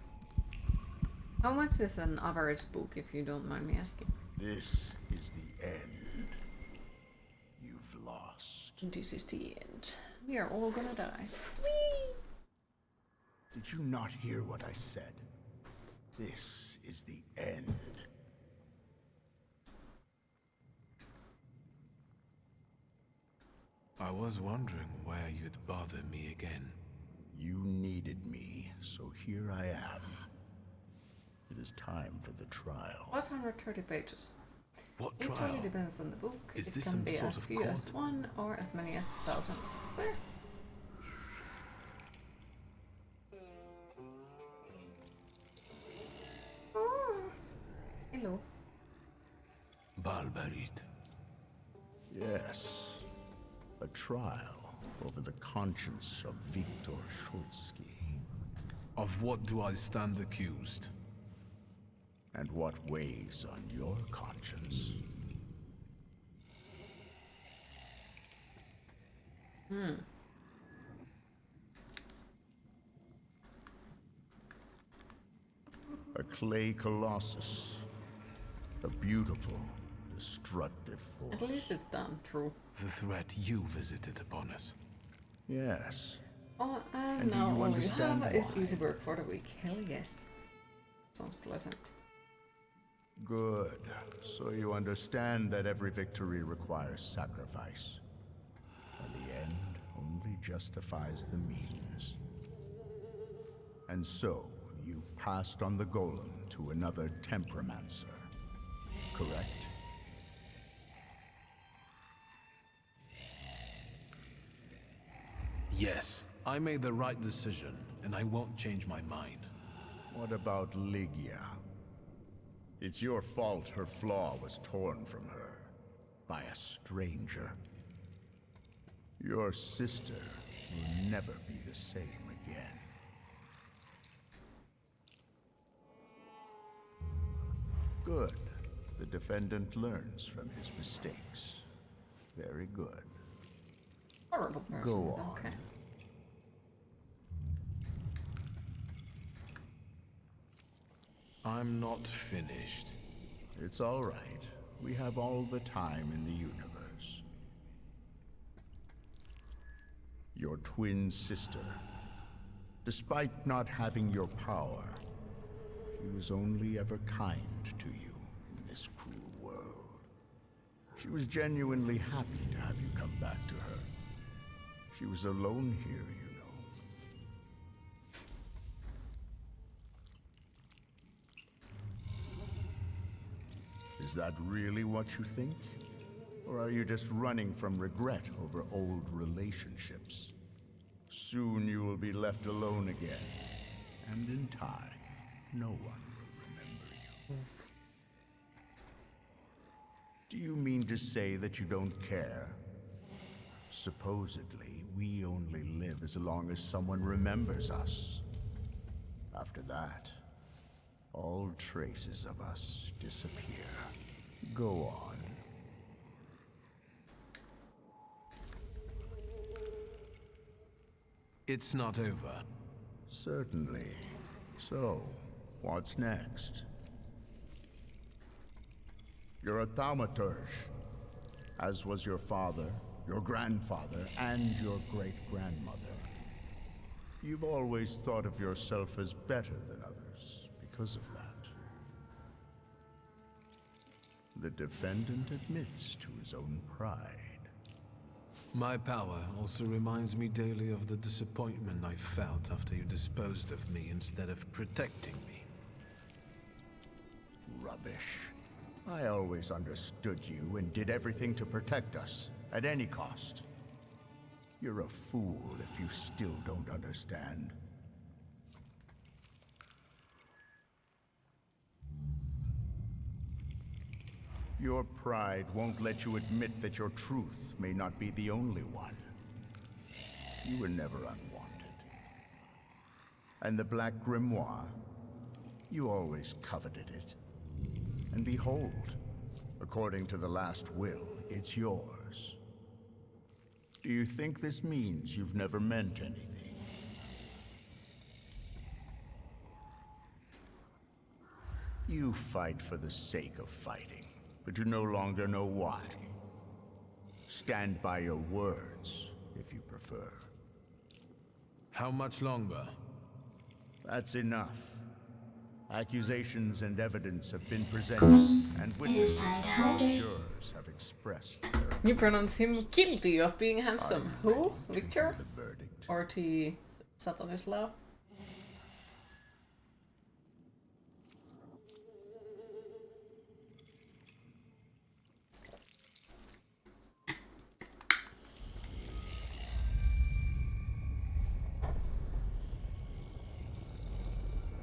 How much is an average book, if you don't mind me asking? This is the end. You've lost. This is the end. We are all gonna die. Whee! Did you not hear what I said? This is the end. I was wondering where you'd bother me again. You needed me, so here I am. It is time for the trial. 530 pages. What It trial? really depends on the book. Is It this can some be sort as of few as court? one or as many as thousands. Fair. Oh. Hello. Barbarit. Yes. A trial over the conscience of Viktor Shulsky. Of what do I stand accused? And what weighs on your conscience? A clay colossus. A beautiful, destructive force. At least it's done, true. The threat you visited upon us. Yes. Oh, And and do now you all understand you have is why? easy work for the week. Hell yes. Sounds pleasant. Good. So you understand that every victory requires sacrifice. And the end only justifies the means. And so, you passed on the golem to another Temperomancer. Correct? Yes, I made the right decision, and I won't change my mind. What about Lygia? It's your fault her flaw was torn from her by a stranger. Your sister will never be the same again. Good. The defendant learns from his mistakes. Very good. Horrible person. Go on. Okay. I'm not finished. It's all right. We have all the time in the universe. Your twin sister. Despite not having your power, she was only ever kind to you in this cruel world. She was genuinely happy to have you come back to her. She was alone here, you know. Is that really what you think? Or are you just running from regret over old relationships? Soon you will be left alone again. And in time, no one will remember you. Do you mean to say that you don't care? Supposedly, we only live as long as someone remembers us. After that, all traces of us disappear. Go on. It's not over. Certainly. So, what's next? You're a Thaumaturge, as was your father, your grandfather, and your great-grandmother. You've always thought of yourself as better than others because of that. The defendant admits to his own pride. My power also reminds me daily of the disappointment I felt after you disposed of me instead of protecting me. Rubbish. I always understood you and did everything to protect us, at any cost. You're a fool if you still don't understand. Your pride won't let you admit that your truth may not be the only one. You were never unwanted. And the Black Grimoire, you always coveted it. and behold, according to the last will, it's yours. Do you think this means you've never meant anything? You fight for the sake of fighting, but you no longer know why. Stand by your words, if you prefer. How much longer? That's enough. Accusations and evidence have been presented, and witnesses as well as jurors have expressed their... You pronounce him guilty of being handsome. Who? Victor? Or to Satanislav?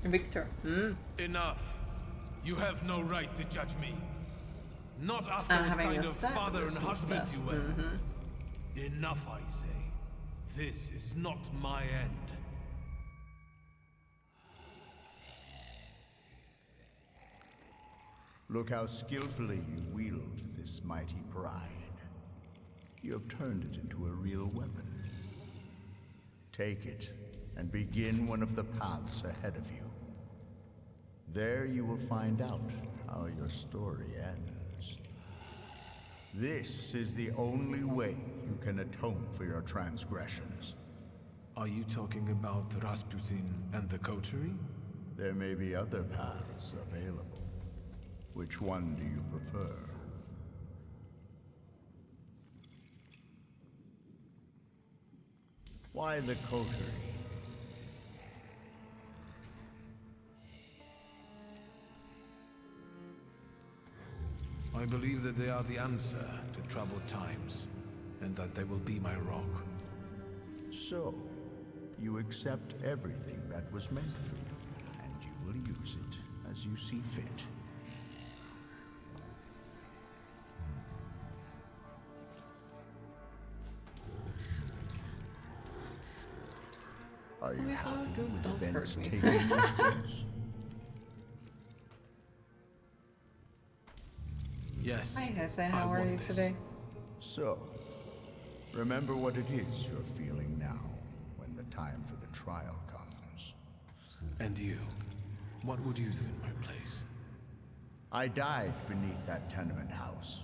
Victor. Enough. You have no right to judge me. Not after what kind of father and husband you were. Enough, I say. This is not my end. Look how skillfully you wield this mighty pride. You have turned it into a real weapon. Take it, and begin one of the paths ahead of you. There you will find out how your story ends. This is the only way you can atone for your transgressions. Are you talking about Rasputin and the coterie? There may be other paths available. Which one do you prefer? Why the coterie? I believe that they are the answer to troubled times, and that they will be my rock. So, you accept everything that was meant for you, and you will use it as you see fit. Are you happy with events taking this course? Yes. Hi, Jose. How are you today? So, remember what it is you're feeling now, when the time for the trial comes. And you? What would you do in my place? I died beneath that tenement house.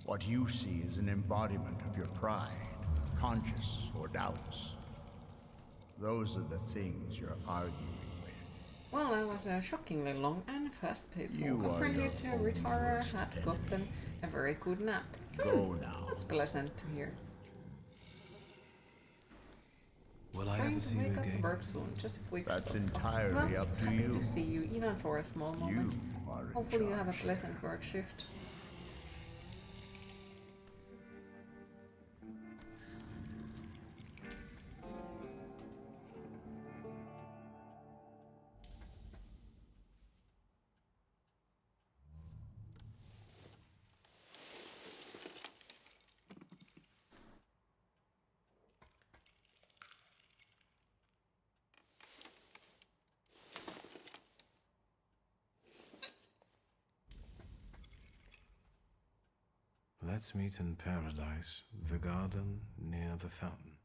What you see is an embodiment of your pride, conscience or doubts. Those are the things you're arguing with. Well, that was a shockingly long and fast-paced walk. You are Apparently, your the own retirer worst had enemy. gotten a very good nap. Go now. That's pleasant to hear. Will I Trying ever to see you wake up again? work soon, just a quick That's stop. entirely Well, up to happy you. to see you, even for a small moment. You are in Hopefully you have a charge pleasant work shift. Let's meet in paradise, the garden near the fountain.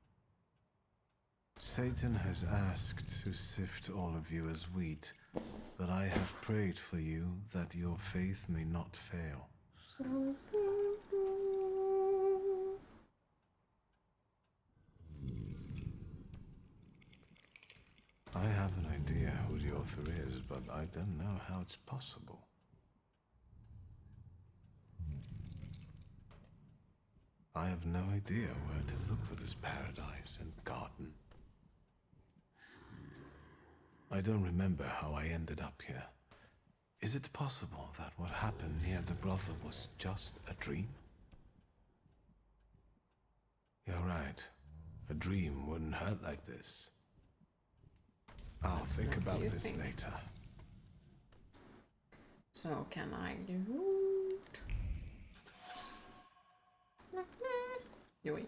Satan has asked to sift all of you as wheat, but I have prayed for you that your faith may not fail. I have an idea who the author is, but I don't know how it's possible. I have no idea where to look for this paradise and garden. I don't remember how I ended up here. Is it possible that what happened near the brothel was just a dream? You're right. A dream wouldn't hurt like this. I'll think about this later. So, can I loot? Yoink.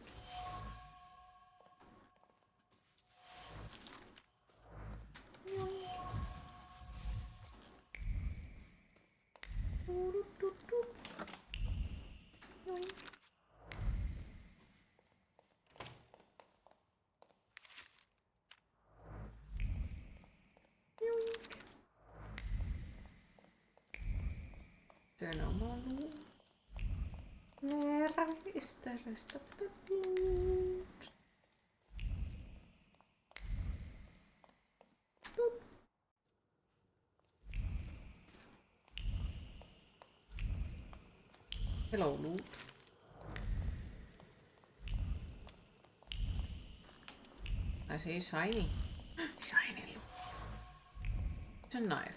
there no more loot? Where is the rest of the loot? Boop. Hello, loot. I see shiny. Shiny loot. It's a knife.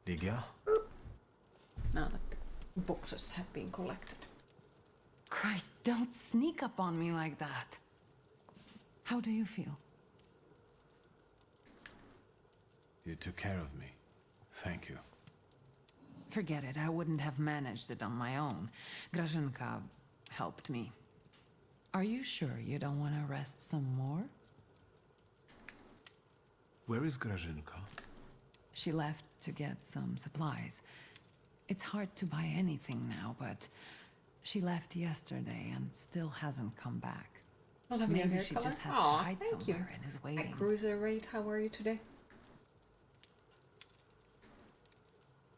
Digga? Now that the boxes have been collected. Christ, don't sneak up on me like that. How do you feel? You took care of me. Thank you. Forget it, I wouldn't have managed it on my own. Grażynka helped me. Are you sure you don't want to rest some more? Where is Grażynka? She left to get some supplies. It's hard to buy anything now, but she left yesterday and still hasn't come back. Well, maybe she just had to hide somewhere and is waiting. Hi, Cruiser Raid, how are you today?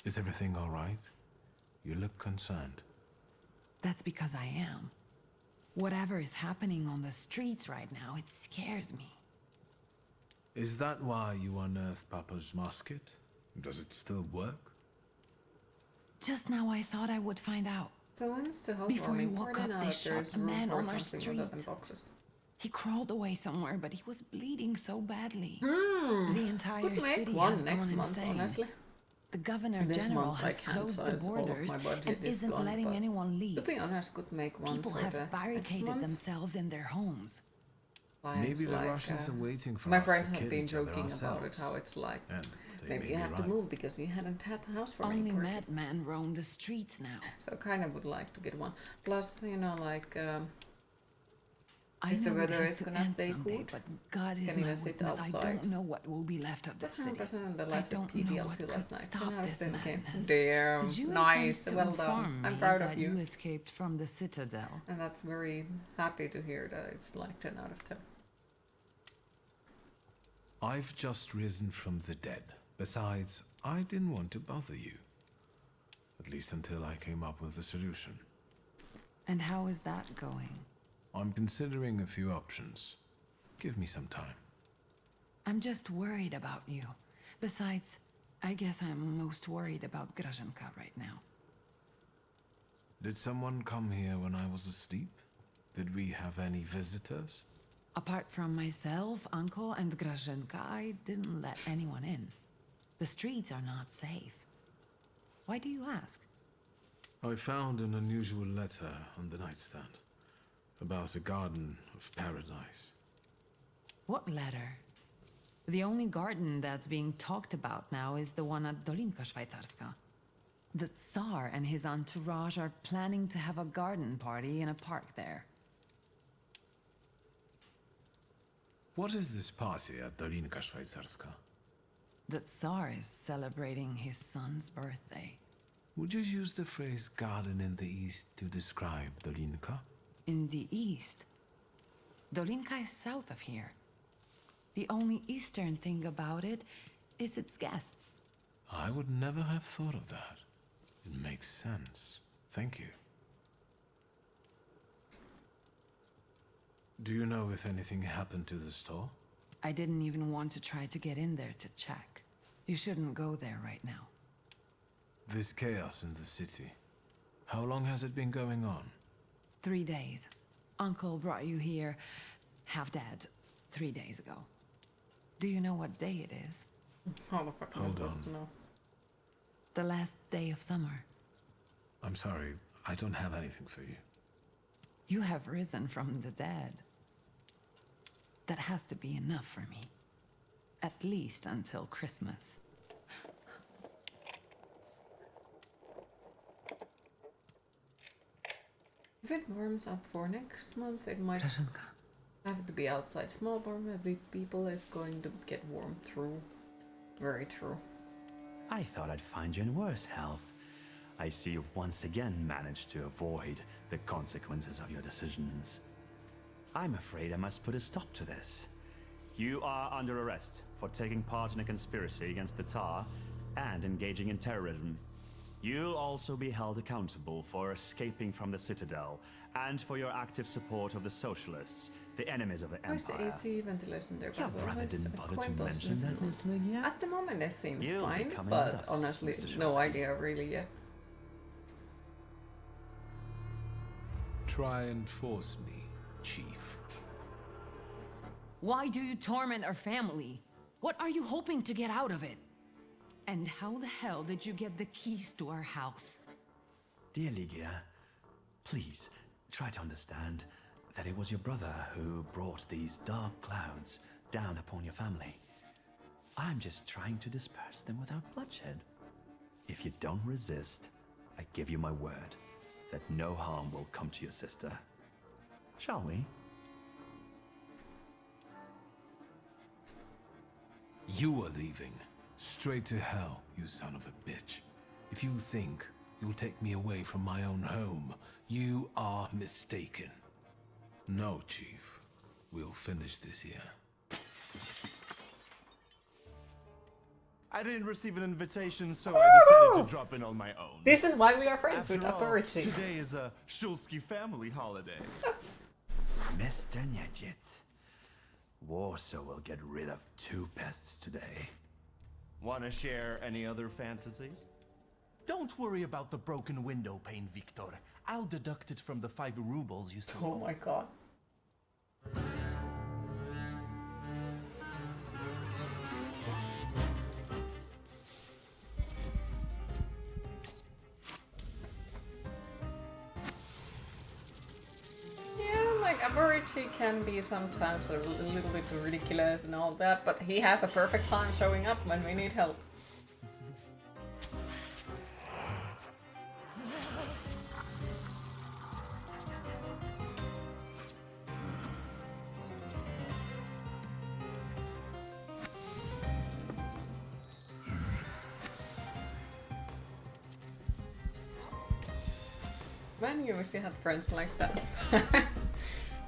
Is everything all right? You look concerned. That's because I am. Whatever is happening on the streets right now, it scares me. Is that why you unearthed Papa's musket? Does it still work? Just now I thought I would find out. So when's the house Before you warming? woke up, they shot a man on our street. Boxes. He crawled away somewhere, but he was bleeding so badly. Hmm. The entire Could make city one has next gone month, insane. honestly. The Governor This General month, has I can't, closed so the it's all of borders my budget and is isn't gone, letting but anyone leave. To be honest, could make one People for have the next barricaded month. themselves in their homes. Maybe the Like, Russians are waiting for my us friends to have kill been each other joking about it, ourselves. how it's like. And they Maybe may you be have to right. move because you hadn't had the house for Only me. madmen roam the streets now. So kind of would like to get one. Plus, you know, like I if the know it weather has is to gonna end stay someday, good, but God is can my even sit witness. I outside. don't know what will be left of the city. 100% the I last don't know PDLC what last could night. stop 10 out of this 10 game. madness. Damn, Did you nice, intend to well done. inform I'm me proud that of you. You escaped from the Citadel. And that's very happy to hear that it's like 10 out of 10. I've just risen from the dead. Besides, I didn't want to bother you. At least until I came up with a solution. And how is that going? I'm considering a few options. Give me some time. I'm just worried about you. Besides, I guess I'm most worried about Grażynka right now. Did someone come here when I was asleep? Did we have any visitors? Apart from myself, Uncle, and Grażynka, I didn't let anyone in. The streets are not safe. Why do you ask? I found an unusual letter on the nightstand. About a garden of paradise. What letter? The only garden that's being talked about now is the one at Dolinka Szwajcarska. The Tsar and his entourage are planning to have a garden party in a park there. What is this party at Dolinka Szwajcarska? The Tsar is celebrating his son's birthday. Would you use the phrase garden in the east to describe Dolinka? In the east? Dolinka is south of here. The only eastern thing about it is its guests. I would never have thought of that. It makes sense. Thank you. Do you know if anything happened to the store? I didn't even want to try to get in there to check. You shouldn't go there right now. This chaos in the city. How long has it been going on? 3 days. Uncle brought you here, half dead, 3 days ago. Do you know what day it is? How the fuck am I supposed to know? The last day of summer. I'm sorry, I don't have anything for you. You have risen from the dead. That has to be enough for me. At least until Christmas. If it warms up for next month, it might have to be outside. Small warm with people is going to get warm through. Very true. I thought I'd find you in worse health. I see you've once again managed to avoid the consequences of your decisions. I'm afraid I must put a stop to this. You are under arrest for taking part in a conspiracy against the Tar and engaging in terrorism. You'll also be held accountable for escaping from the Citadel and for your active support of the Socialists, the enemies of the Where's Empire. the AC ventilation there? Your brother didn't bother to mention that, Miss Lygia? At the moment it seems You'll be fine, coming but with us, honestly, Mr. no Shosky. idea really yet. Try and force me, Chief. Why do you torment our family? What are you hoping to get out of it? And how the hell did you get the keys to our house? Dear Lygia, please try to understand that it was your brother who brought these dark clouds down upon your family. I'm just trying to disperse them without bloodshed. If you don't resist, I give you my word that no harm will come to your sister. Shall we? You are leaving. Straight to hell, you son of a bitch. If you think you'll take me away from my own home, you are mistaken. No, Chief. We'll finish this here. I didn't receive an invitation, so I decided to drop in on my own. This is why we are friends with After all, Authority. today is a Shulsky family holiday. Mr. Nyajits, Warsaw will get rid of 2 pests today. Want to share any other fantasies? Don't worry about the broken window pane, Victor. I'll deduct it from the 5 rubles you stole. Oh my god. Yeah, like Authority can be sometimes a little bit ridiculous and all that, but he has a perfect time showing up when we need help. Man, you wish you had friends like that.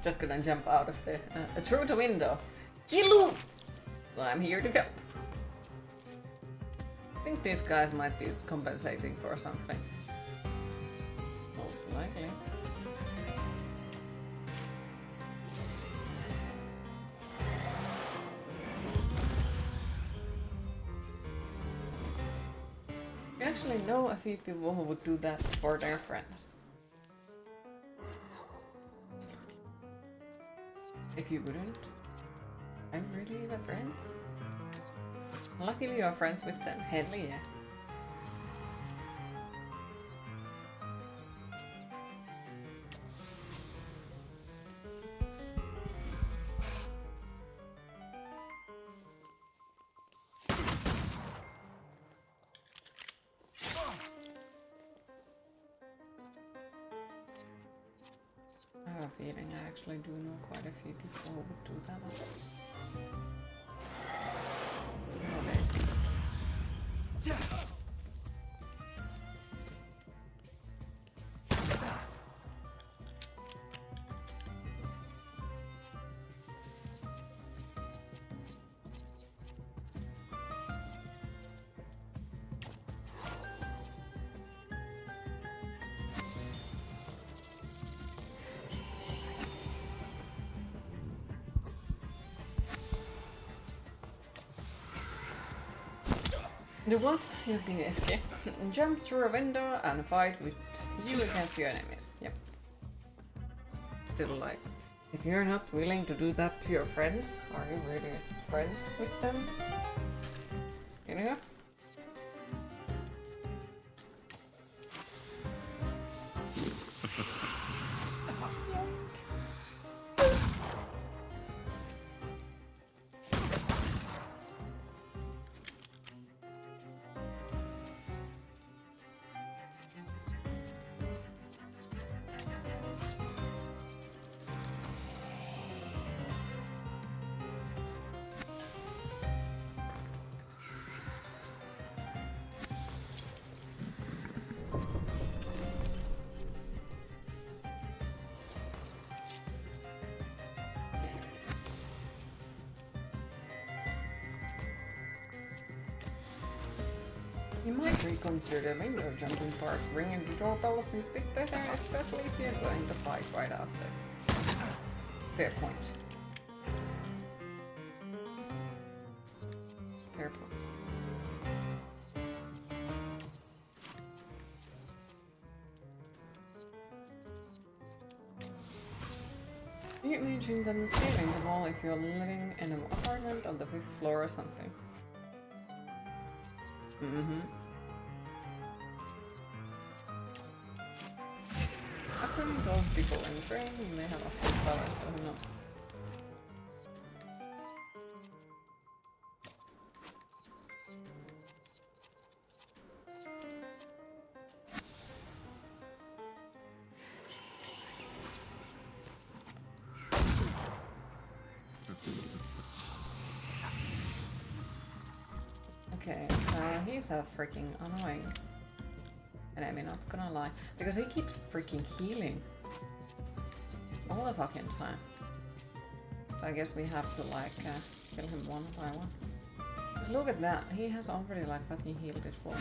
Just gonna jump out of the through the window. Kilu! Well, I'm here to help. I think these guys might be compensating for something. Most likely. You actually know a few people who would do that for their friends. If you wouldn't, I'm really your friends. Luckily you're friends with them. Hell yeah. I have a feeling I actually do know quite a few people who would do that. Nowadays. Do what? You've been AFK. Jump through a window and fight with you against your enemies. Yep. Still like, if you're not willing to do that to your friends, are you really friends with them? You know? You might reconsider the window jumping part. Ringing the doorbell seems a bit better, especially if you're going to fight right after. Fair point. Fair point. Can you imagine them scaling the wall if you're living in an apartment on the 5th floor or something? Mm-hmm. According to those people in the train, you may have a few flowers, so who knows? Okay, so he's a freaking annoying enemy, not gonna lie. Because he keeps freaking healing. All the fucking time. So I guess we have to like kill him one by one. Just look at that, he has already like fucking healed it full.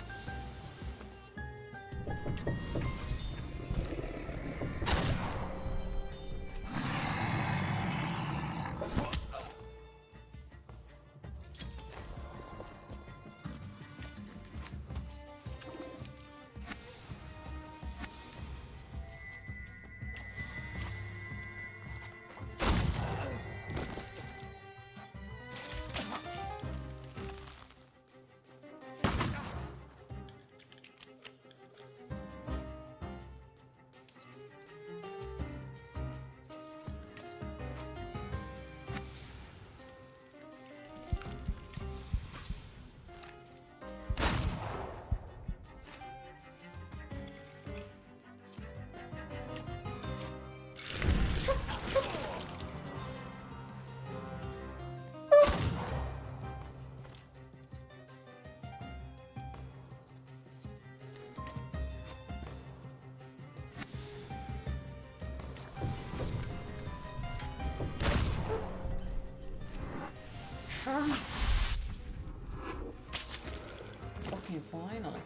Fucking finally.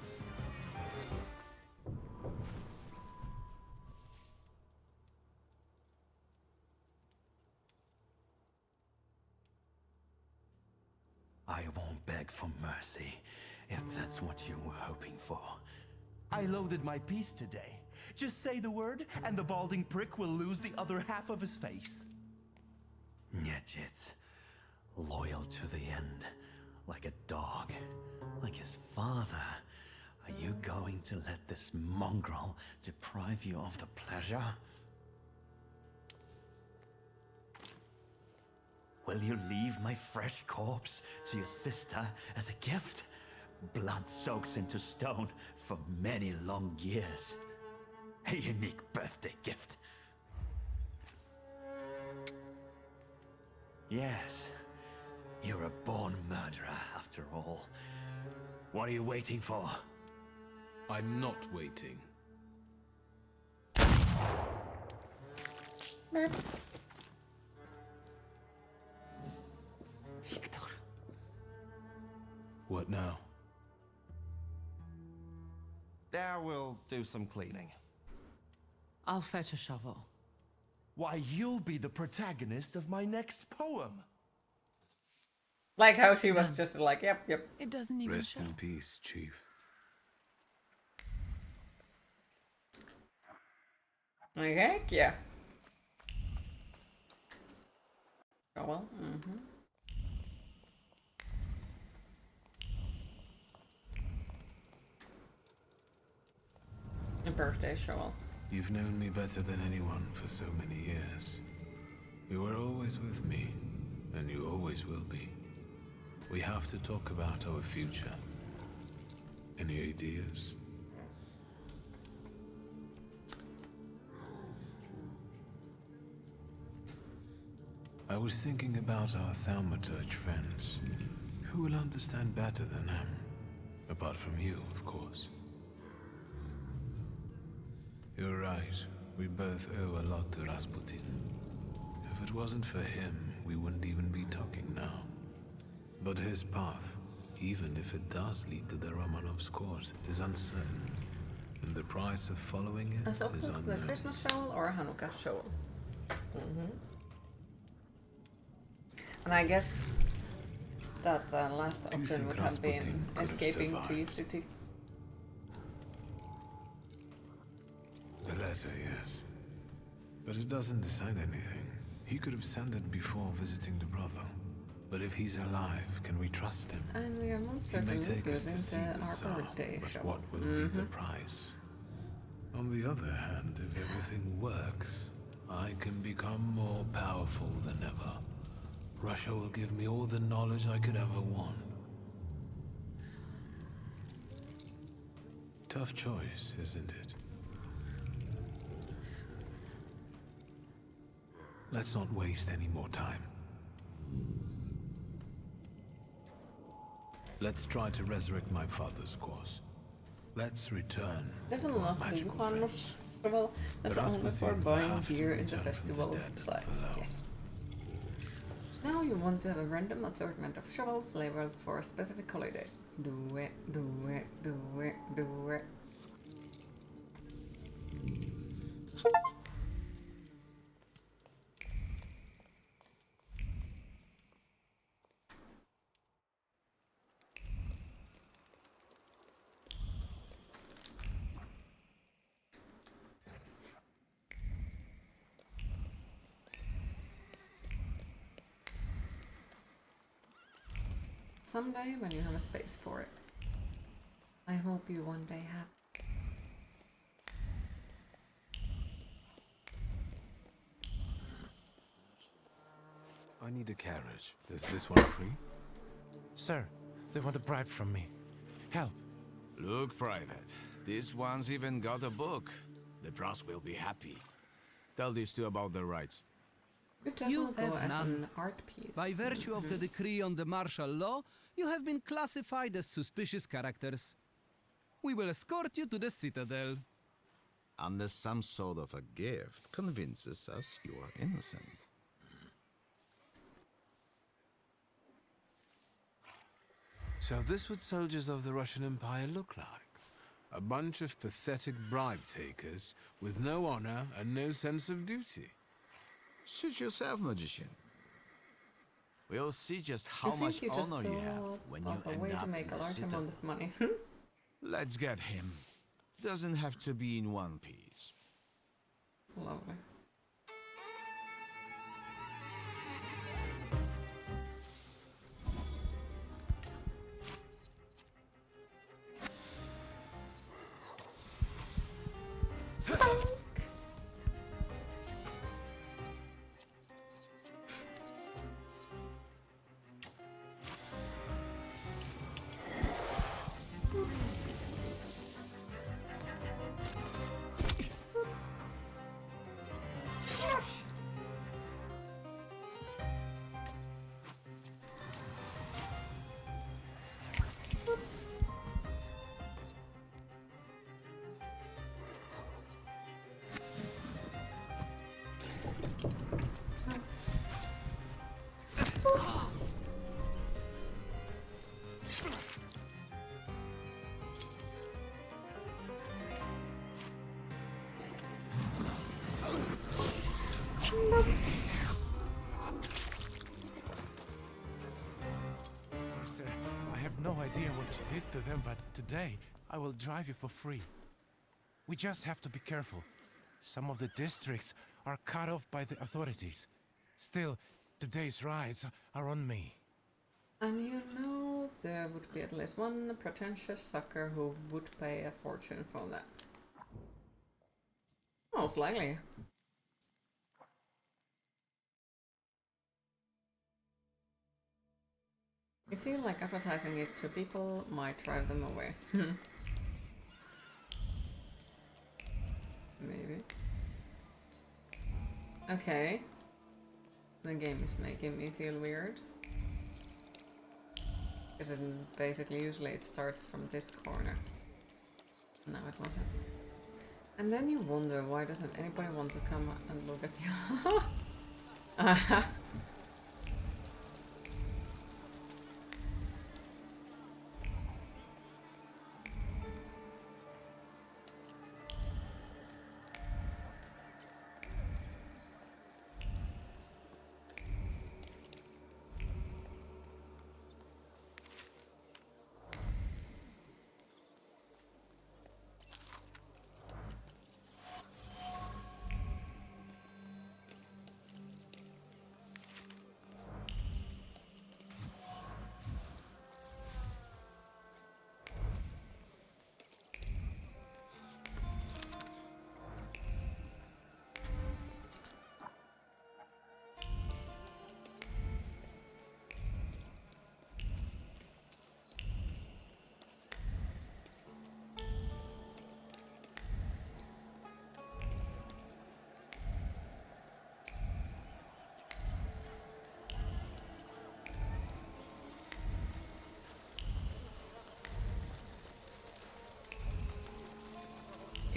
I won't beg for mercy, if that's what you were hoping for. I loaded my piece today. Just say the word, and the balding prick will lose the other half of his face. Nyejits. Loyal to the end. Like a dog. Like his father. Are you going to let this mongrel deprive you of the pleasure? Will you leave my fresh corpse to your sister as a gift? Blood soaks into stone for many long years. A unique birthday gift. Yes, you're a born murderer after all. What are you waiting for? I'm not waiting. Victor. What now? Now we'll do some cleaning. I'll fetch a shovel. Why, you'll be the protagonist of my next poem. Like how she was just like, yep, yep. It doesn't even Rest show. in peace, Chief. Okay, yeah. Oh well, A birthday shovel. You've known me better than anyone for so many years. You were always with me, and you always will be. We have to talk about our future. Any ideas? I was thinking about our Thaumaturge friends. Who will understand better than them? Apart from you, of course. You're right. We both owe a lot to Rasputin. If it wasn't for him, we wouldn't even be talking now. But his path even if it does lead to the Romanovs' court, is uncertain. And the price of following it As is opposed to the unknown. Christmas shovel or a Hanukkah shovel. And I guess that last option would have been escaping to city. The letter, yes. But it doesn't decide anything. He could have sent it before visiting the brothel. But if he's alive, can we trust him? And we are most He may certainly take us to see losing the our Tsar, birthday but show. what will be the price? On the other hand, if everything works, I can become more powerful than ever. Russia will give me all the knowledge I could ever want. Tough choice, isn't it? Let's not waste any more time. Let's try to resurrect my father's course. Let's return Level to our up the magical friends. shovel. That's The only for Rasputin buying have to gear in the return from festival the dead size. alone. Yes. Now you want to have a random assortment of shovels labeled for specific holidays. Do it, do it, do it, do it. Someday when you have a space for it. I hope you one day have. I need a carriage. Is this one free? Sir, they want a bribe from me. Help. Look, Private. This one's even got a book. The Dross will be happy. Tell these two about their rights. You have as none. an art piece. By virtue of the decree on the martial law, you have been classified as suspicious characters. We will escort you to the Citadel. Unless some sort of a gift convinces us you are innocent. So this what soldiers of the Russian Empire look like. A bunch of pathetic bribe takers with no honor and no sense of duty. Suit yourself, magician. We'll see just You how think much you just honor you have when you thought of a end way up to make in a the large Citadel. amount of money. Let's get him. Doesn't have to be in one piece. It's lovely. Sir, I have no idea what you did to them, but today I will drive you for free. We just have to be careful. Some of the districts are cut off by the authorities. Still, today's rides are on me. And you know there would be at least one pretentious sucker who would pay a fortune for that. Most likely. I feel like advertising it to people might drive them away. Maybe. Okay. The game is making me feel weird. Because it basically usually it starts from this corner. No, it wasn't. And then you wonder why doesn't anybody want to come and look at you?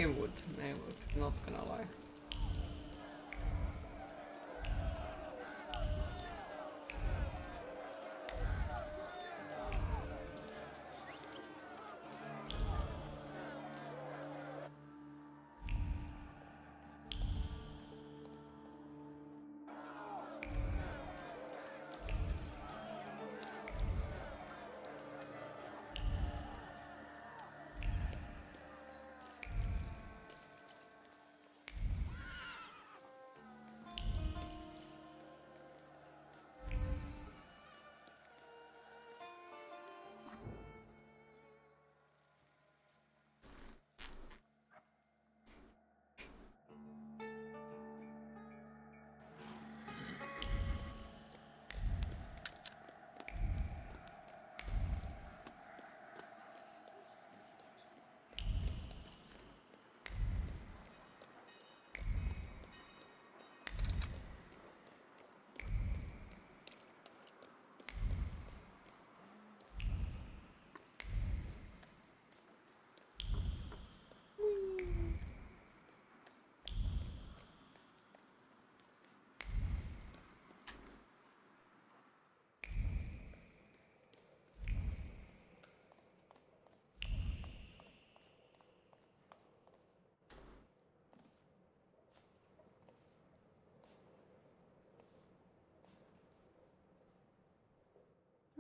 He would, not gonna lie.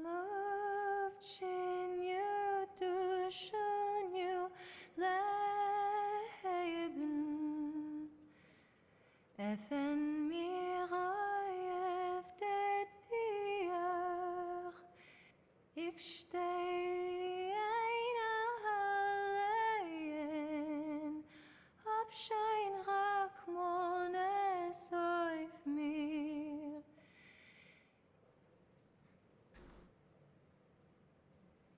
Love duszeniu leben. Effen mir det dier. Ik stee alleen. Op zijn rakmones auf mir.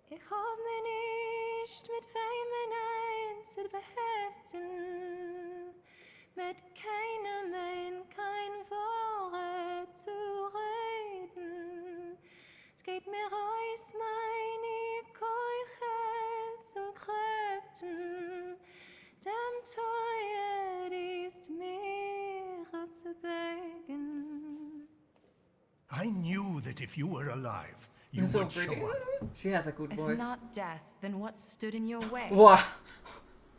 Ich hab mir nicht mit Weimen eins zu beheften, mit keinem kein Wort zu reden. Es geht mir aus meine Keuches und Kräften, dem Teuer ist mir abzubegen. I knew that if you were alive, you so would pretty. show up. She has a good voice. If not death, then what stood in your way? Wow.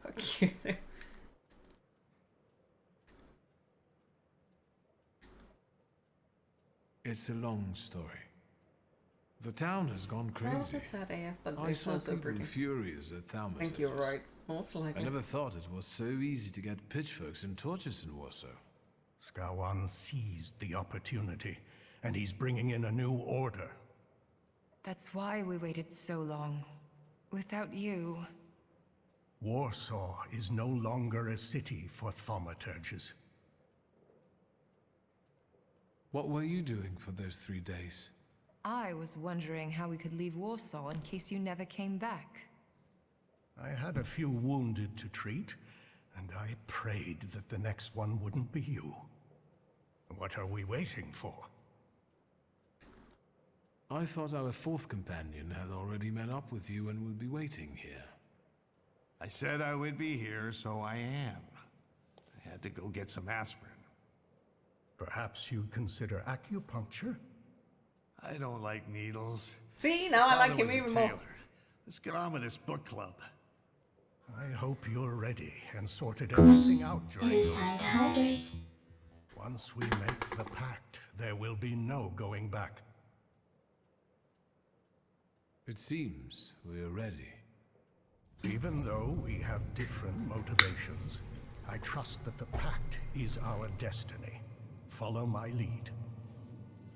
How cute. It's a long story. The town has gone crazy. Well, it's sad AF, but I it's saw also people pretty. furious at Thaumaturge. I think you're right. Most likely. I never thought it was so easy to get pitchforks and torches in Warsaw. Skawan seized the opportunity, and he's bringing in a new order. That's why we waited so long. Without you... Warsaw is no longer a city for thaumaturges. What were you doing for those 3 days? I was wondering how we could leave Warsaw in case you never came back. I had a few wounded to treat, and I prayed that the next one wouldn't be you. What are we waiting for? I thought our fourth companion had already met up with you and would be waiting here. I said I would be here, so I am. I had to go get some aspirin. Perhaps you'd consider acupuncture? I don't like needles. See, now I like Father him was a even more. tailor. Let's get on with this book club. I hope you're ready and sorted everything out during those 3 days. Once we make the pact, there will be no going back. It seems we're ready. Even though we have different motivations, I trust that the pact is our destiny. Follow my lead.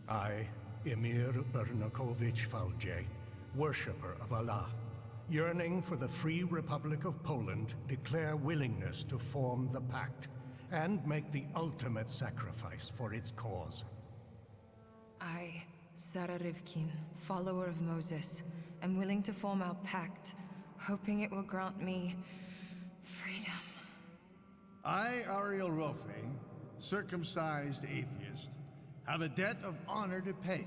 I, Emir Bernakovich Falje, worshipper of Allah, yearning for the Free Republic of Poland, declare willingness to form the pact and make the ultimate sacrifice for its cause. I, Sarah Rivkin, follower of Moses, am willing to form our pact, hoping it will grant me freedom. I, Ariel Rofe, circumcised atheist, have a debt of honor to pay,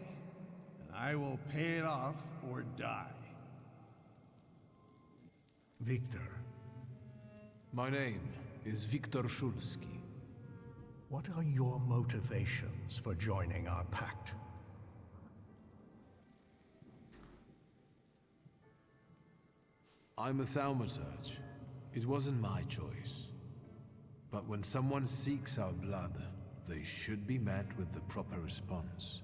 and I will pay it off or die. Victor, My name is Viktor Shulsky. What are your motivations for joining our pact? I'm a Thaumaturge. It wasn't my choice. But when someone seeks our blood, they should be met with the proper response.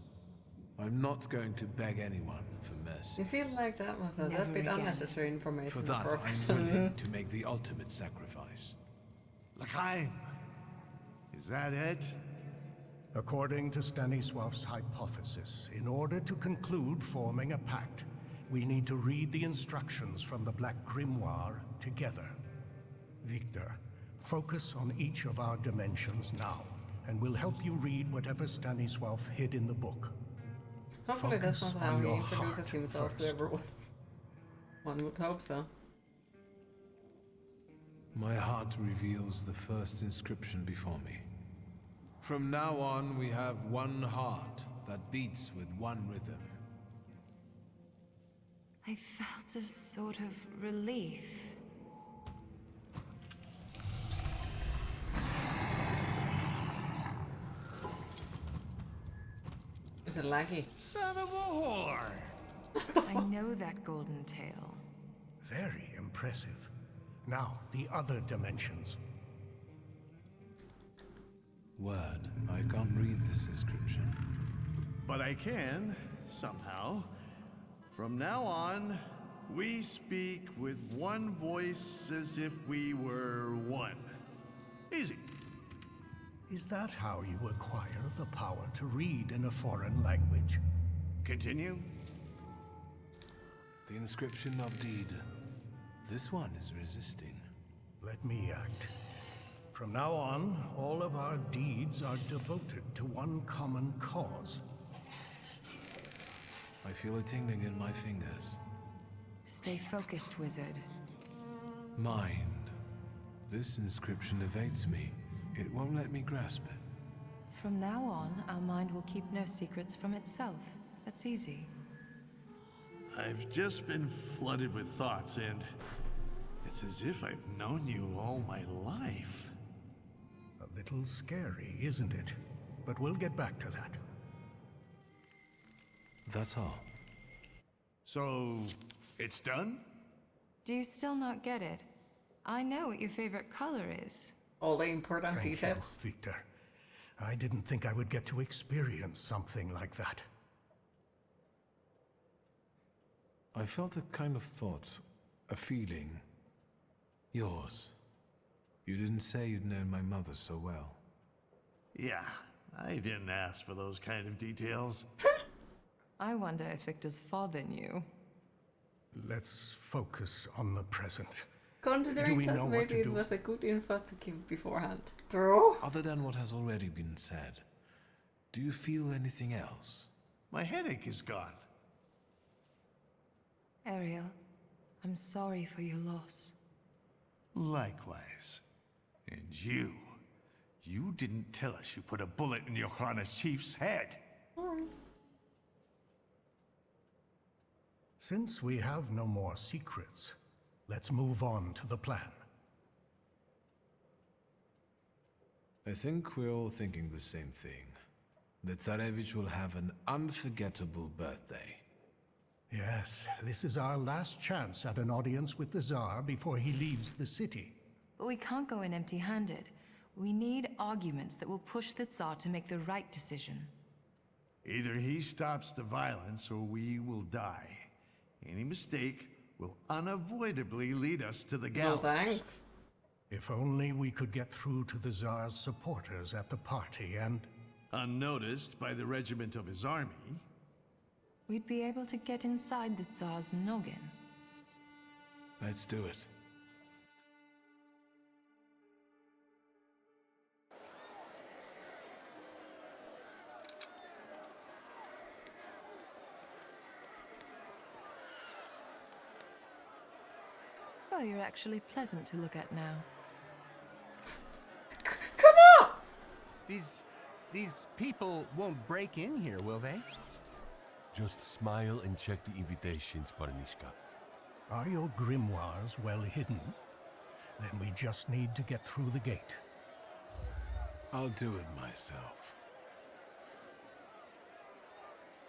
I'm not going to beg anyone for mercy. You feel like that was a bit unnecessary information. For that, I'm willing to make the ultimate sacrifice. L'chaim, is that it? According to Stanisław's hypothesis, in order to conclude forming a pact, we need to read the instructions from the Black Grimoire together. Victor, focus on each of our dimensions now, and we'll help you read whatever Stanisław hid in the book. Hopefully that's not how he introduces himself to everyone. One would hope so. My heart reveals the first inscription before me. From now on, we have one heart that beats with one rhythm. I felt a sort of relief. Is it laggy? Son of a whore! I know that golden tale. Very impressive. Now, the other dimensions. Word, I can't read this inscription. But I can, somehow. From now on, we speak with one voice as if we were one. Easy. Is that how you acquire the power to read in a foreign language? Continue. The inscription of deed. This one is resisting. Let me act. From now on, all of our deeds are devoted to one common cause. I feel a tingling in my fingers. Stay focused, wizard. Mind. This inscription evades me. It won't let me grasp it. From now on, our mind will keep no secrets from itself. That's easy. I've just been flooded with thoughts, and it's as if I've known you all my life. A little scary, isn't it? But we'll get back to that. That's all. So, it's done? Do you still not get it? I know what your favorite color is. All the important Thank details. you, Victor. I didn't think I would get to experience something like that. I felt a kind of thought, a feeling. Yours. You didn't say you'd known my mother so well. Yeah, I didn't ask for those kind of details. I wonder if Victor's father knew. Let's focus on the present. Considering that maybe it was a good info to keep beforehand. Bro? Other than what has already been said, do you feel anything else? My headache is gone. Ariel, I'm sorry for your loss. Likewise. And you didn't tell us you put a bullet in Johanna Chief's head. Since we have no more secrets, let's move on to the plan. I think we're all thinking the same thing. That Tsarevich will have an unforgettable birthday. Yes, this is our last chance at an audience with the Tsar before he leaves the city. But we can't go in empty-handed. We need arguments that will push the Tsar to make the right decision. Either he stops the violence or we will die. Any mistake will unavoidably lead us to the gallows. Well, thanks. If only we could get through to the Tsar's supporters at the party and... Unnoticed by the regiment of his army. We'd be able to get inside the Tsar's noggin. Let's do it. Well, you're actually pleasant to look at now. Come on! These people won't break in here, will they? Just smile and check the invitations, Parnishka. Are your grimoires well hidden? Then we just need to get through the gate. I'll do it myself.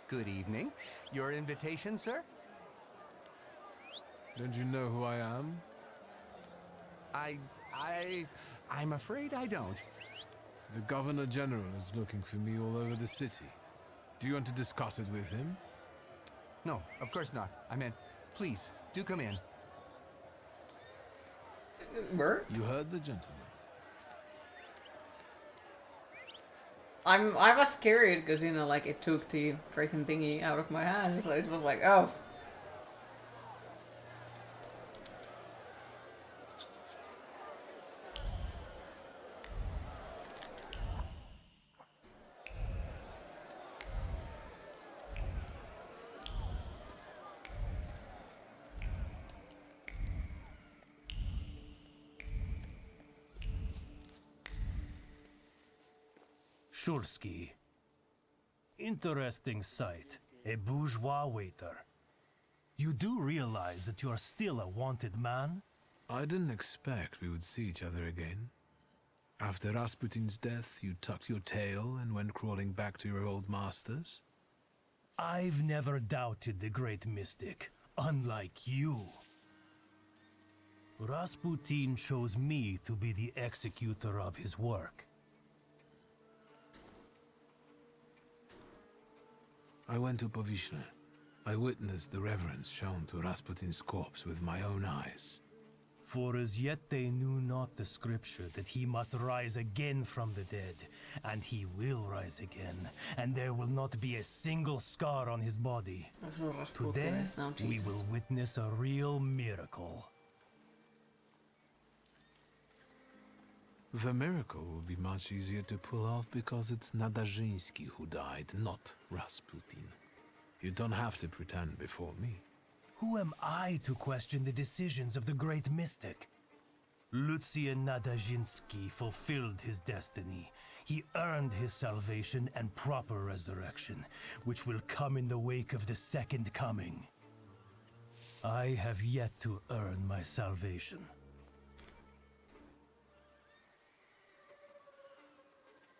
Good evening. Your invitation, sir? Don't you know who I am? I'm afraid I don't. The Governor General is looking for me all over the city. Do you want to discuss it with him? No, of course not. I meant, please, do come in. Where? You heard the gentleman. I was scared because, you know, like, it took the freaking thingy out of my hand, so it was like, oh. Shursky. Interesting sight. A bourgeois waiter. You do realize that you are still a wanted man? I didn't expect we would see each other again. After Rasputin's death, you tucked your tail and went crawling back to your old masters? I've never doubted the great mystic, unlike you. Rasputin chose me to be the executor of his work. I went to Povishna. I witnessed the reverence shown to Rasputin's corpse with my own eyes. For as yet they knew not the scripture that he must rise again from the dead, and he will rise again, and there will not be a single scar on his body. Today, we will witness a real miracle. The miracle will be much easier to pull off because it's Nadazhinsky who died, not Rasputin. You don't have to pretend before me. Who am I to question the decisions of the great mystic? Lucian Nadazhinsky fulfilled his destiny. He earned his salvation and proper resurrection, which will come in the wake of the second coming. I have yet to earn my salvation.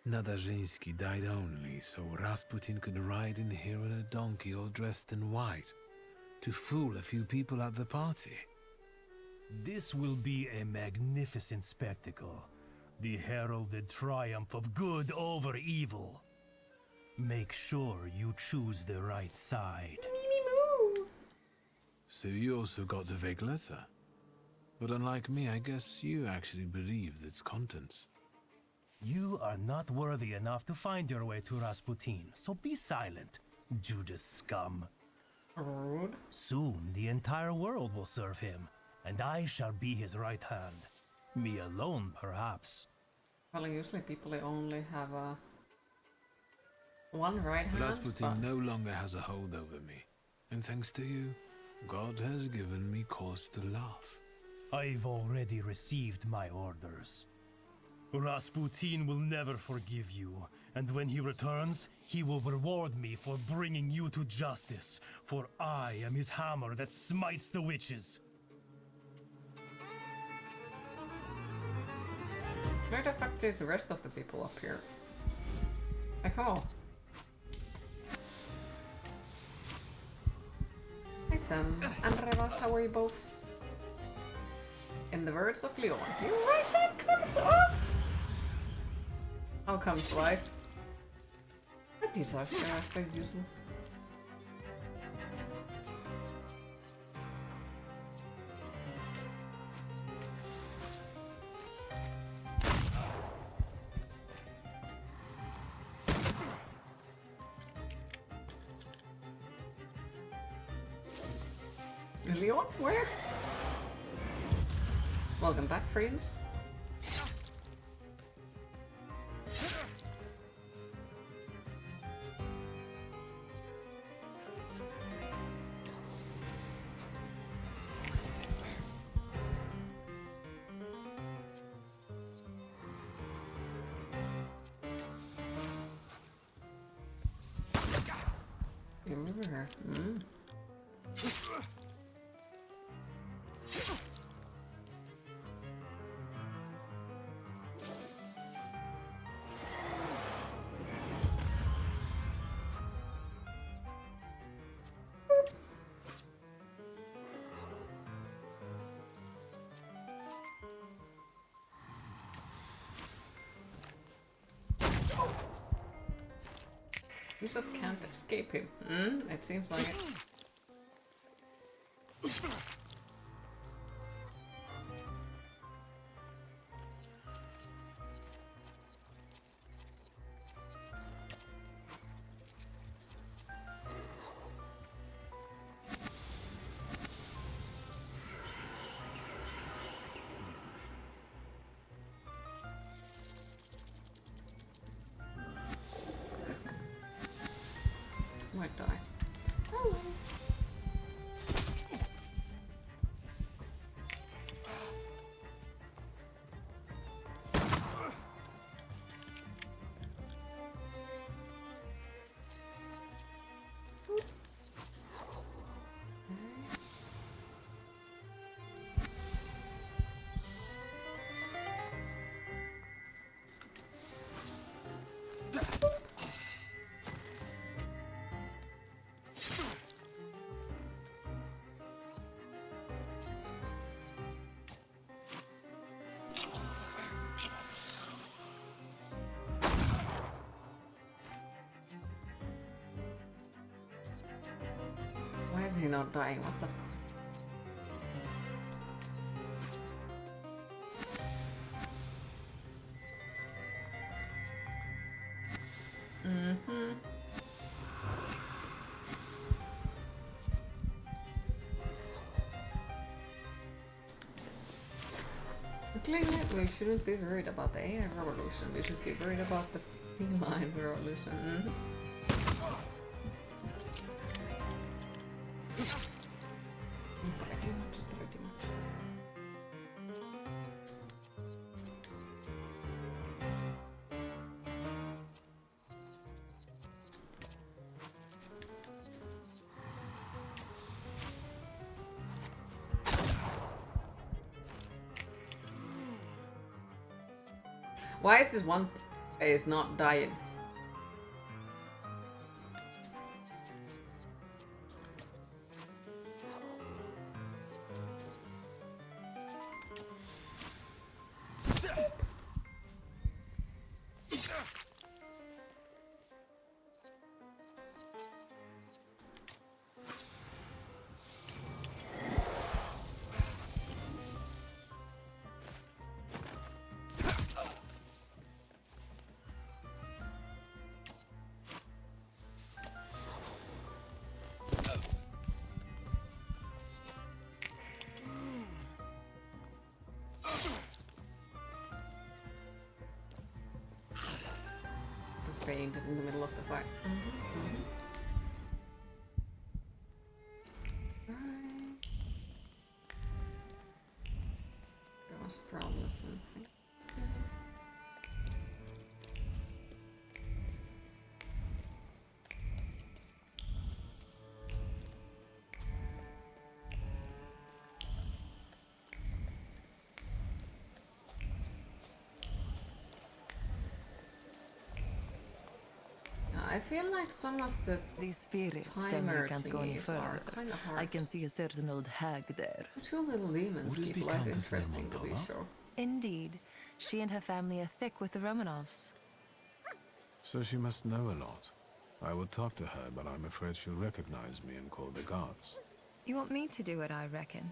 Nadazhinsky died only so Rasputin could ride in here on a donkey all dressed in white, to fool a few people at the party. This will be a magnificent spectacle, the heralded triumph of good over evil. Make sure you choose the right side. So you also got the fake letter. But unlike me, I guess you actually believed its contents. You are not worthy enough to find your way to Rasputin, so be silent, Judas scum. Rude. Soon the entire world will serve him, and I shall be his right hand. Me alone, perhaps. Well, usually people only have one right hand. Rasputin no longer has a hold over me, and thanks to you, God has given me cause to laugh. I've already received my orders. Rasputin will never forgive you, and when he returns, he will reward me for bringing you to justice, for I am his hammer that smites the witches. Where the fuck is the rest of the people up here? Like, oh. Hi Sam and Revas, how are you both? In the words of Leon, you right that comes off! How comes life? A disaster as per usual. Leon, where? Welcome back, friends. You just can't escape him. It seems like it. Might die. Oh well. Why is he not dying? What the f— Clearly, we shouldn't be worried about the AI revolution. We should be worried about the feline revolution. Pretty much. Why is this one is not dying? Fainted in the middle of the fight. Right. There was probably something there. I feel like some of these spirits tell me you can't go any further. I can see a certain old hag there. Two little demons keep life interesting, to be sure. Indeed. She and her family are thick with the Romanovs. So she must know a lot. I will talk to her, but I'm afraid she'll recognize me and call the guards. You want me to do it, I reckon.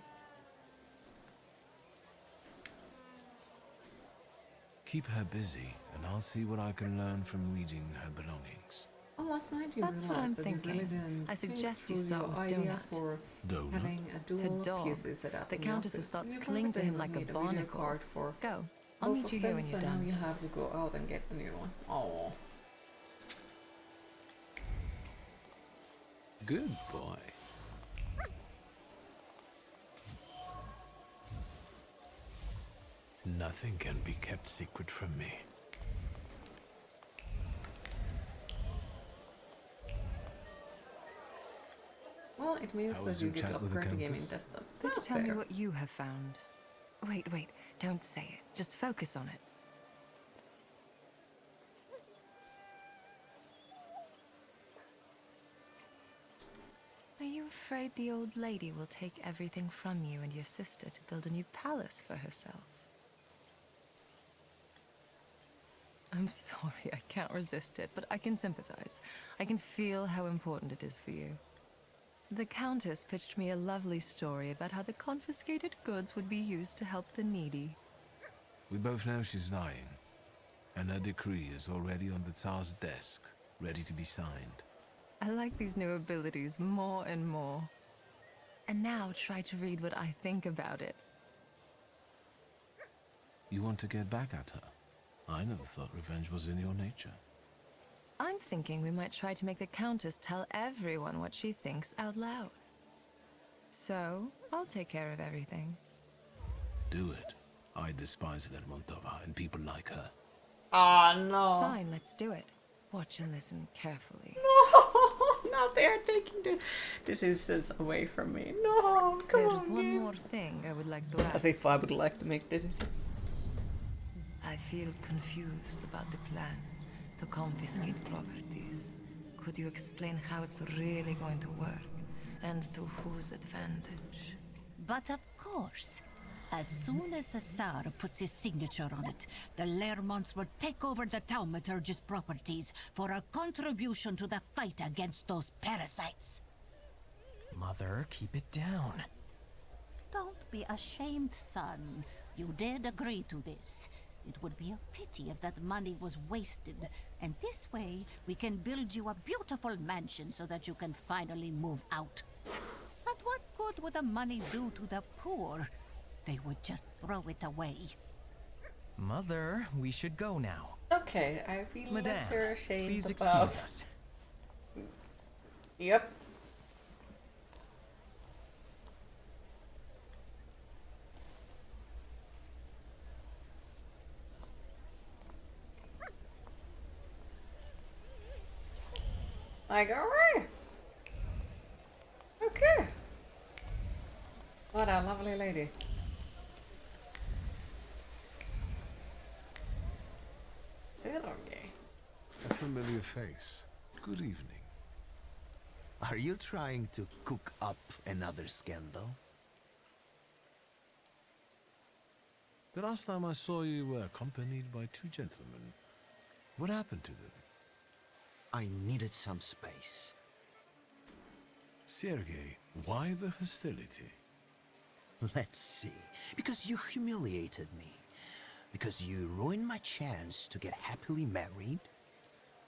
Keep her busy, and I'll see what I can learn from reading her belongings. Oh, last night you That's what I'm realized that thinking. you really didn't I suggest you think start through with your idea Donut. for Donut? having a dual Her dog. PC set up The in Countess's office. thoughts You cling to probably him like a need video barnacle. card for Go. I'll both meet of you here them, when you're so done. now you have to go out and get a new one. Oh. Good boy. Nothing can be kept secret from me. Well, it means that you get to upgrade the gaming desktop. Better tell me what you have found. Wait, don't say it. Just focus on it. Are you afraid the old lady will take everything from you and your sister to build a new palace for herself? I'm sorry, I can't resist it, but I can sympathize. I can feel how important it is for you. The Countess pitched me a lovely story about how the confiscated goods would be used to help the needy. We both know she's lying, and her decree is already on the Tsar's desk, ready to be signed. I like these new abilities more and more. And now try to read what I think about it. You want to get back at her? I never thought revenge was in your nature. I'm thinking we might try to make the Countess tell everyone what she thinks out loud. So, I'll take care of everything. Do it. I despise Lermontova and people like her. Ah, no. Fine, let's do it. Watch and listen carefully. No, now they are taking the decisions away from me. No, come on. There's one more thing I would like to ask. As if I would like to make decisions. I feel confused about the plan to confiscate properties. Could you explain how it's really going to work, and to whose advantage? But of course. As soon as the Tsar puts his signature on it, the Lermonts will take over the Thaumaturge's properties for a contribution to the fight against those parasites. Mother, keep it down. Don't be ashamed, son. You did agree to this. It would be a pity if that money was wasted, and this way we can build you a beautiful mansion so that you can finally move out. But what good would the money do to the poor? They would just throw it away. Mother, we should go now. Okay, I feel Madame, lesser ashamed please about... excuse us. Yep. Like, alright. Okay. What a lovely lady. Sergei. A familiar face. Good evening. Are you trying to cook up another scandal? The last time I saw you were accompanied by two gentlemen. What happened to them? I needed some space. Sergei, why the hostility? Let's see. Because you humiliated me. Because you ruined my chance to get happily married.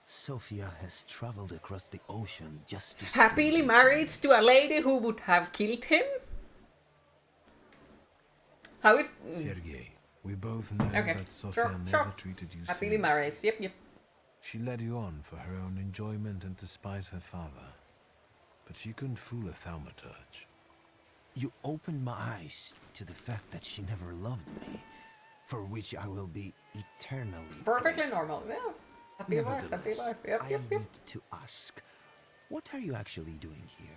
Sophia has traveled across the ocean just to... Happily married to a lady who would have killed him? How is... Sergei, we both know that Sophia never treated you happily seriously. married, yep. She led you on for her own enjoyment and to spite her father. But she couldn't fool a Thaumaturge. You opened my eyes to the fact that she never loved me, for which I will be eternally Perfectly grateful. normal, yeah. Happy life, yep. I need to ask, what are you actually doing here?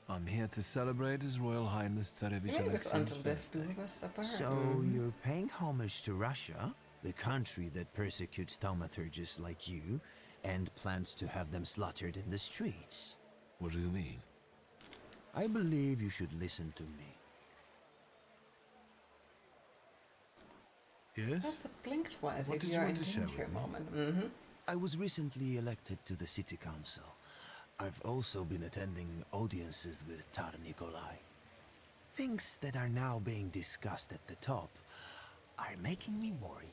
I'm here to celebrate His Royal Highness Tsarevich Alexei's birthday. So you're paying homage to Russia, the country that persecutes thaumaturges like you, and plans to have them slaughtered in the streets. What do you mean? I believe you should listen to me. Yes? That's a blink twice What if did you you are want in to share danger with me? moment. I was recently elected to the city council. I've also been attending audiences with Tsar Nikolai. Things that are now being discussed at the top are making me worried.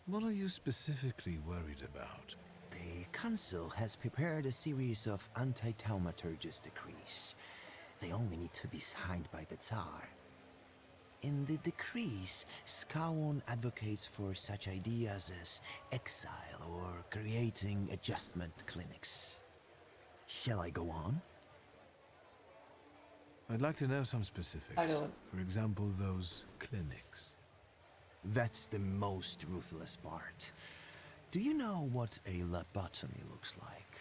What are you specifically worried about? The council has prepared a series of anti-thaumaturges decrees. They only need to be signed by the Tsar. In the decrees, Skawon advocates for such ideas as exile or creating adjustment clinics. Shall I go on? I'd like to know some specifics. I don't. For example, those clinics. That's the most ruthless part. Do you know what a lobotomy looks like?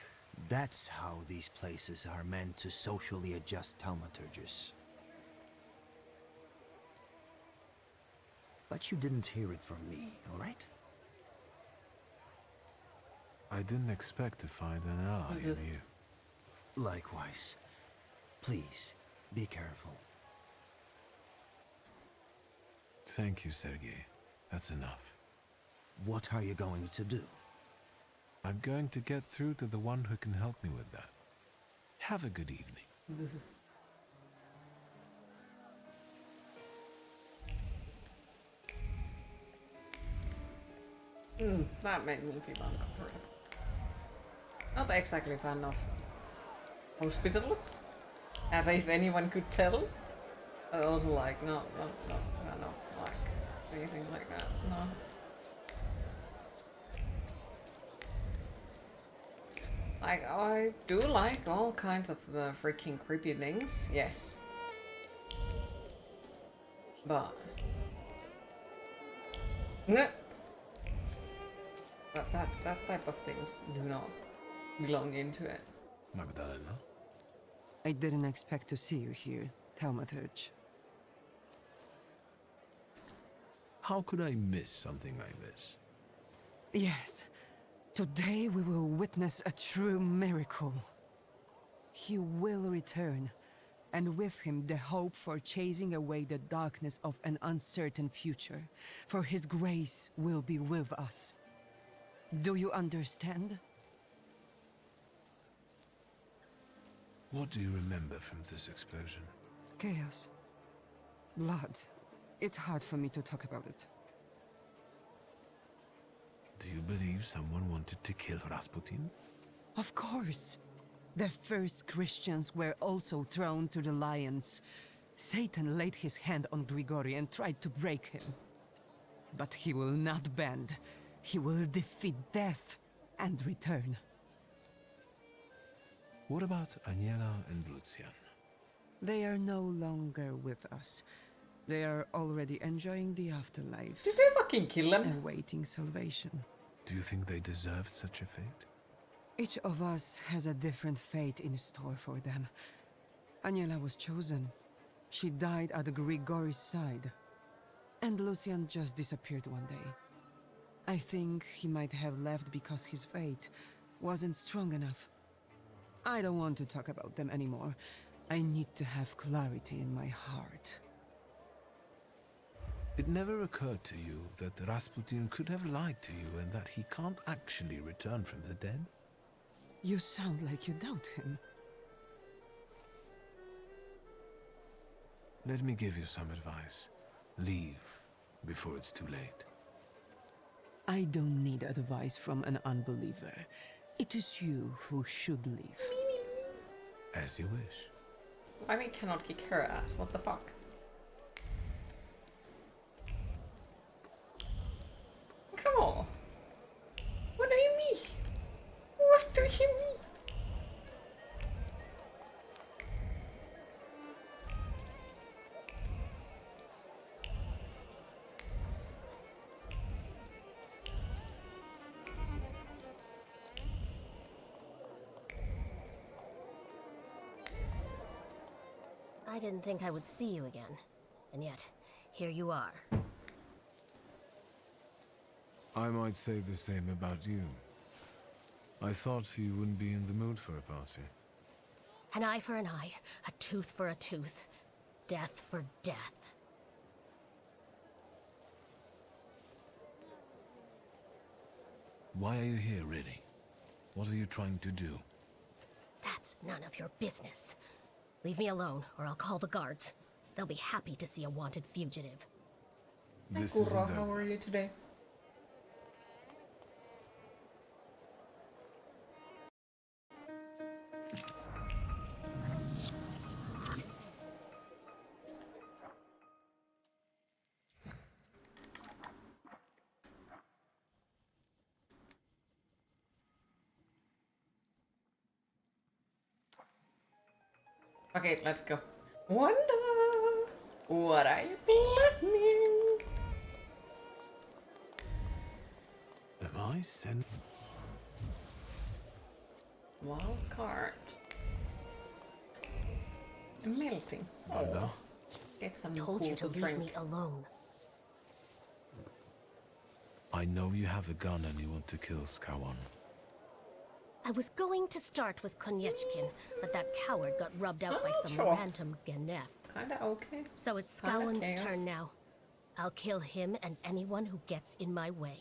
That's how these places are meant to socially adjust thaumaturges. But you didn't hear it from me, alright? I didn't expect to find an ally in you. Likewise. Please, be careful. Thank you, Sergei. That's enough. What are you going to do? I'm going to get through to the one who can help me with that. Have a good evening. That made me feel uncomfortable. Not exactly a fan of hospitals, as if anyone could tell. But also like, no, like anything like that, no. Like, I do like all kinds of freaking creepy things, yes. But... No. That type of things do not belong into it. Magdalena? I didn't expect to see you here, Thaumaturge. How could I miss something like this? Yes. Today we will witness a true miracle. He will return, and with him the hope for chasing away the darkness of an uncertain future, for his grace will be with us. Do you understand? What do you remember from this explosion? Chaos. Blood. It's hard for me to talk about it. Do you believe someone wanted to kill Rasputin? Of course. The first Christians were also thrown to the lions. Satan laid his hand on Grigori and tried to break him. But he will not bend. He will defeat death and return. What about Aniela and Lucian? They are no longer with us. They are already enjoying the afterlife. Did they fucking kill them? And awaiting salvation. Do you think they deserved such a fate? Each of us has a different fate in store for them. Aniela was chosen. She died at Grigori's side. And Lucian just disappeared one day. I think he might have left because his fate wasn't strong enough. I don't want to talk about them anymore. I need to have clarity in my heart. It never occurred to you that Rasputin could have lied to you and that he can't actually return from the dead? You sound like you doubt him. Let me give you some advice. Leave before it's too late. I don't need advice from an unbeliever. It is you who should leave. As you wish. I mean, cannot kick her ass. What the fuck? Come on. What do you mean? What do you mean? I didn't think I would see you again. And yet, here you are. I might say the same about you. I thought you wouldn't be in the mood for a party. An eye for an eye, a tooth for a tooth, death for death. Why are you here, really? What are you trying to do? That's none of your business. Leave me alone, or I'll call the guards. They'll be happy to see a wanted fugitive. Hi, Kuro, how are you today? Okay, let's go. Wonder what are you planning? Am I sent? Wild card. Melting. Wanda? Get some Told cool you to leave drink. me alone. I know you have a gun and you want to kill Skawan. I was going to start with Konyechkin, but that coward got rubbed out by some Sure. random Genef. Kinda okay. So it's Kinda Scowen's chaos. turn now. I'll kill him and anyone who gets in my way.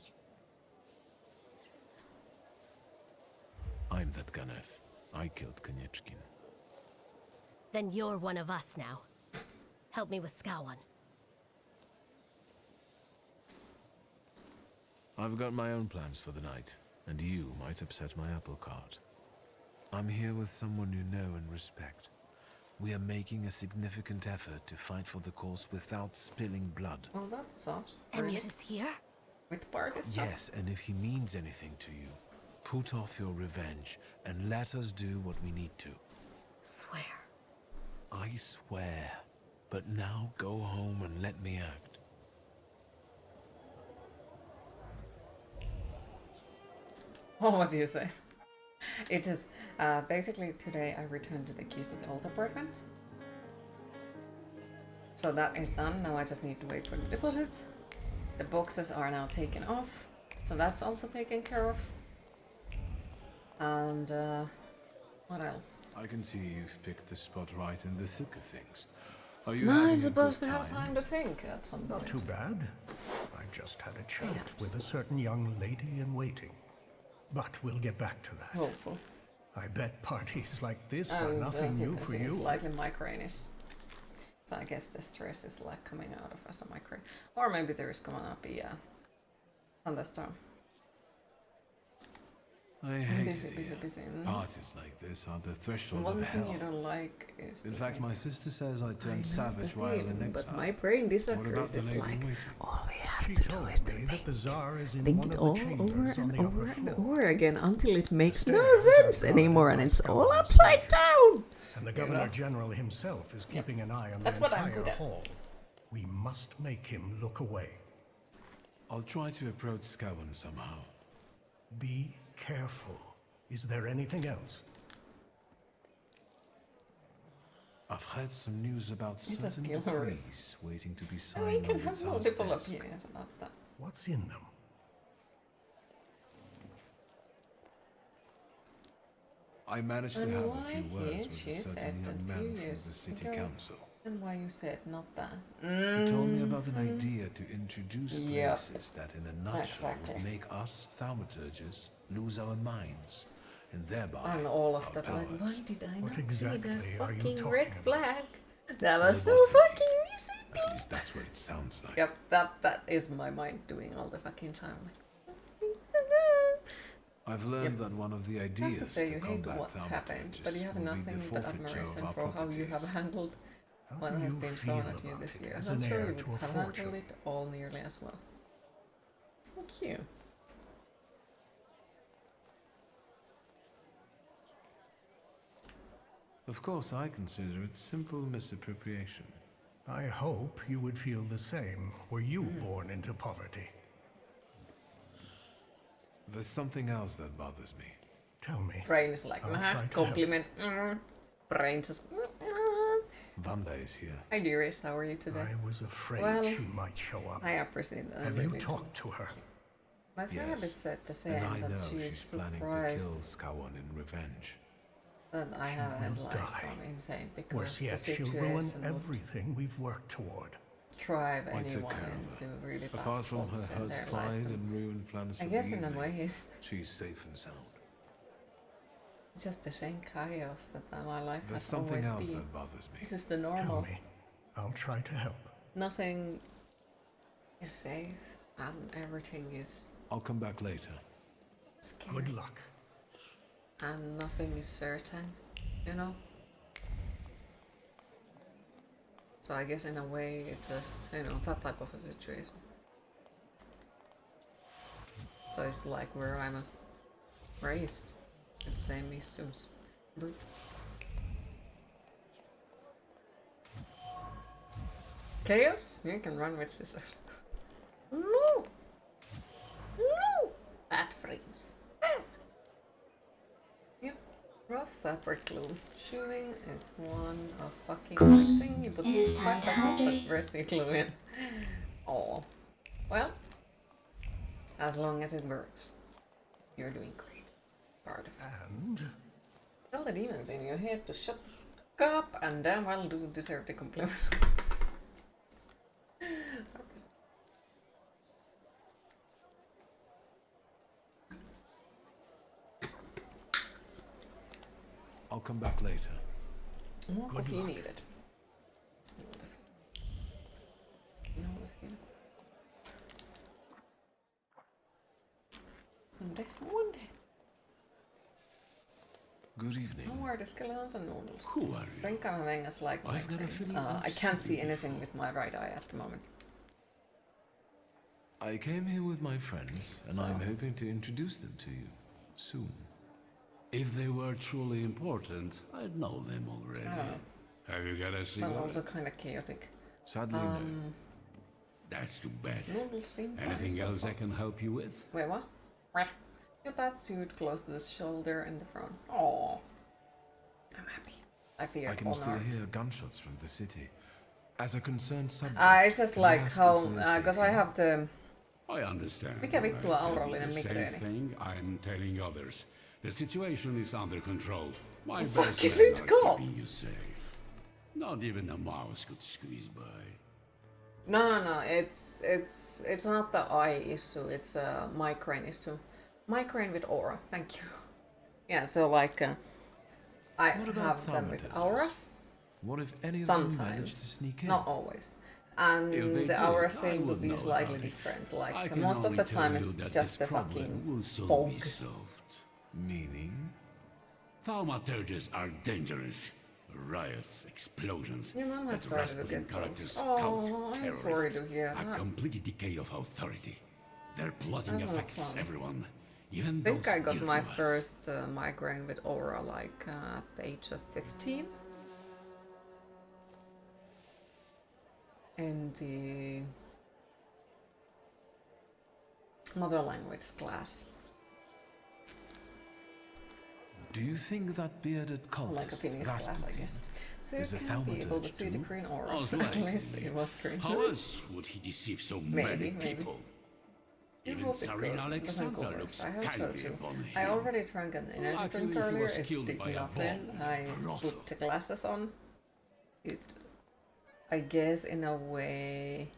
I'm that Ganev. I killed Konieczkin. Then you're one of us now. Help me with Skawan. I've got my own plans for the night, and you might upset my apple cart. I'm here with someone you know and respect. We are making a significant effort to fight for the cause without spilling blood. Oh, that's sus. Emir is here? Which part is sus? Yes, and if he means anything to you, put off your revenge and let us do what we need to. Swear. I swear. But now go home and let me act. Oh, what do you say? It is basically today I returned the keys to the old apartment. So that is done. Now I just need to wait for the deposit. The boxes are now taken off, so that's also taken care of. And what else? I can see you've picked the spot right in the thick of things. Are you No, having I'm a supposed good to have time to think at some point. Not too bad. I just had a chat Yeah, with a certain young lady in waiting. But we'll get back to that. Hopeful. I bet parties like this are And nothing as you new can for see, you. slightly migraine-ish. So I guess the stress is like coming out of as a migraine. Or maybe there is gonna be a thunderstorm. I hate busy, it busy, here. busy. Parties like this are the threshold One of thing hell. you don't like is In to fact, think, my sister says I I turned know savage the while in thing, exile. but my brain What about disagrees. the It's lady in like, waiting? all we have She to do told is to me that the Tsar is in think one it of all the over chambers on and the over upper and floor. over again until it makes no stairs are sense guarded anymore by and it's all Skawan's upside soldiers. down. And the You Governor know? General himself is keeping an eye on That's the what I'm entire good at. hall. We must make him look away. I'll try to approach Skawan somehow. Be careful. Is there anything else? I've heard some news about It's a certain skill already. decrees waiting to be And signed we on can the have Tsar's multiple desk. opinions about that. What's in them? I managed to And have a why few words here with she a said certain that young few man from years the city ago. council. And why you said not that. He told me about an idea to introduce Yep. places that in a nutshell Exactly. would make us Thaumaturges lose our minds, and thereby And all of our that, like, powers. why did I What not see exactly that are you fucking talking red about? flag? That was so Lobotomy. fucking easy. At least that's what it sounds like. Yep, that is my mind doing all the fucking time. I've learned that one of the I have to ideas say you hate combat what's happened, but you have Thaumaturges will be nothing the but forfeiture of admiration our for how you have properties. handled How what do has you been feel thrown at you about this it year. as I'm an sure heir you to a would have fortune? handled it all nearly as well. Thank you. Of course, I consider it simple misappropriation. I hope you would feel the same were you born into poverty. There's something else that bothers me. Tell me. Brain is like, I'll nah, try to help. compliment. Brain says, Vanda is here. hi dearest, how are you today? I was afraid Well, she might show up. I appreciate that. Have really you do. talked to her? My therapist said the same, and I know that she is she's planning to kill surprised Skawan in revenge. that I haven't will like die. gone insane because Worse the yet, she'll ruin situation would everything we've worked toward. drive I took anyone care of into her. really bad Apart from her spots in hurt their pride life. and ruined plans for I guess the in a evening, way it's she's safe and sound. just the same chaos that my life There's has something always else been. that bothers me. This is the normal. Tell me. I'll try to help. Nothing is safe and everything is I'll come back later. scary. Good luck. And nothing is certain, you know? So I guess in a way it's just, you know, that type of a situation. So it's like where I was raised with the same issues. But chaos? You can run with scissors. No! No! Bad frames. Yep. Rough fabric glue. Shoeing is one of fucking everything. You put 5 pencils, but rest you glue in. Oh. Well, as long as it works, you're doing great. Part of it. And Tell the demons in your head to shut the fuck up, and damn well do deserve the compliment. I'll come back later. More Good coffee luck. needed. No, one day. Good evening. How are the skeletons and noodles? Who are you? I think I'm having a slight I've got a migraine. feeling I I've can't seen see you anything with my right eye at the moment. I came here with my friends, and So? I'm hoping to introduce them to you soon. If they were truly important, I'd know them already. Oh. Have you got a But cigarette? also kind of chaotic. Sadly, no. That's too bad. Noodles seem fine Anything so else far. I can help you with? Wait, what? Rah. Your bad suit close to the shoulder and the front. Oh, I'm happy. I fear I can still honor. hear gunshots from the city. As a concerned subject, It's just can I like ask how, you for a because I safety? have the... I understand. Mikä vittua I tell you aurallinen the same migreeni? thing I'm telling others. The situation is under control. My The fuck best is men it are called? keeping you safe. Not even a mouse could squeeze by. No. It's not the eye issue. It's a migraine issue. Migraine with aura. Thank you. Yeah. So like, I What about have them with thaumaturges? auras. What if any of them manage to Sometimes, sneak in? not always. And If they the did, auras I seem to would be know slightly about it. different. I Like can most of only the tell time, you it's that just this the problem fucking will soon fog. be solved. Meaning? Thaumaturges are dangerous. Riots, explosions, Your mom has that started to Rasputin get characters, those. Oh, cult, I'm sorry terrorists, to hear a that. complete decay of authority. Their plotting That's not affects fun. everyone, even I think those I got dear my to us. first migraine with aura like at the age of 15. In the mother language class. Do you think that bearded cultist, Like a Finnish class, I Rasputin, guess. So you is a can be able to thaumaturge see the too? green aura. Most At likely. least it was green. How else would he deceive so many Maybe. people? I Even hope it Tsarina doesn't go Alexandra worse. looks I hope so kindly too. upon I him. already drank an energy Luckily, drink he earlier. was It killed did by a nothing. bomb in I a brothel. put the glasses on. It, I guess, in a way,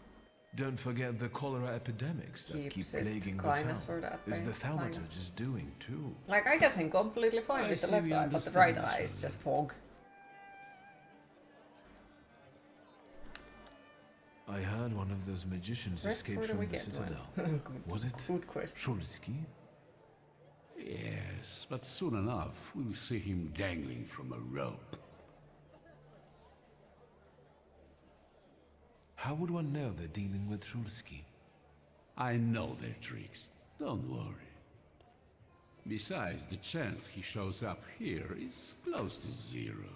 Don't forget the cholera epidemics that keep keeps it plaguing the kinda town. sorta at Is bay, the Thaumaturge is doing too. like, I guess I'm completely fine I with the see left we eye, but the understand right each eye is other. just fog. I heard one of those magicians Rest escaped for the from the weekend, citadel. Good- Was it good question. Shulsky? Yes, but soon enough we'll see him dangling from a rope. How would one know they're dealing with Shulsky? I know their tricks. Don't worry. Besides, the chance he shows up here is close to zero.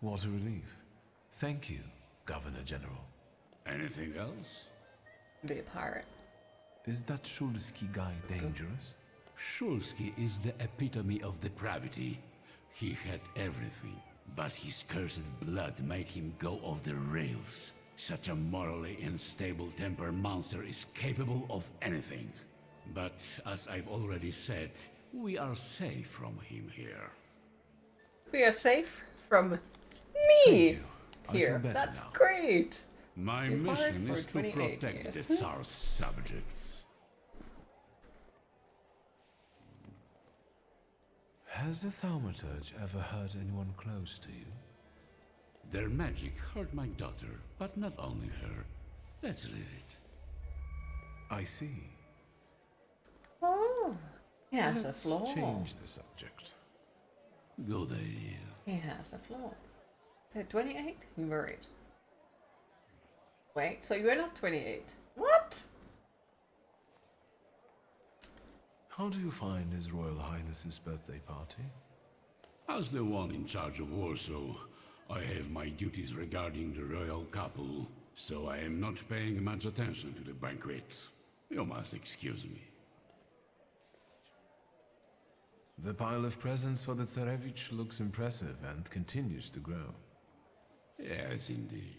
What a relief. Thank you, Governor General. Anything else? Be a pirate. Is that Shulsky guy dangerous? Shulsky is the epitome of depravity. He had everything, but his cursed blood made him go off the rails. Such a morally unstable temper monster is capable of anything. But as I've already said, we are safe from him here. We are safe from me I feel here. better That's now. great. My You're fired mission for is to 28 protect years. the Tsar's subjects. Has the Thaumaturge ever hurt anyone close to you? Their magic hurt my daughter, but not only her. Let's leave it. I see. Oh, he has a Let's flaw. change the subject. Good idea. He has a flaw. So 28? You worried? Wait, so you're not 28? What? How do you find His Royal Highness's birthday party? As the one in charge of Warsaw, I have my duties regarding the royal couple, so I am not paying much attention to the banquet. You must excuse me. The pile of presents for the Tsarevich looks impressive and continues to grow. Yes, indeed.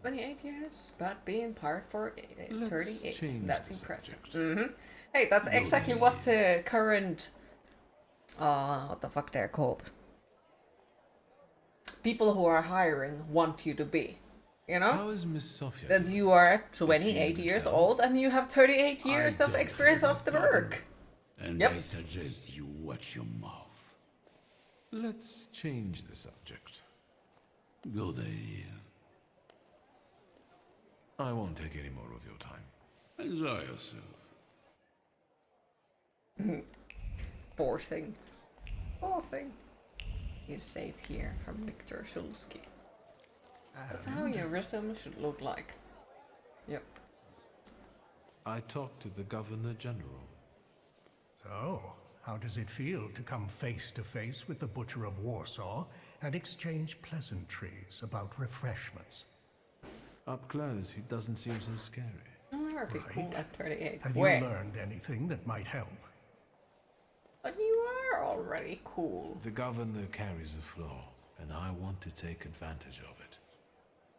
28 years, but being part for Let's 38. change That's the impressive. Hey, that's exactly what the current... what the fuck they're called? People who are hiring want you to be. You know? How is Miss Sophia? That you are 28 years old and you have 38 years of experience of the work. And Yep. I suggest you watch your mouth. Let's change the subject. Good idea. I won't take any more of your time. Enjoy yourself. Poor thing. Poor thing. He's safe here from Victor Shulsky. That's how your resume should look like. Yep. I talked to the Governor General. So, how does it feel to come face to face with the Butcher of Warsaw and exchange pleasantries about refreshments? Up close, he doesn't seem so scary. Oh, that would be cool at 38. Have Wait, you learned anything that might help? but you are already cool. The Governor carries a flaw, and I want to take advantage of it.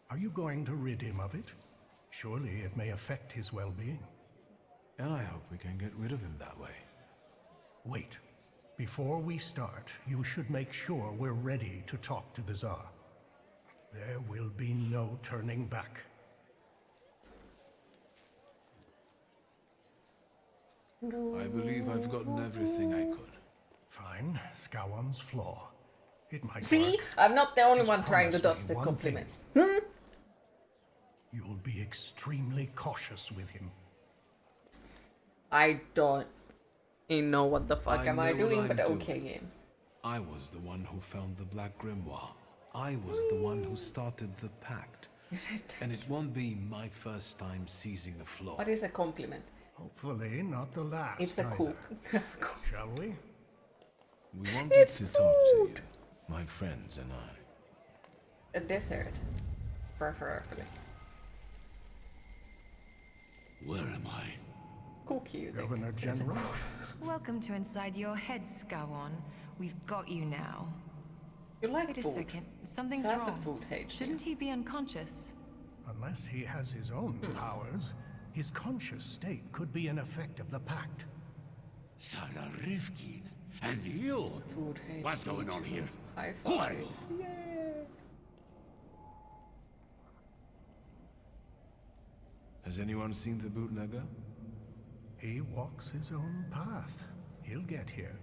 Are you going to rid him of it? Surely it may affect his well-being. And I hope we can get rid of him that way. Wait. Before we start, you should make sure we're ready to talk to the Tsar. There will be no turning back. I believe I've gotten everything I could. Fine. Scowan's flaw. It might See? work. I'm not the only Just one trying to promise dodge me the one compliments. You'll be extremely cautious with him. I don't know what the fuck am I know what doing, I'm but doing. okay game. I was the one who found the Black Grimoire. I was the one who started the pact. You said And it won't be my first time seizing a flaw. what is a compliment? Hopefully not the last. It's a cool. Shall we? We wanted to talk to you, my friends and I. A dessert, preferably. Where am I? Cookie, you think. Governor It's a General? cool- Welcome to inside your head, Skowon. We've got you now. You like Wait a food. second. Something's Sad that wrong. food hates Shouldn't he be unconscious? Unless he has his own powers, his conscious state could be an effect of the pact. Sarah Rifkin. And you? Food hates What's me going on too. here? High Who are five. you? Has anyone seen the bootlegger? He walks his own path. He'll get here.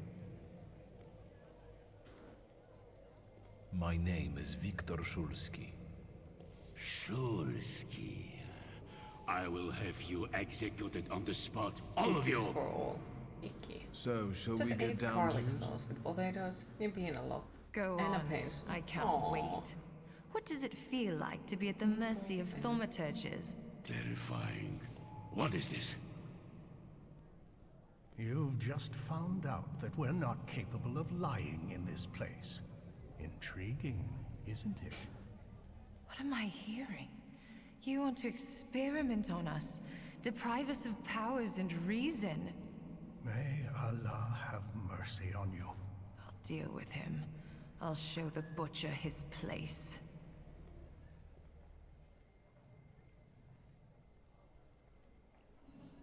My name is Viktor Shulsky. Shulsky. I will have you executed on the spot, all of you. For all. Icky. So, shall Just we get ate down to garlic it? sauce with potatoes. You're being a lot. Go and on. a pace. I can't Aw. wait. What does it feel like to be at the mercy of thaumaturges? Terrifying. What is this? You've just found out that we're not capable of lying in this place. Intriguing, isn't it? What am I hearing? You want to experiment on us, deprive us of powers and reason. May Allah have mercy on you. I'll deal with him. I'll show the butcher his place.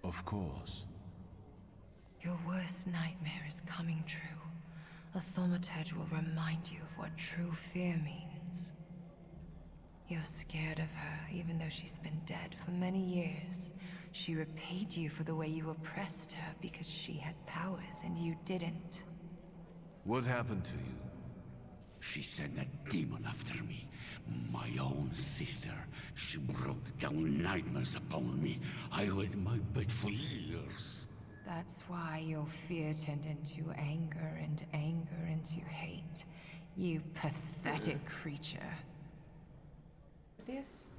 Of course. Your worst nightmare is coming true. A thaumaturge will remind you of what true fear means. You're scared of her, even though she's been dead for many years. She repaid you for the way you oppressed her because she had powers and you didn't. What happened to you? She sent a demon after me. My own sister. She brought down nightmares upon me. I went my bed for years. That's why your fear turned into anger and anger into hate. You pathetic creature. Yes.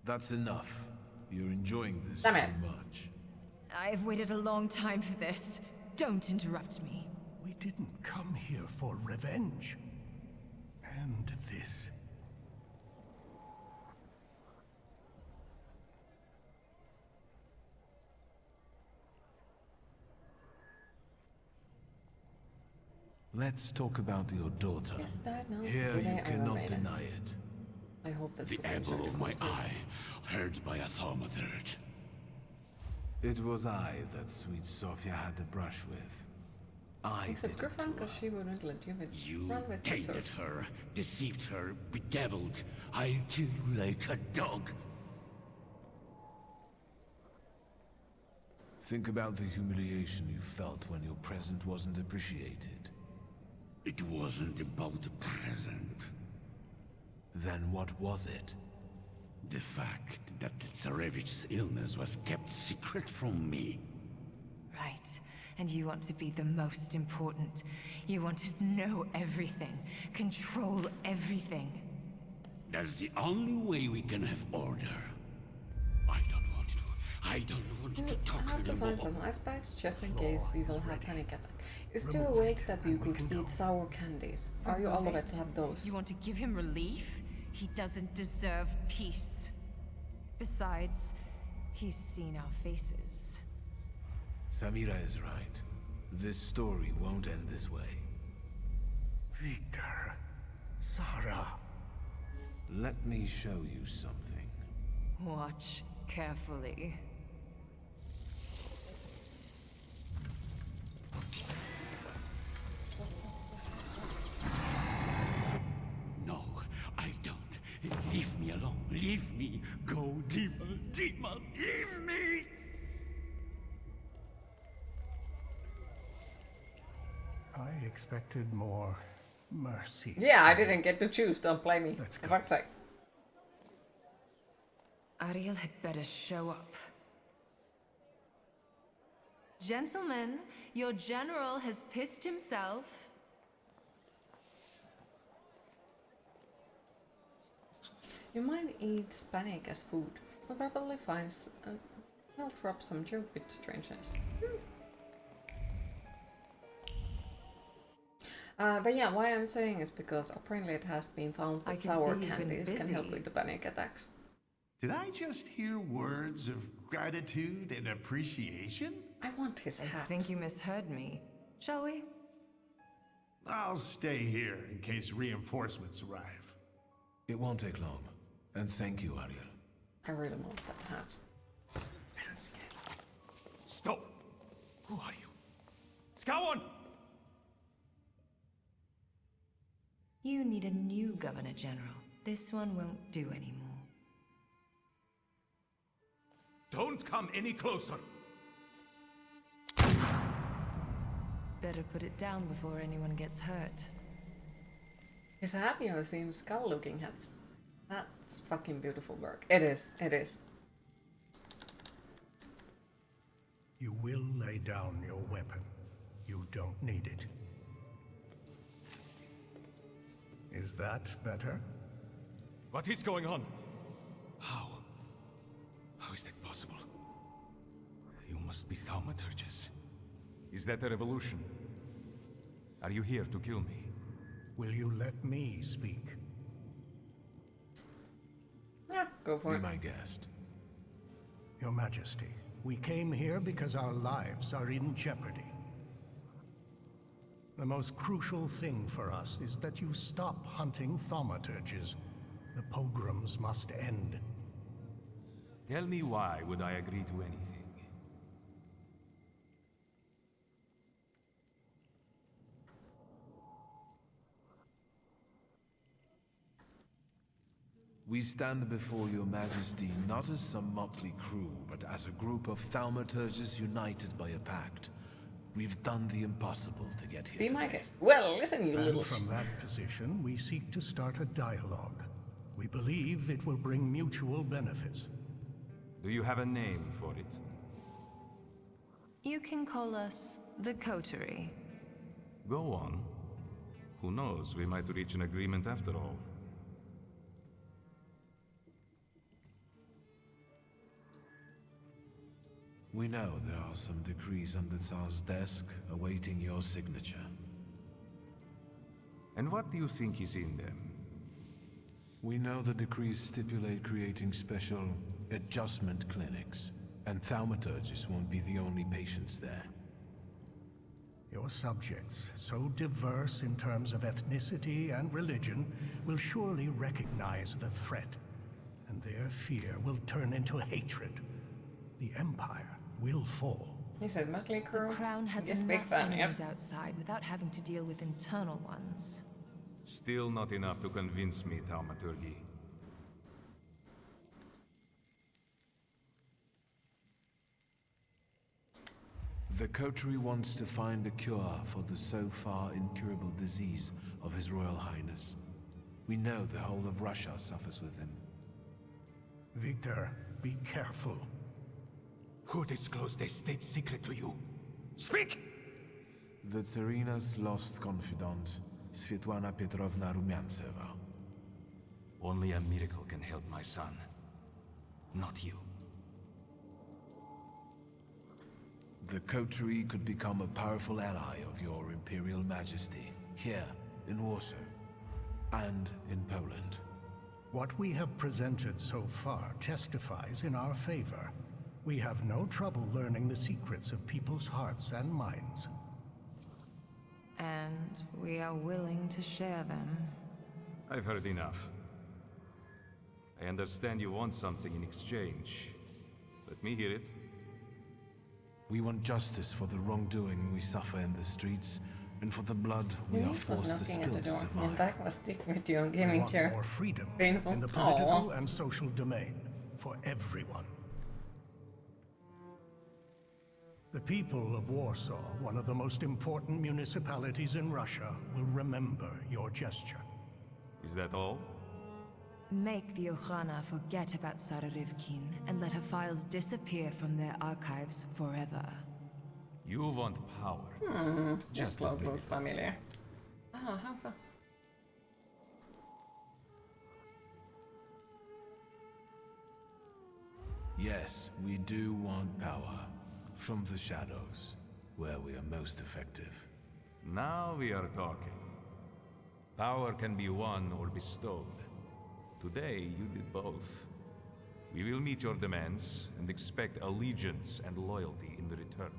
That's enough. You're enjoying this Damn too it. much. I've waited a long time for this. Don't interrupt me. We didn't come here for revenge. And this. Let's talk about your daughter. Yes, diagnosed. Here Did I you ever cannot made it? deny it. I hope that's The apple of my eye, heard by a thaumaturge. It was I that sweet Sophia had to brush with. I Except did it Griffin, to because she wouldn't let you You run with tainted scissors. her, deceived her, bedeviled. I'll kill you like a dog. Think about the humiliation you felt when your present wasn't appreciated. It wasn't about the present. Then what was it? The fact that the Tsarevich's illness was kept secret from me. Right. And you want to be the most important. You want to know everything, control everything. That's the only way we can have order. I don't want to talk I have to anymore. find some ice packs just in case you will have panic attack. Is there a way that you could eat sour candies? Are you all of it to have those? You want to give him relief? He doesn't deserve peace. Besides, he's seen our faces. Samira is right. This story won't end this way. Victor. Sarah. Let me show you something. Watch carefully. No, I don't. Leave me alone. Leave me. Go, demon, demon, leave me! I expected more mercy. Yeah, I didn't get to choose, don't blame me. Let's go. For fuck's sake. Ariel had better show up. Gentlemen, your general has pissed himself. You might eat panic as food. He'll probably find he'll drop some joke with strangeness. But yeah, why I'm saying is because apparently it has been found that sour candies can help with the panic attacks. Did I just hear words of gratitude and appreciation? I want his hat. I think you misheard me. Shall we? I'll stay here in case reinforcements arrive. It won't take long. And thank you, Ariel. I really want that hat. Stop! Who are you? Skawan! You need a new Governor General. This one won't do anymore. Don't come any closer! Better put it down before anyone gets hurt. Is happy I've seen skull-looking hats. That's fucking beautiful work. It is. It is. You will lay down your weapon. You don't need it. Is that better? What is going on? How? How is that possible? You must be Thaumaturges. Is that a revolution? Are you here to kill me? Will you let me speak? Yeah, go for it. Be my guest. Your Majesty, we came here because our lives are in jeopardy. The most crucial thing for us is that you stop hunting Thaumaturges. The pogroms must end. Tell me why would I agree to anything? We stand before your majesty not as some motley crew, but as a group of Thaumaturges united by a pact. We've done the impossible to get here Be today. my guest. Well, listen, you And little... from that position, we seek to start a dialogue. We believe it will bring mutual benefits. Do you have a name for it? You can call us the Coterie. Go on. Who knows, we might reach an agreement after all. We know there are some decrees on the Tsar's desk awaiting your signature. And what do you think is in them? We know the decrees stipulate creating special adjustment clinics, and Thaumaturges won't be the only patients there. Your subjects, so diverse in terms of ethnicity and religion, will surely recognize the threat, and their fear will turn into hatred. The Empire will fall. You said Motley Crew? The Crown has Yes, enough big fan, enemies yep. outside without having to deal with internal ones. Still not enough to convince me, Thaumaturge. The coterie wants to find a cure for the so far incurable disease of His Royal Highness. We know the whole of Russia suffers with him. Victor, be careful. Who disclosed a state secret to you? Speak! The Tsarina's lost confidant, Svetlana Petrovna Rumiantseva. Only a miracle can help my son. Not you. The coterie could become a powerful ally of your Imperial Majesty, here in Warsaw, and in Poland. What we have presented so far testifies in our favor. We have no trouble learning the secrets of people's hearts and minds. And we are willing to share them. I've heard enough. I understand you want something in exchange. Let me hear it. We want justice for the wrongdoing we suffer in the streets, and for the blood we are Denise was forced to knocking at spill the to door, survive. and Dak was sticking with you on We gaming want chair. more freedom Painful. in the political Aw. and social domain for everyone. The people of Warsaw, one of the most important municipalities in Russia, will remember your gesture. Is that all? Make the Okhrana forget about Tsarevkin and let her files disappear from their archives forever. You want power. Just Cloud looks familiar. Ah, how so? Yes, we do want power. From the shadows, where we are most effective. Now we are talking. Power can be won or bestowed. Today, you did both. We will meet your demands and expect allegiance and loyalty in return.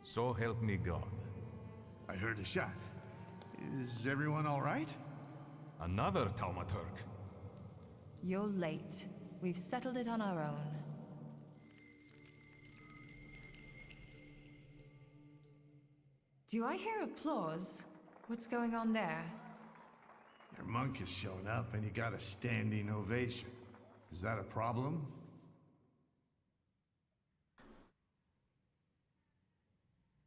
So help me God. I heard a shot. Is everyone all right? Another Thaumaturge. You're late. We've settled it on our own. Do I hear applause? What's going on there? Your monk has shown up and you got a standing ovation. Is that a problem?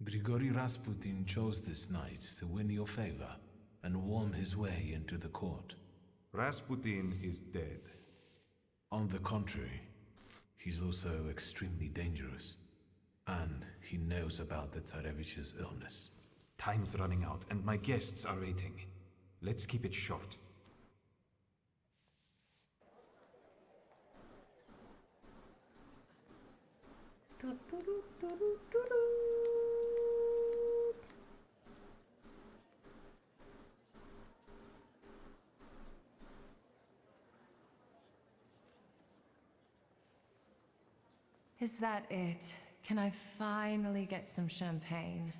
Grigory Rasputin chose this night to win your favor and worm his way into the court. Rasputin is dead. On the contrary, he's also extremely dangerous. And he knows about the Tsarevich's illness. Time's running out, and my guests are waiting. Let's keep it short. Is that it? Can I finally get some champagne?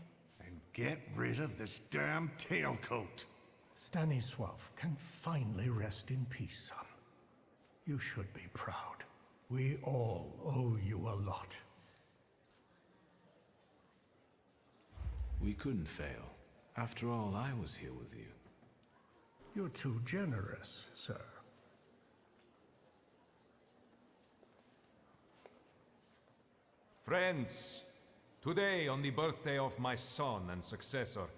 And get rid of this damn tailcoat. Stanislav can finally rest in peace, son. You should be proud. We all owe you a lot. We couldn't fail. After all, I was here with you. You're too generous, sir. Friends, today on the birthday of my son and successor,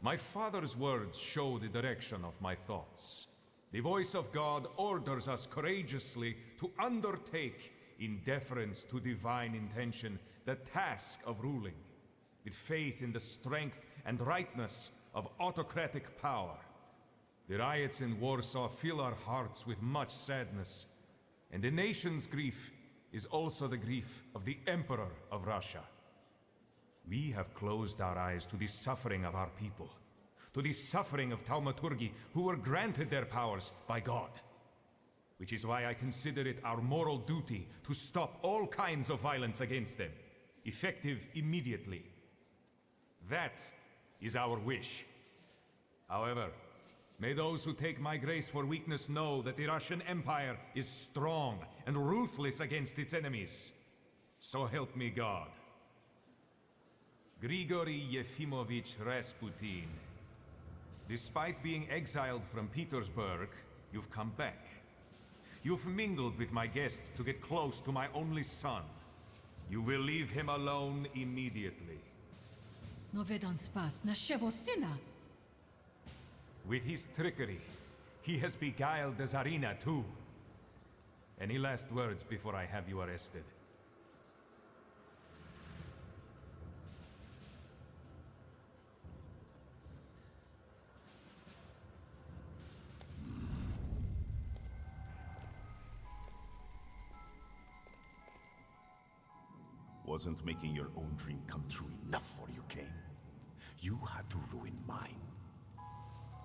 my father's words show the direction of my thoughts. The voice of God orders us courageously to undertake, in deference to divine intention, the task of ruling, with faith in the strength and rightness of autocratic power. The riots in Warsaw fill our hearts with much sadness, and the nation's grief is also the grief of the Emperor of Russia. We have closed our eyes to the suffering of our people, to the suffering of Thaumaturgi who were granted their powers by God. Which is why I consider it our moral duty to stop all kinds of violence against them, effective immediately. That is our wish. However, may those who take my grace for weakness know that the Russian Empire is strong and ruthless against its enemies. So help me God. Grigory Yefimovich Rasputin. Despite being exiled from Petersburg, you've come back. You've mingled with my guests to get close to my only son. You will leave him alone immediately. No vedam spas, nascevo sina. With his trickery, he has beguiled the Tsarina too. Any last words before I have you arrested? Wasn't making your own dream come true enough for you, Cain? You had to ruin mine.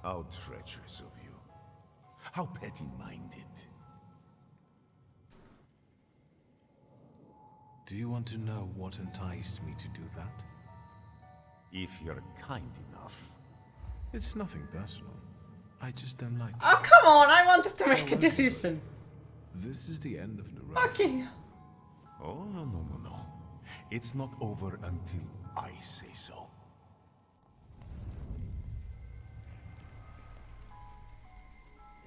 How treacherous of you. How petty-minded. Do you want to know what enticed me to do that? If you're kind enough. It's nothing personal. I just don't like Oh, come on! I wanted to make a decision. This is the end of the road. Okay. Oh, no. It's not over until I say so.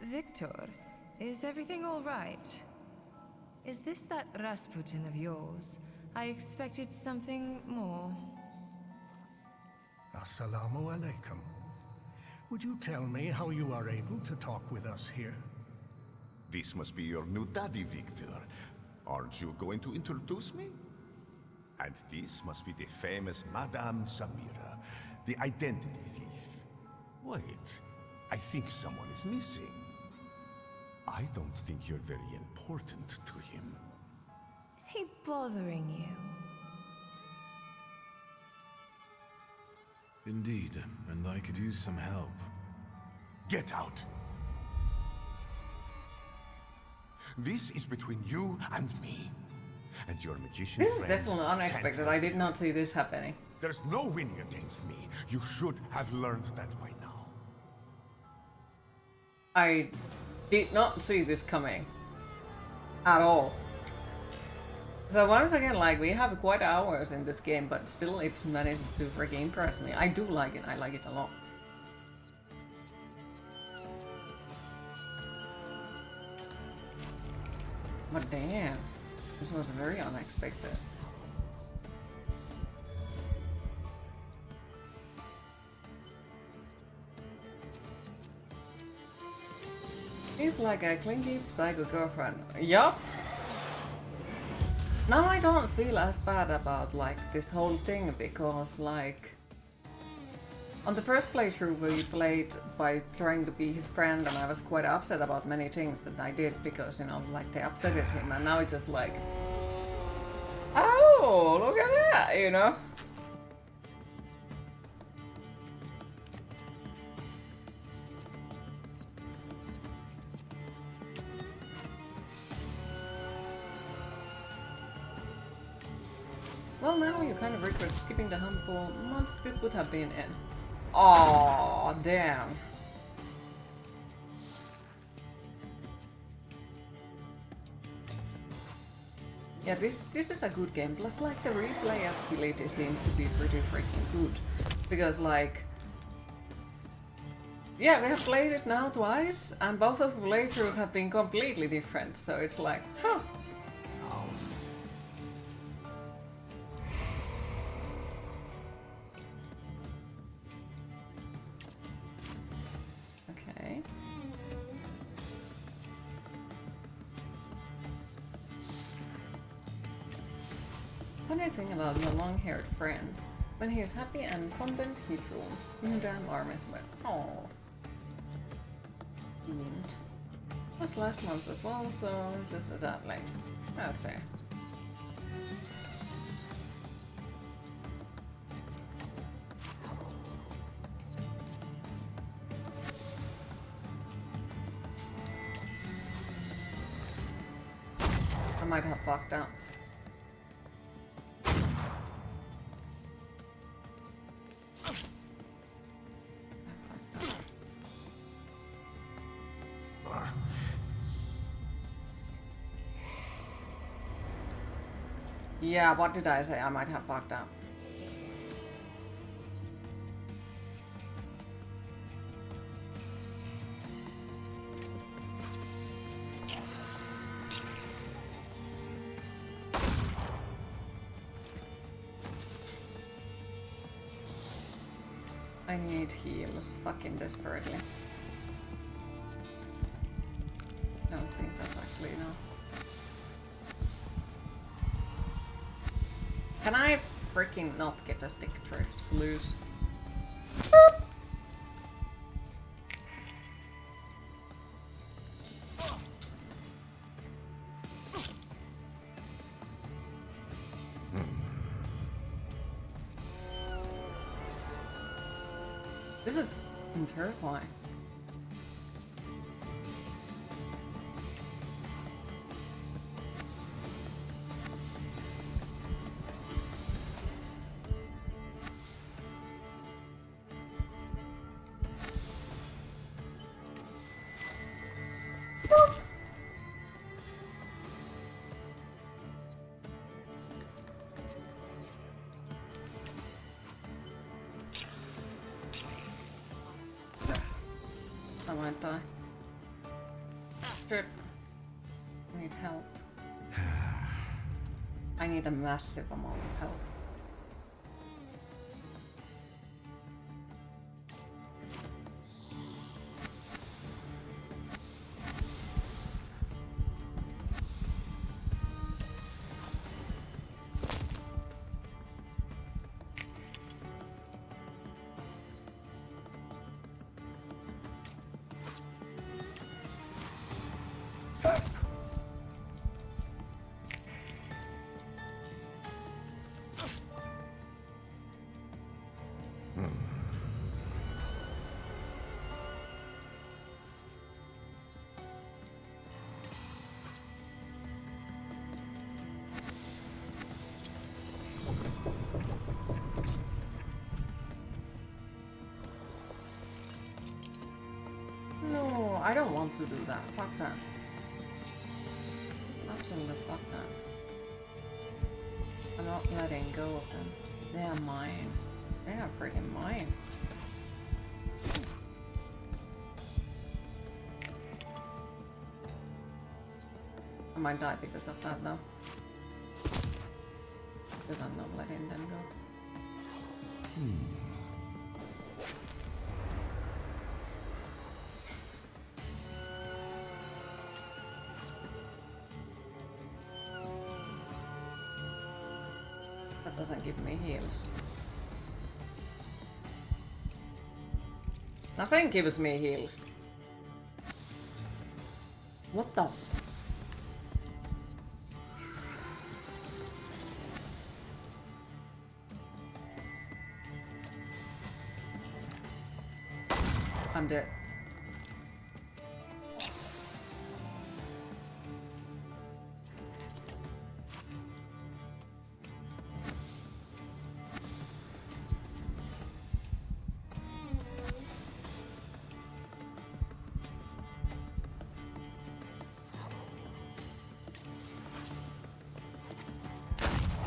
Victor, is everything all right? Is this that Rasputin of yours? I expected something more. Assalamu alaikum. Would you tell me how you are able to talk with us here? This must be your new daddy, Victor. Aren't you going to introduce me? And this must be the famous Madame Samira, the identity thief. Wait, I think someone is missing. I don't think you're very important to him. Is he bothering you? Indeed, and I could use some help. Get out! This is between you and me. And your magician This is friends definitely unexpected. I did not see this happening. There's no winning against me. You should have learned that by now. I did not see this coming. At all. So once again, like, we have quite hours in this game, but still it manages to freaking impress me. I do like it. I like it a lot. But damn. This was very unexpected. He's like a clingy psycho girlfriend. Yup. Now I don't feel as bad about like this whole thing because like on the first playthrough we played by trying to be his friend and I was quite upset about many things that I did because, you know, like they upsetted him, and now it's just like, oh, look at that, you know? Well, now you kind of regret skipping the humble month. This would have been in. Oh, damn. Yeah, this is a good game. Plus, like, the replayability seems to be pretty freaking good. Because, like... Yeah, we have played it now twice, and both of the playthroughs have been completely different. So it's like, huh. Okay. Funny thing about my long-haired friend. When he is happy and content, he drools. Damn arm is wet. Oh. Fiend. Was last month as well, so just a tad late. Oh, fair. I might have fucked up. Yeah, what did I say? I might have fucked up. I need heals fucking desperately. I don't think that's actually enough. Can I freaking not get a stick drift, please? This is terrifying. I might die. Shit. I need health. I need a massive amount of health. No, I don't want to do that. Fuck that. Absolutely fuck that. I'm not letting go of them. They are mine. They are freaking mine. I might die because of that though. Because I'm not letting them go. That doesn't give me heals. Nothing gives me heals. What the? I'm dead.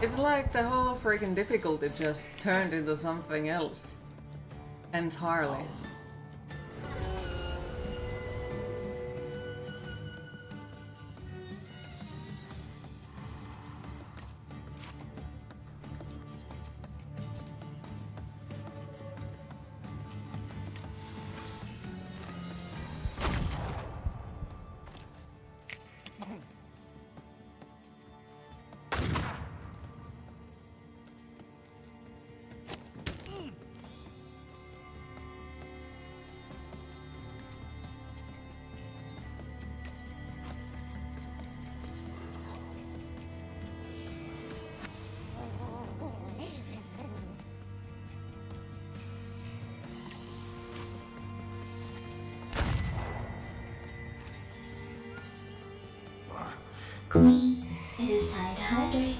It's like the whole freaking difficulty just turned into something else. Entirely. Queen, it is time to hydrate.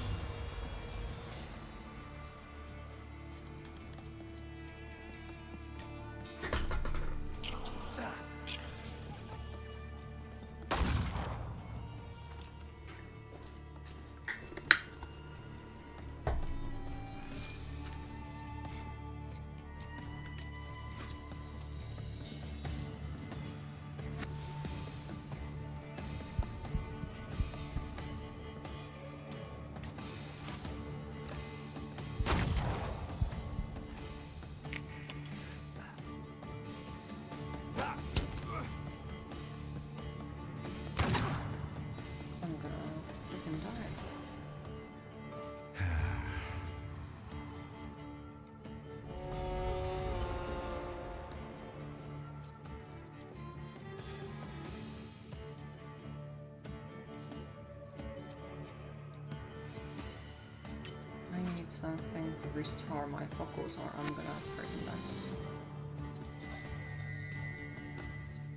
something to restore my focus or I'm gonna freaking die.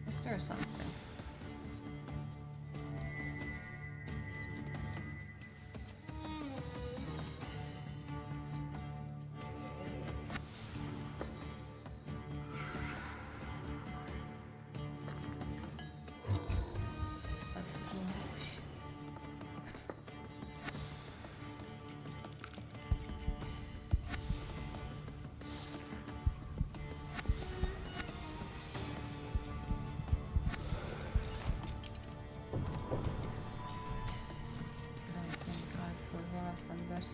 Is there something? That's too much. I don't think I forgot from this.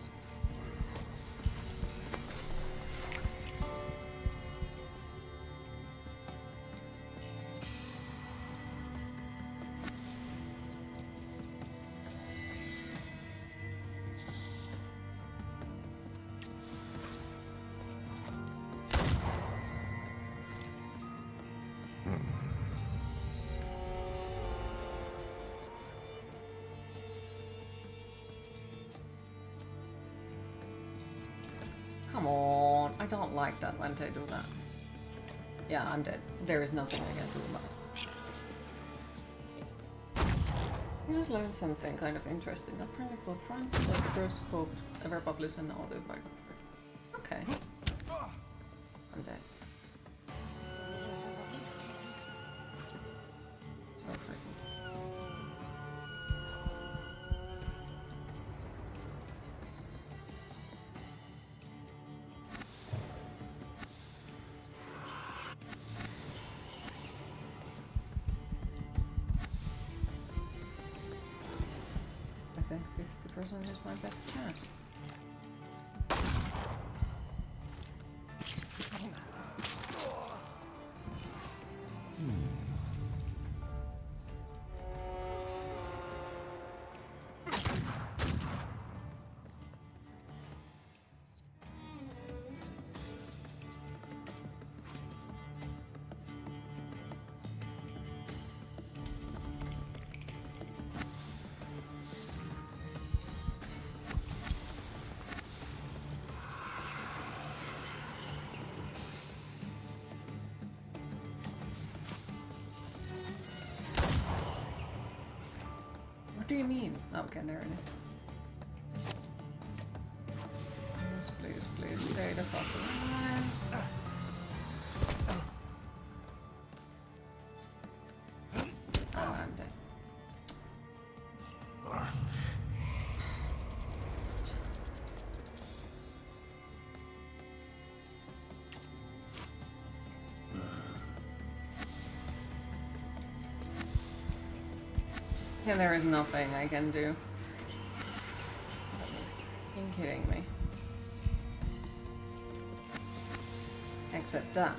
Come on, I don't like that when they do that. Yeah, I'm dead. There is nothing I can do about it. I just learned something kind of interesting. Apparently Pope Francis was the first pope to ever publish an autobiography. Okay. I'm dead. So freaking. I think 50% is my best chance. What do you mean? Okay, there it is. Please, please, please stay the fuck alive. Oh, I'm dead. Yeah, there is nothing I can do. You're kidding me. Except that.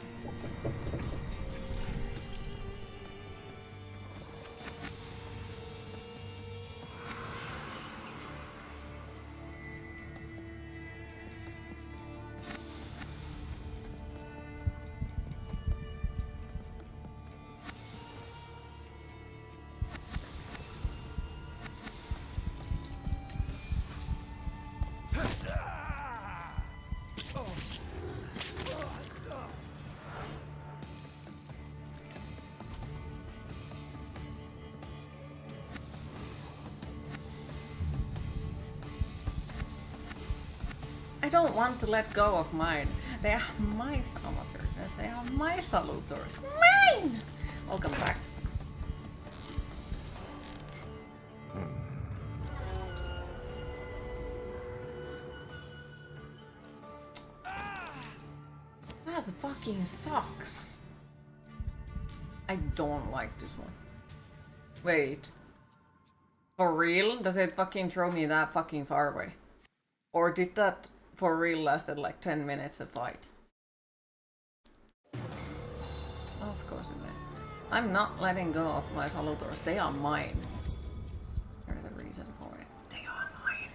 I don't want to let go of mine. They are my Thaumaturge. They are my Salutors. Mine! Welcome back. That fucking sucks. I don't like this one. Wait. For real? Does it fucking throw me that fucking far away? Or did that for real lasted like 10 minutes a fight? Of course it did. I'm not letting go of my Salutors. They are mine. There's a reason for it. They are mine.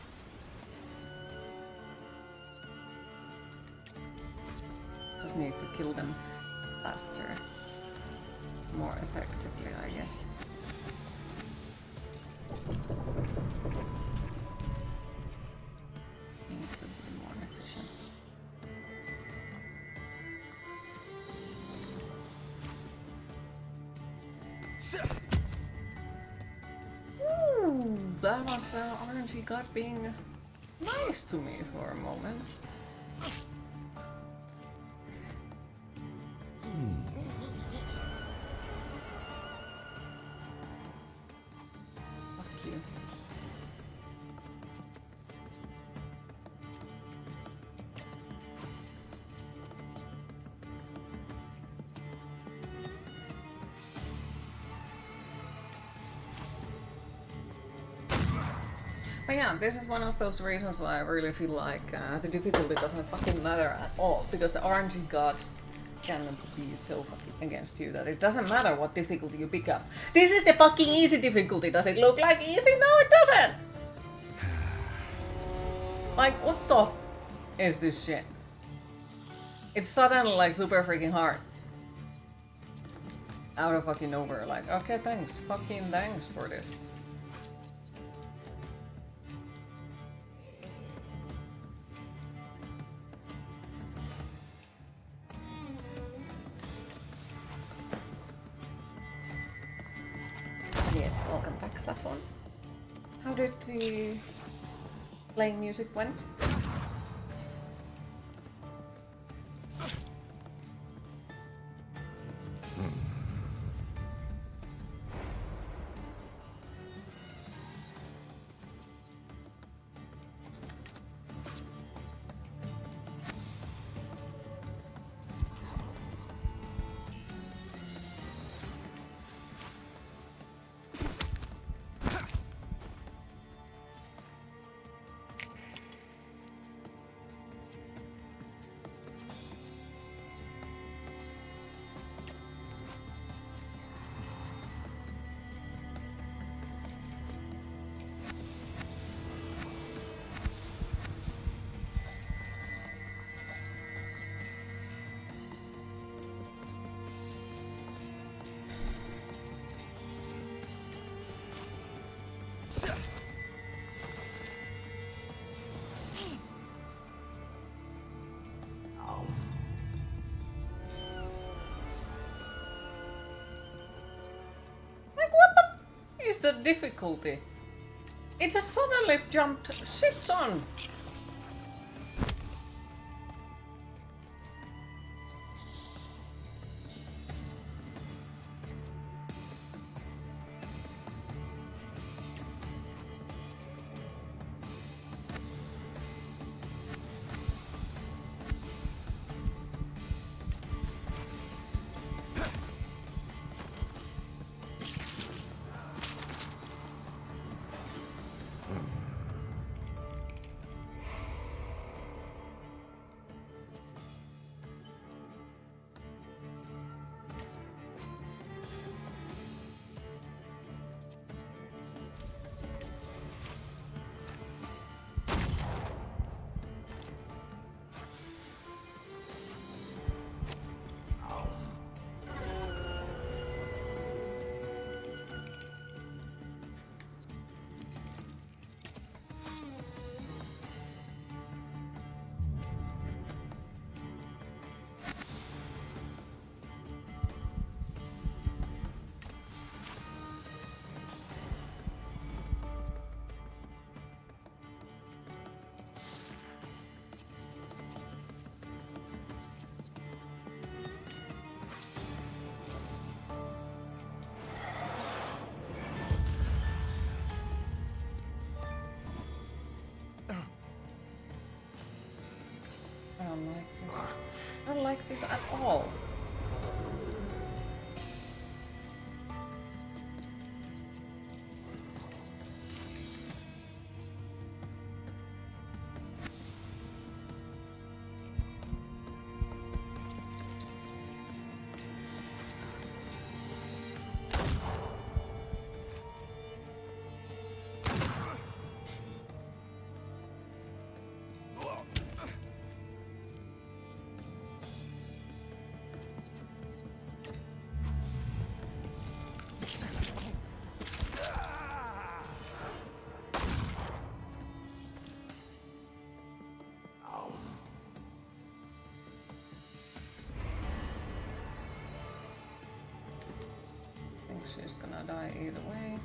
Just need to kill them faster. More effectively, I guess. Need to be more that was RNG God being nice to me for a moment. Fuck you. But yeah, this is one of those reasons why I really feel like the difficulty doesn't fucking matter at all, because the RNG gods can be so fucking against you that it doesn't matter what difficulty you pick up. This is the fucking easy difficulty. Does it look like easy? No, it doesn't! Like, what the f is this shit? It's suddenly like super freaking hard. Out of fucking nowhere, like, okay, thanks. Fucking thanks for this. Yes, welcome back, Saffron. How did the playing music went? Is the difficulty? It just suddenly jumped shit on. I don't like this. I don't like this at all. She's gonna die either way.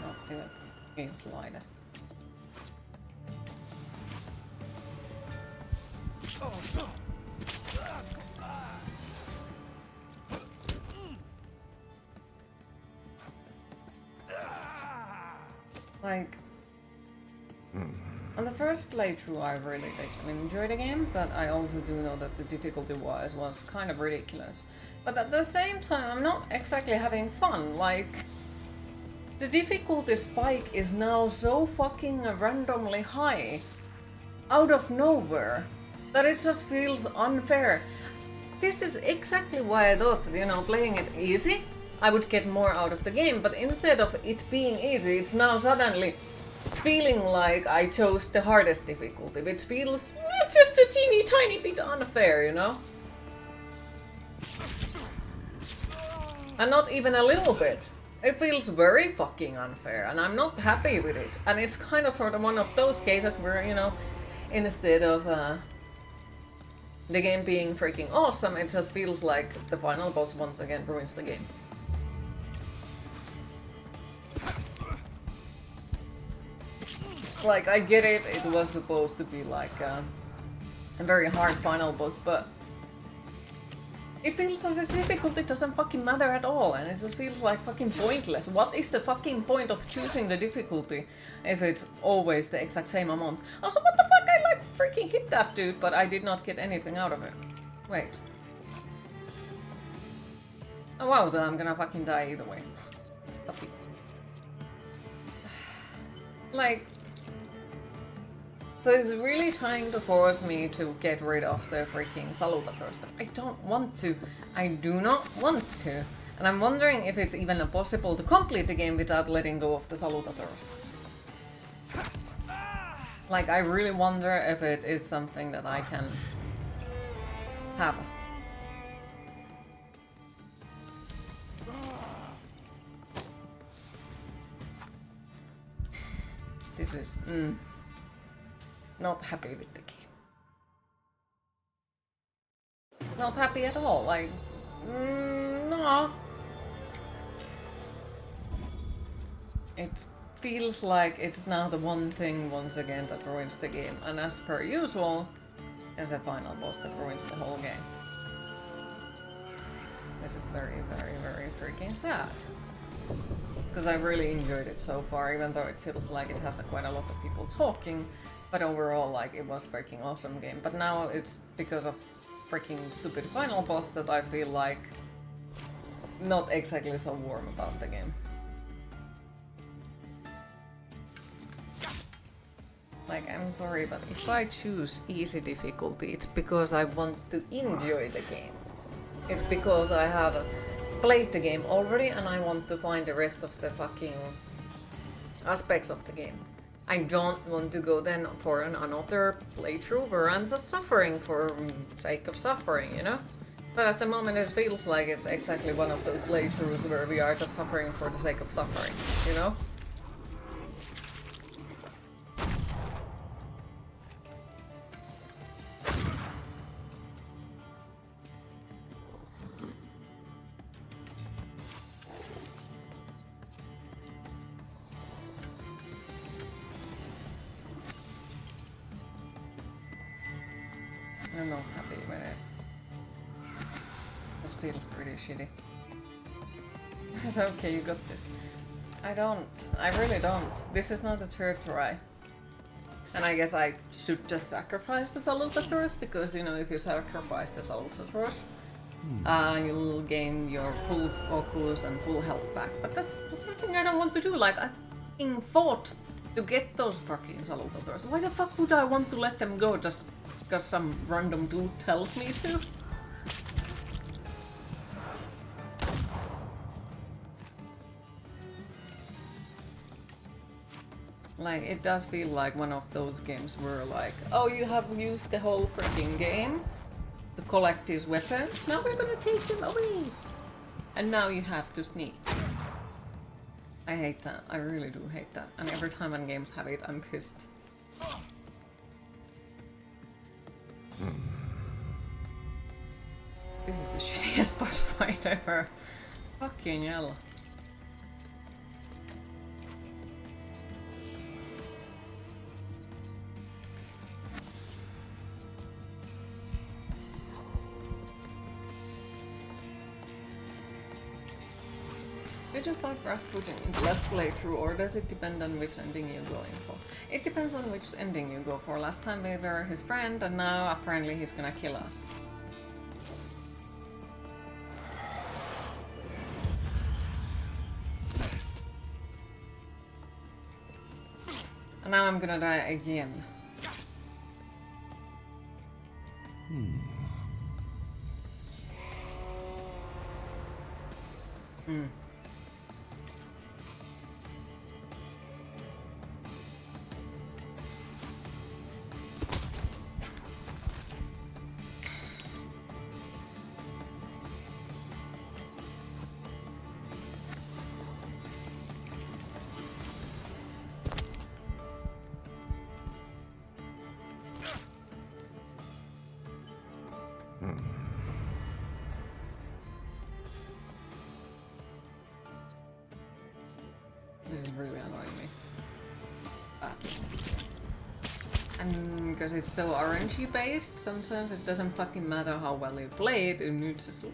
Not the slightest. Like, on the first playthrough I really did enjoy the game, but I also do know that the difficulty-wise was kind of ridiculous. But at the same time, I'm not exactly having fun, like... The difficulty spike is now so fucking randomly high, out of nowhere, that it just feels unfair. This is exactly why I thought that, you know, playing it easy, I would get more out of the game, but instead of it being easy, it's now suddenly feeling like I chose the hardest difficulty, which feels just a teeny tiny bit unfair, you know? And not even a little bit. It feels very fucking unfair, and I'm not happy with it. And it's kind of sort of one of those cases where, you know, instead of the game being freaking awesome, it just feels like the final boss once again ruins the game. Like, I get it, it was supposed to be like a very hard final boss, but it feels as if difficulty doesn't fucking matter at all, and it just feels like fucking pointless. What is the fucking point of choosing the difficulty if it's always the exact same amount? Also, what the fuck, I like freaking hit that dude, but I did not get anything out of it. Wait. Oh wow, so I'm gonna fucking die either way. Like... So it's really trying to force me to get rid of the freaking Thaumaturge, but I don't want to. I do not want to. And I'm wondering if it's even possible to complete the game without letting go of the Thaumaturge. Like, I really wonder if it is something that I can have. This is... not happy with the game. Not happy at all, like... no. It feels like it's now the one thing once again that ruins the game, and as per usual, is the final boss that ruins the whole game. This is very, very, very freaking sad. Because I really enjoyed it so far, even though it feels like it has quite a lot of people talking. But overall, like, it was a freaking awesome game. But now it's because of freaking stupid final boss that I feel like not exactly so warm about the game. Like, I'm sorry, but if I choose easy difficulty, it's because I want to enjoy the game. It's because I have played the game already and I want to find the rest of the fucking aspects of the game. I don't want to go then for another playthrough where I'm just suffering for sake of suffering, you know? But at the moment it feels like it's exactly one of those playthroughs where we are just suffering for the sake of suffering, you know? I'm not happy with it. This feels pretty shitty. It's okay, you got this. I really don't. This is not the third try. And I guess I should just sacrifice the Salutatorus, because, you know, if you sacrifice the Salutatorus, you'll gain your full focus and full health back. But that's something I don't want to do. Like, I fucking fought to get those fucking Salutatorus. Why the fuck would I want to let them go just because some random dude tells me to? Like, it does feel like one of those games where, like, oh, you have used the whole freaking game to collect these weapons, now we're gonna take them away! And now you have to sneak. I hate that. I really do hate that. And every time when games have it, I'm pissed. This is the shittiest boss fight ever. Fucking hell. Did you fight Rasputin in the last playthrough, or does it depend on which ending you're going for? It depends on which ending you go for. Last time we were his friend, and now apparently he's gonna kill us. And now I'm gonna die again. This is really annoying me. And because it's so RNG based, sometimes it doesn't fucking matter how well you play it, and you just, well,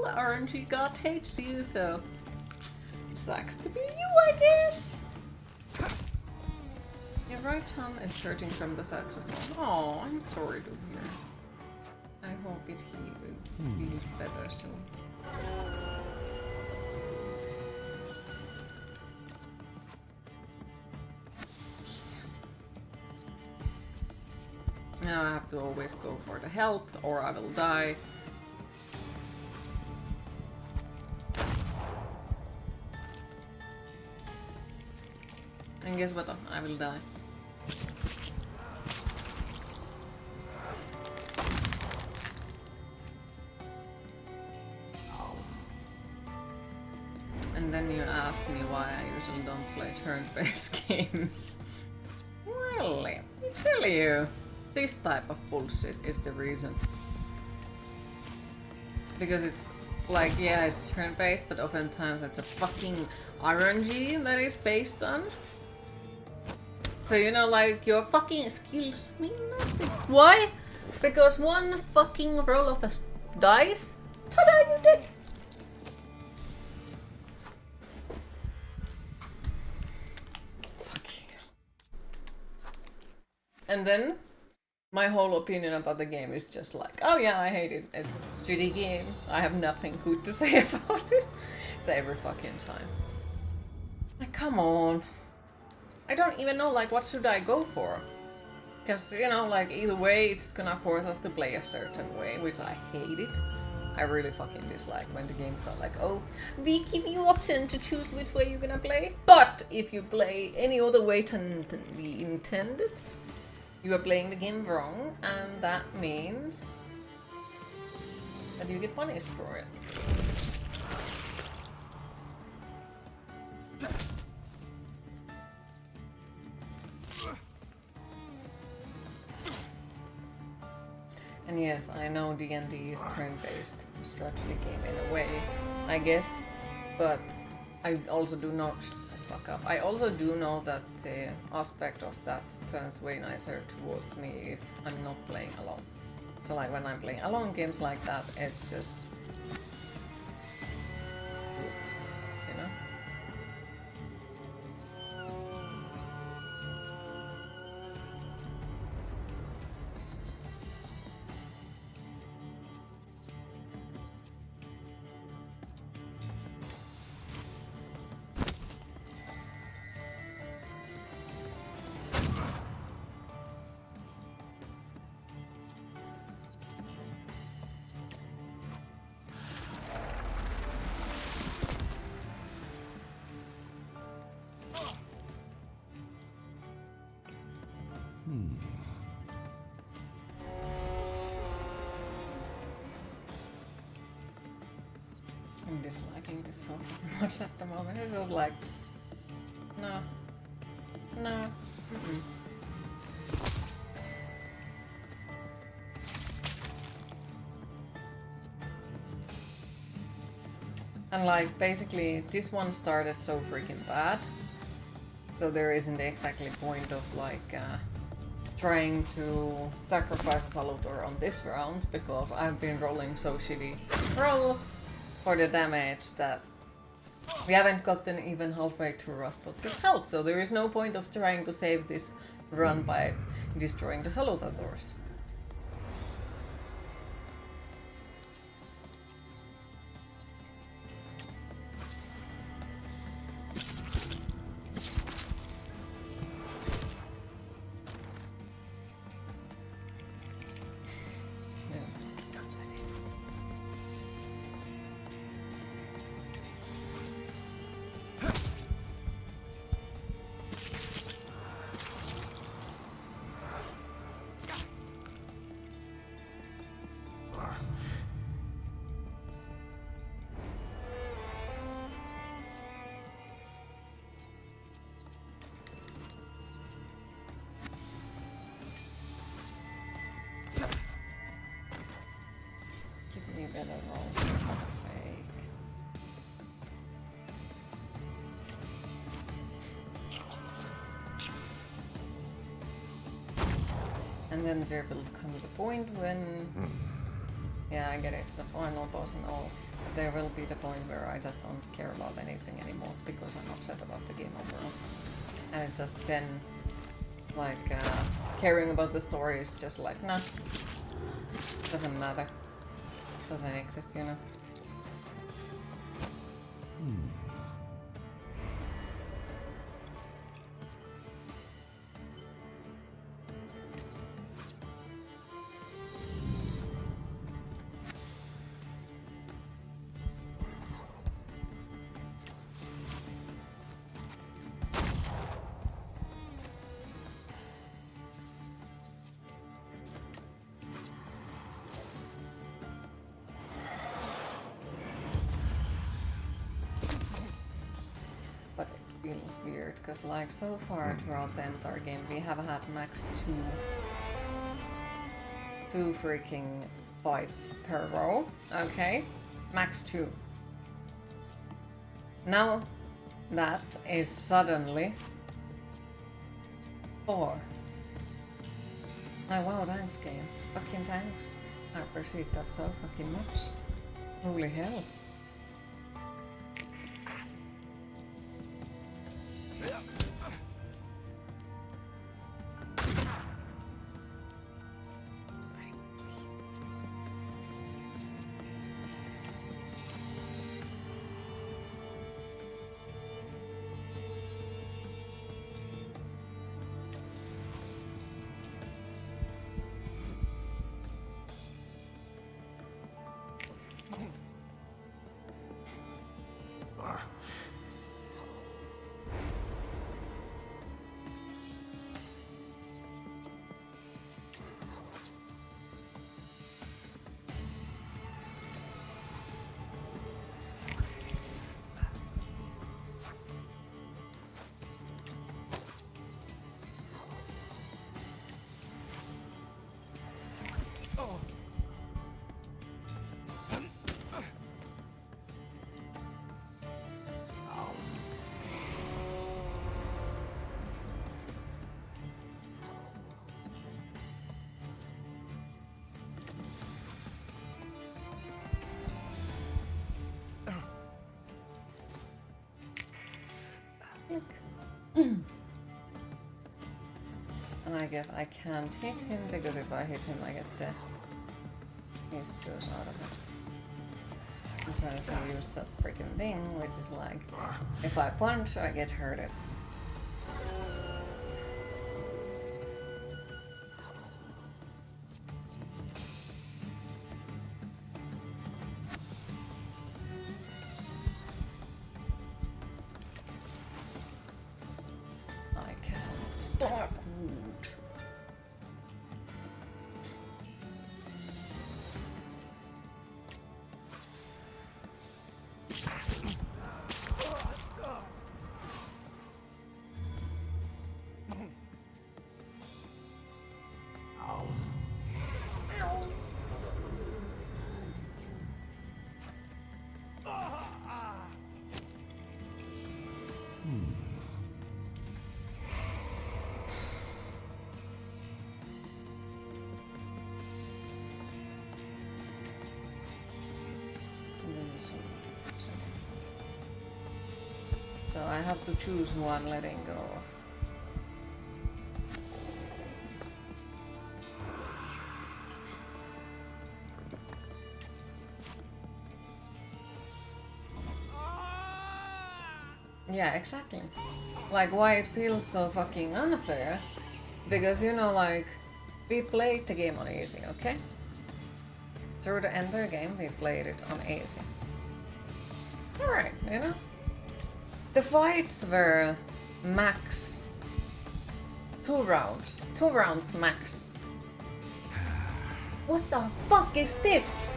the RNG god hates you, so it sucks to be you, I guess. Your right thumb is hurting from the saxophone. Oh, I'm sorry to hear. I hope it feels better soon. Now I have to always go for the health, or I will die. And guess what? I will die. And then you ask me why I usually don't play turn-based games. Well, let me tell you. This type of bullshit is the reason. Because it's like, yeah, it's turn-based, but oftentimes it's a fucking RNG that it's based on. So, you know, like, your fucking skills mean nothing. Why? Because one fucking roll of a dice, ta-da, you did! Fucking hell. And then my whole opinion about the game is just like, oh yeah, I hate it. It's a shitty game. I have nothing good to say about it. It's every fucking time. Like, come on. I don't even know, like, what should I go for? Because, you know, like, either way, it's gonna force us to play a certain way, which I hate it. I really fucking dislike when the games are like, oh, we give you option to choose which way you're gonna play, but if you play any other way than we intended, you are playing the game wrong, and that means that you get punished for it. And yes, I know D&D is turn-based strategy game in a way, I guess, but I also do not fuck up. I also do know that the aspect of that turns way nicer towards me if I'm not playing alone. So like when I'm playing alone games like that, it's just, you know? I'm disliking this so much at the moment. It's just like, no, no. And like, basically, this one started so freaking bad. So there isn't exactly point of like trying to sacrifice a Salutor on this round because I've been rolling so shitty rolls for the damage that we haven't gotten even halfway through Rasputin's health. So there is no point of trying to save this run by destroying the Salutadors. Better roll, for fuck's sake. And then there will come the point when... Yeah, I get it, it's the final boss and all. But there will be the point where I just don't care about anything anymore because I'm upset about the game overall. And it's just then, like, caring about the story is just like, nah, doesn't matter. Doesn't exist, you know. Feels weird because like so far throughout the entire game we have had max two freaking fights per row. Okay, max 2. Now that is suddenly 4. Like, wow, thanks game, fucking thanks. I appreciate that so fucking much. Holy hell. And I guess I can't hit him because if I hit him I get the issues out of it. And so I use that freaking thing, which is like, if I punch I get hurted. I cast Starkwood. I have to choose who I'm letting go of. Yeah, exactly. Like, why it feels so fucking unfair? Because, you know, like, we played the game on easy, okay? Through the entire game, we played it on easy. Alright, you know? The fights were max 2 rounds. 2 rounds max. What the fuck is this?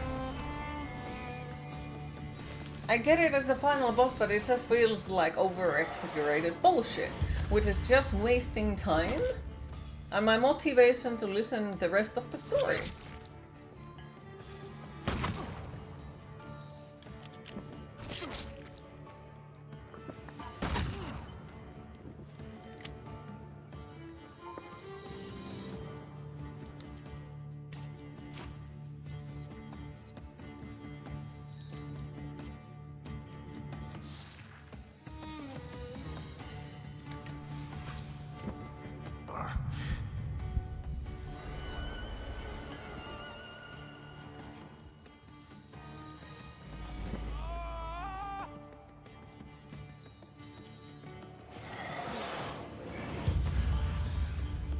I get it as a final boss, but it just feels like over-exaggerated bullshit, which is just wasting time and my motivation to listen to the rest of the story.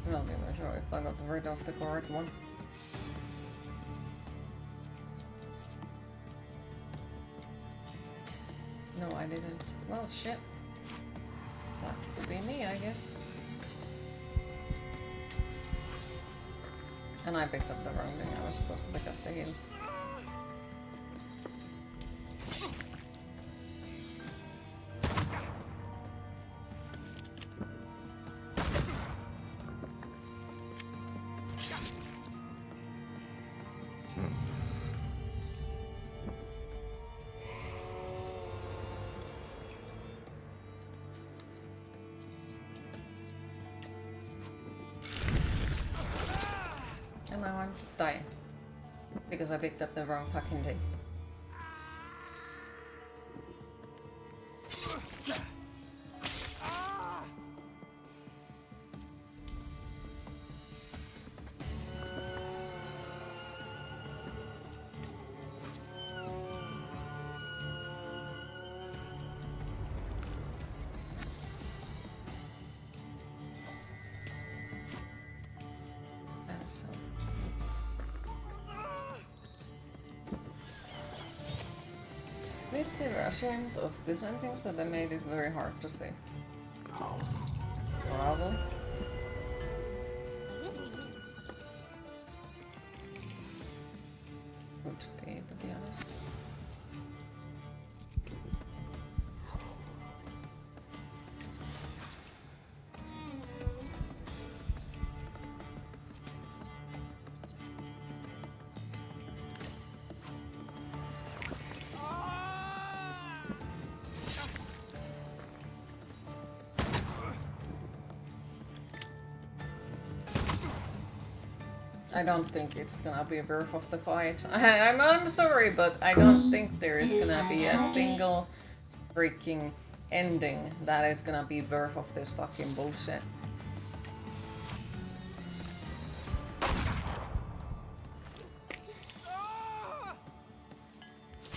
I'm not even sure if I got rid of the correct one. No, I didn't. Well, shit. Sucks to be me, I guess. And I picked up the wrong thing. I was supposed to pick up the heals. And now I'm dying. Because I picked up the wrong fucking thing. They were ashamed of this ending, so they made it very hard to see. Probably. Could be, to be honest. I don't think it's gonna be worth of the fight. I'm sorry, but I don't think there is gonna be a single freaking ending that is gonna be worth of this fucking bullshit.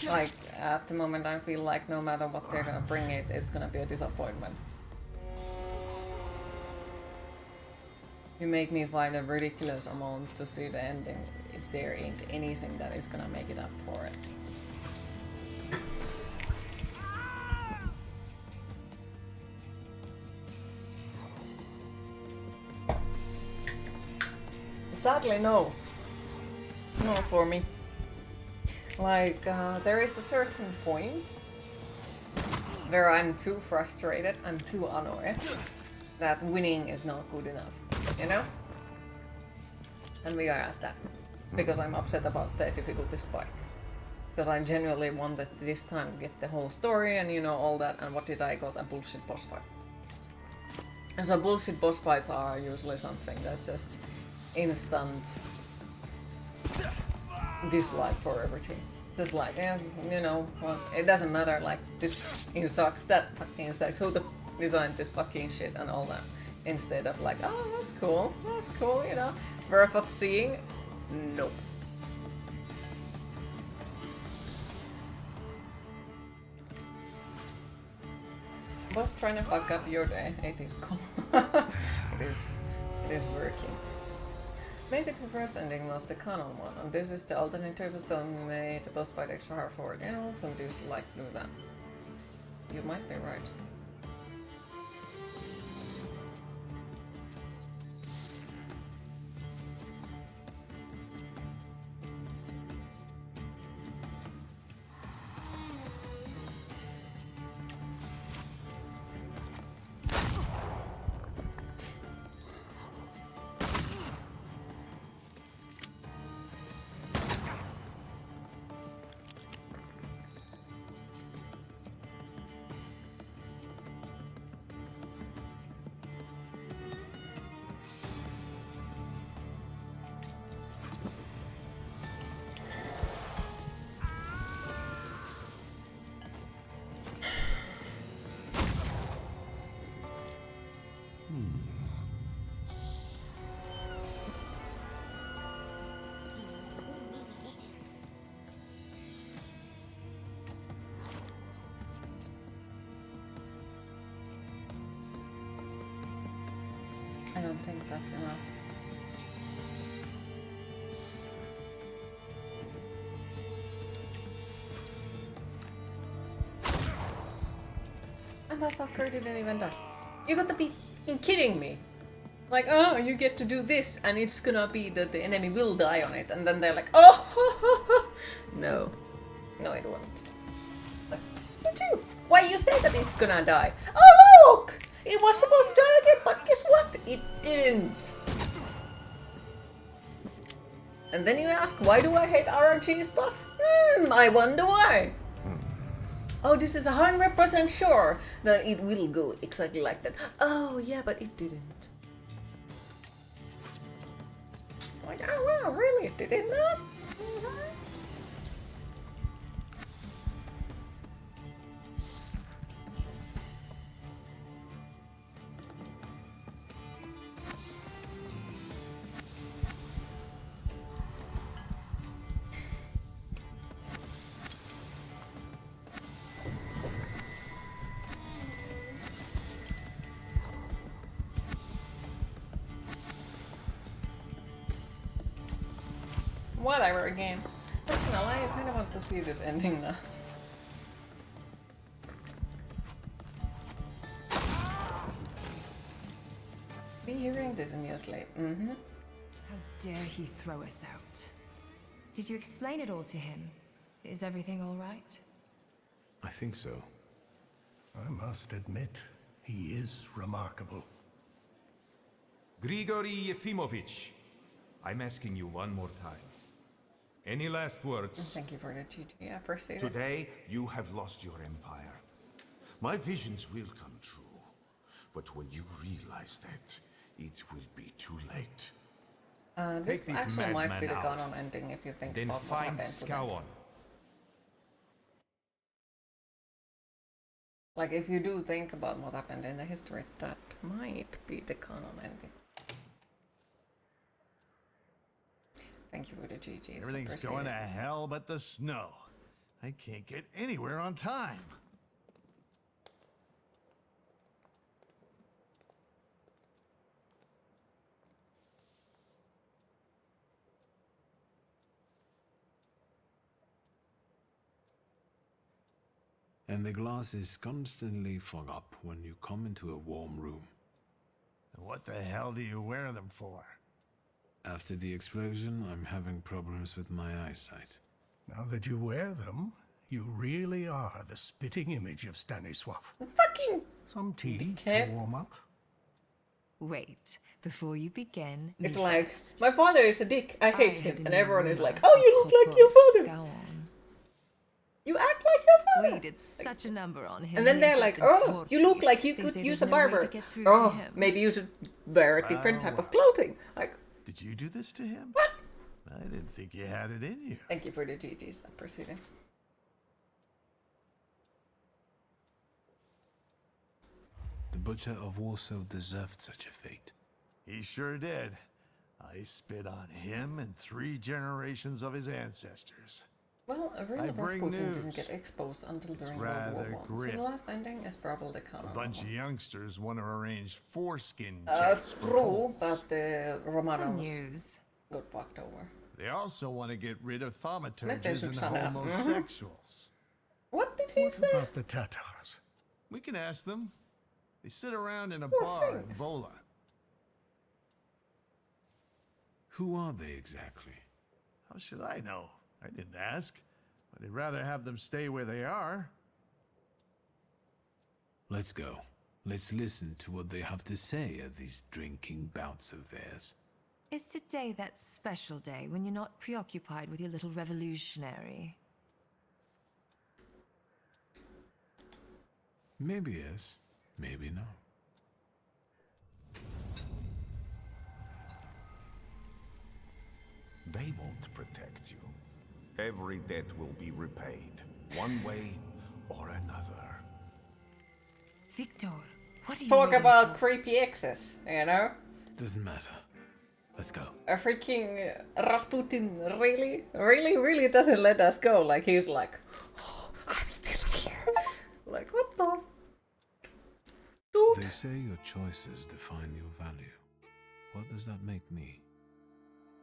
Like, at the moment I feel like no matter what they're gonna bring it's gonna be a disappointment. You make me find a ridiculous amount to see the ending if there ain't anything that is gonna make it up for it. Sadly, no. No for me. Like, there is a certain point where I'm too frustrated, I'm too annoyed that winning is not good enough, you know? And we are at that. Because I'm upset about the difficulty spike. Because I genuinely wanted this time to get the whole story and you know all that, and what did I got? A bullshit boss fight. And so bullshit boss fights are usually something that's just instant dislike for everything. Just like, yeah, you know, well, it doesn't matter, like, this fucking sucks, that fucking sucks, who the designed this fucking shit and all that. Instead of like, oh, that's cool, you know, worth of seeing. Nope. Was trying to fuck up your day. It is cool. It is working. Maybe the first ending was the canon one, and this is the alternative, so made the boss fight extra hard for it. Yeah, well, some dudes like do that. You might be right. I don't think that's enough. And that fucker didn't even die. You got to be kidding me! Like, oh, you get to do this, and it's gonna be that the enemy will die on it, and then they're like, oh, no. No, it won't. Like, you too! Why you say that it's gonna die? Oh, look! It was supposed to die again, but guess what? It didn't. And then you ask, why do I hate RNG stuff? I wonder why. Oh, this is 100% sure that it will go exactly like that. Oh, yeah, but it didn't. Like, oh, wow, really? It did not? Whatever, again. But no, I kind of want to see this ending now. Be hearing this in your sleep. How dare he throw us out? Did you explain it all to him? Is everything all right? I think so. I must admit, he is remarkable. Grigory Yefimovich, I'm asking you one more time. Any last words? Thank you for the GG. I appreciate it. Today, you have lost your empire. My visions will come true. But when you realize that, it will be too late. This actually might be the canon ending if you think then about what find happened to them. Scowan. Like, if you do think about what happened in the history, that might be the canon ending. Thank you for the GGs. Everything's going to hell but the snow. I can't get anywhere on time. And the glasses constantly fog up when you come into a warm room. What the hell do you wear them for? After the explosion, I'm having problems with my eyesight. Now that you wear them, you really are the spitting image of Stanisław. Fucking some tea to warm up. Wait, before you begin, it's like, my father is a dick, I hate him, and everyone is like, oh, you look like your father! You act like your father! We did such a number on him. And then they're like, oh, you look like you could use a barber. Oh, maybe you should wear a different type of clothing. Like, did you do this to him? What? I didn't think you had it in you. Thank you for the GGs. Appreciate it. The Butcher of Warsaw deserved such a fate. He sure did. I spit on him and 3 generations of his ancestors. Well, a real I bring Rasputin didn't news. get exposed until It's during World War rather One. So grim. the last ending is probably the A canon. bunch of youngsters want to arrange foreskin Uh, checks for true, homes. but the Romanovs news. got fucked over. They also want to get rid of Nyt ei thaumaturges and suksana. homosexuals. What did he What say? about the Tatars? We can ask them. They sit around in a Poor bar in things. Bola. Who are they exactly? How should I know? I didn't ask. But I'd rather have them stay where they are. Let's go. Let's listen to what they have to say at these drinking bouts of theirs. Is today that special day when you're not preoccupied with your little revolutionary? Maybe yes, maybe no. They won't protect you. Every debt will be repaid, one way or another. Victor, what are you Talk waiting about for? creepy exes, you know? Doesn't matter. Let's go. A freaking Rasputin really doesn't let us go. Like, he's like, oh, I'm still here. Like, what the? Dude. They say your choices define your value. What does that make me?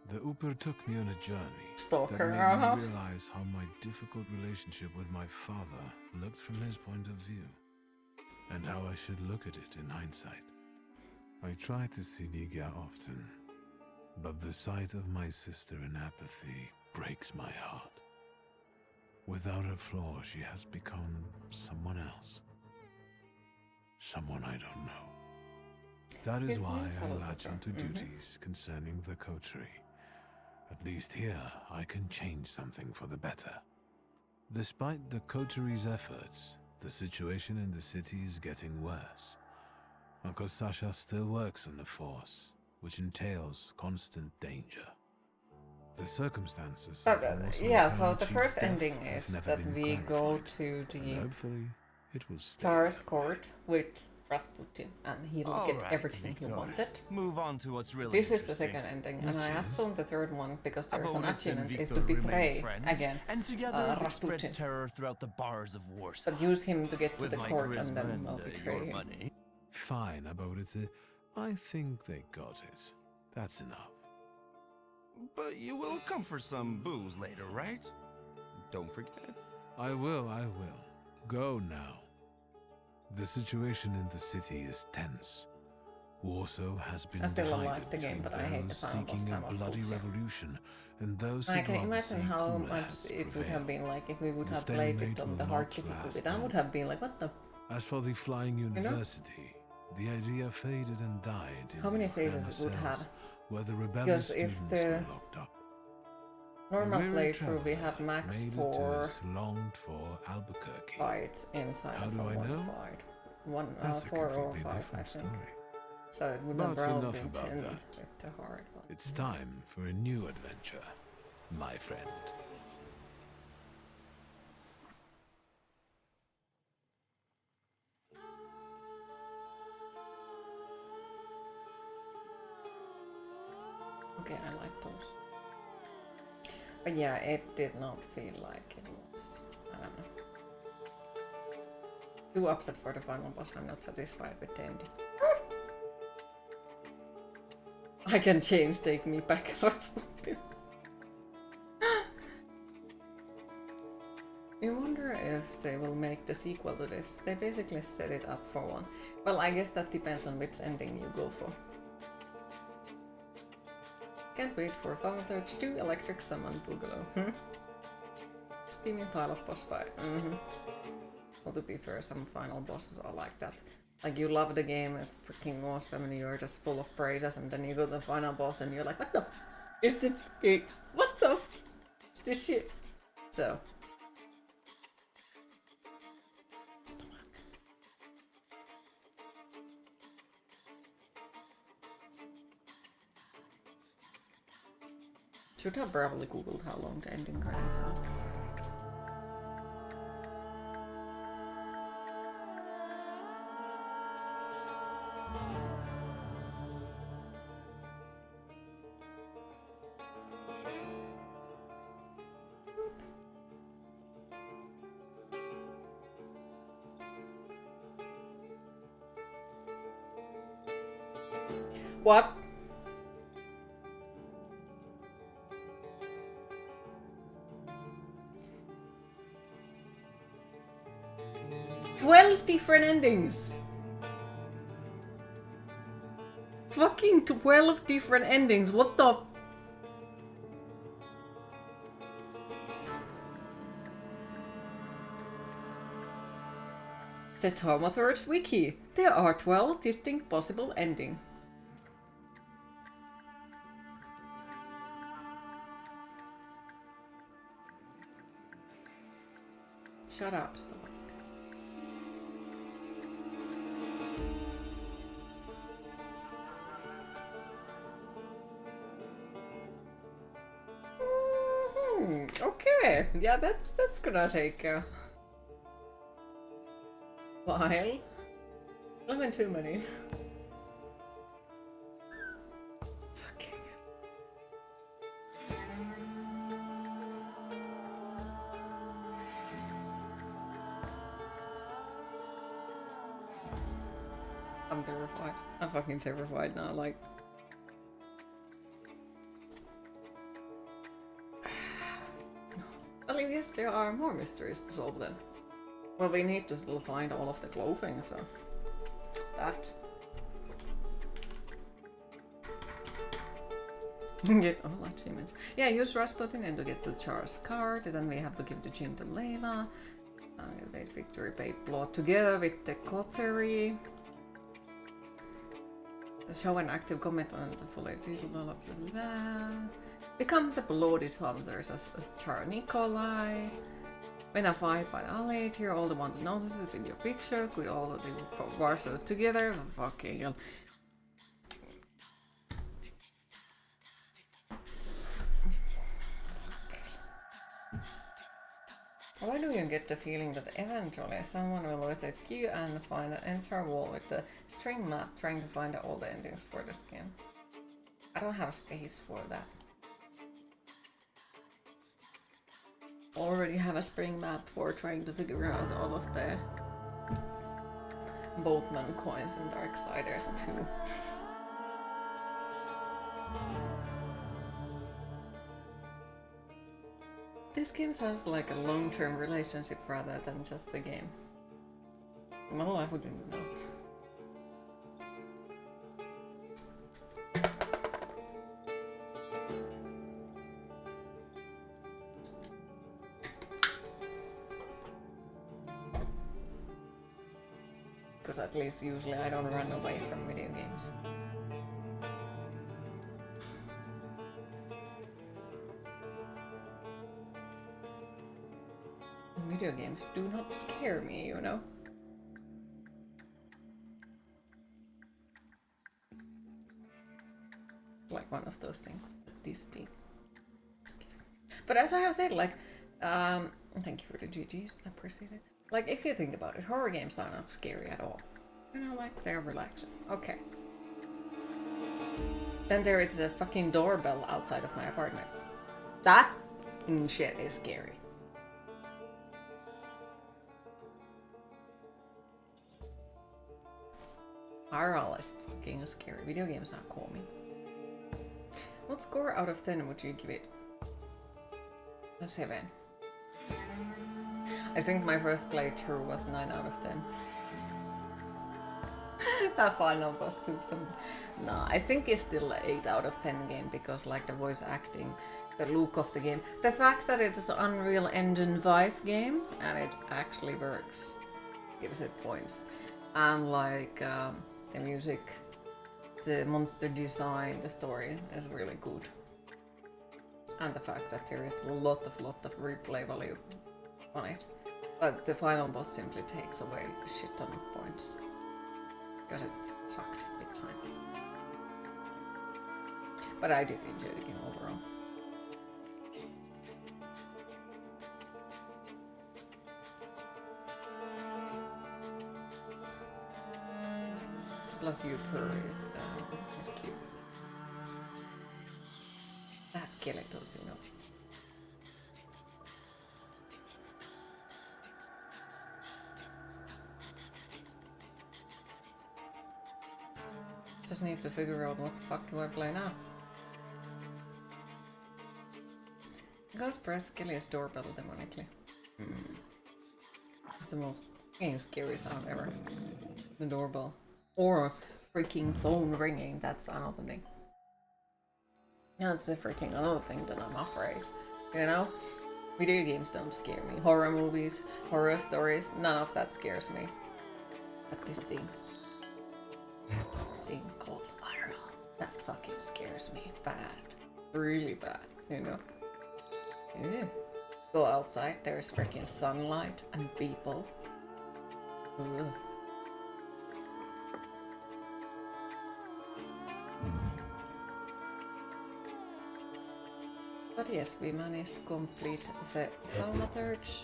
The Uber took me on a journey Stalker, that made me realize how my difficult relationship with my father looked from his point of view, and how I should look at it in hindsight. I try to see Ligia often, but the sight of my sister in apathy breaks my heart. Without a flaw, she has become someone else. Someone I don't know. That is His why name's I Thaumaturge. latch onto duties concerning the coterie. At least here, I can change something for the better. Despite the coterie's efforts, the situation in the city is getting worse. Uncle Sasha still works on the force, which entails constant danger. The circumstances of Warsaw Yeah, so Colonel the Chief's first death ending have is never that been we go clarified, to and the hopefully it will stay Tsar's that way. court with Rasputin, and he'll All get right, everything he Victor. wanted. Move on to what's really This is the interesting. second ending, and I assume the third one, because there's an Abonets and achievement, is to Victor remain betray friends, again and together they spread Rasputin. terror throughout the bars of Warsaw. But use him to get to With the my court, charisma and then and, we'll betray your him. money. Fine, about it. I think they got it. That's enough. But you will come for some booze later, right? Don't forget. I will. Go now. The situation in the city is tense. Warsaw has been I still divided like the game, between but I hate the those final boss. seeking That a was bloody bullshit. revolution and those I who'd can rather imagine say how cooler much heads it would prevail. have been like if we would The have played it stalemate on will the hard not difficulty. last That long. would have been like, what the? As for the flying know? university, the idea faded and died in How many the phases it would Ukraine have? cells, where the rebellious Because if students the were locked up. normal The weary playthrough we had traveler max made it to 4 his longed-for Albuquerque. fights inside How of do a I one know? fight. One, That's a 4 or completely 5, I different think. story. So it would But have probably enough been about 10 that. with the hard one. It's time for a new adventure, my friend. Okay, I like those. But yeah, it did not feel like it was, I don't know. Too upset for the final boss, I'm not satisfied with the ending. I can change, take me back, Rasputin. I wonder if they will make the sequel to this. They basically set it up for one. Well, I guess that depends on which ending you go for. Can't wait for Thaumaturge 2 Electric Summon Boogaloo. Steaming pile of boss fight. Well, to be fair, some final bosses are like that. Like, you love the game, it's freaking awesome, and you're just full of praises, and then you go to the final boss and you're like, what the is this? What the is this shit? So. Should have probably googled how long the ending credits are. What? "12 different endings! Fucking 12 different endings, what the... The Thaumaturge Wiki. There are 12 distinct possible endings. Shut up, Stoic. Okay, yeah, that's gonna take a while. 11 too many. Fucking. I'm terrified. I'm fucking terrified now, like... Well, I guess there are more mysteries to solve then. Well, we need to still find all of the clothing, so... That. Get all achievements. Yeah, use Rasputin and to get the Char's card, and then we have to give the Jin to Layla. Wait, victory paid blood together with the coterie. Show an active comment on the full title, blah blah blah. Become the bloody Thaumaturge as Char Nikolai. When I fight by Ali, here all the one to notice is video picture, with all of the Warsaw together. Fucking hell. Why do you get the feeling that eventually someone will visit you and find an entire wall with the string map trying to find all the endings for this game? I don't have space for that. Already have a spring map for trying to figure out all of the Boatman coins and Darksiders too. This game sounds like a long-term relationship rather than just a game. Well, I wouldn't know. Because at least usually I don't run away from video games. Video games do not scare me, you know? Like one of those things. This thing. But as I have said, like, thank you for the GGs, I appreciate it. Like, if you think about it, horror games are not scary at all. You know, like, they're relaxing. Okay. Then there is a fucking doorbell outside of my apartment. That shit is scary. RL is fucking scary. Video games not call me. What score out of 10 would you give it? A 7. I think my first playthrough was 9 out of 10. That final boss took some... Nah, I think it's still an 8 out of 10 game because like the voice acting, the look of the game, the fact that it's an Unreal Engine 5 game and it actually works gives it points. And like the music, the monster design, the story is really good. And the fact that there is a lot of replay value on it. But the final boss simply takes away a shit ton of points. Because it sucked big time. But I did enjoy the game overall. Plus you purr is cute. That skeleton, you know. Just need to figure out what the fuck do I play now. Ghost press Kelly's doorbell demonically. It's the most fucking scary sound ever. The doorbell. Or freaking phone ringing, that's another thing. That's a freaking another thing that I'm afraid. You know? Video games don't scare me. Horror movies, horror stories, none of that scares me. But this thing called viral, that fucking scares me bad. Really bad, you know? Yeah. Go outside, there's freaking sunlight and people. Ugh. But yes, we managed to complete the Thaumaturge.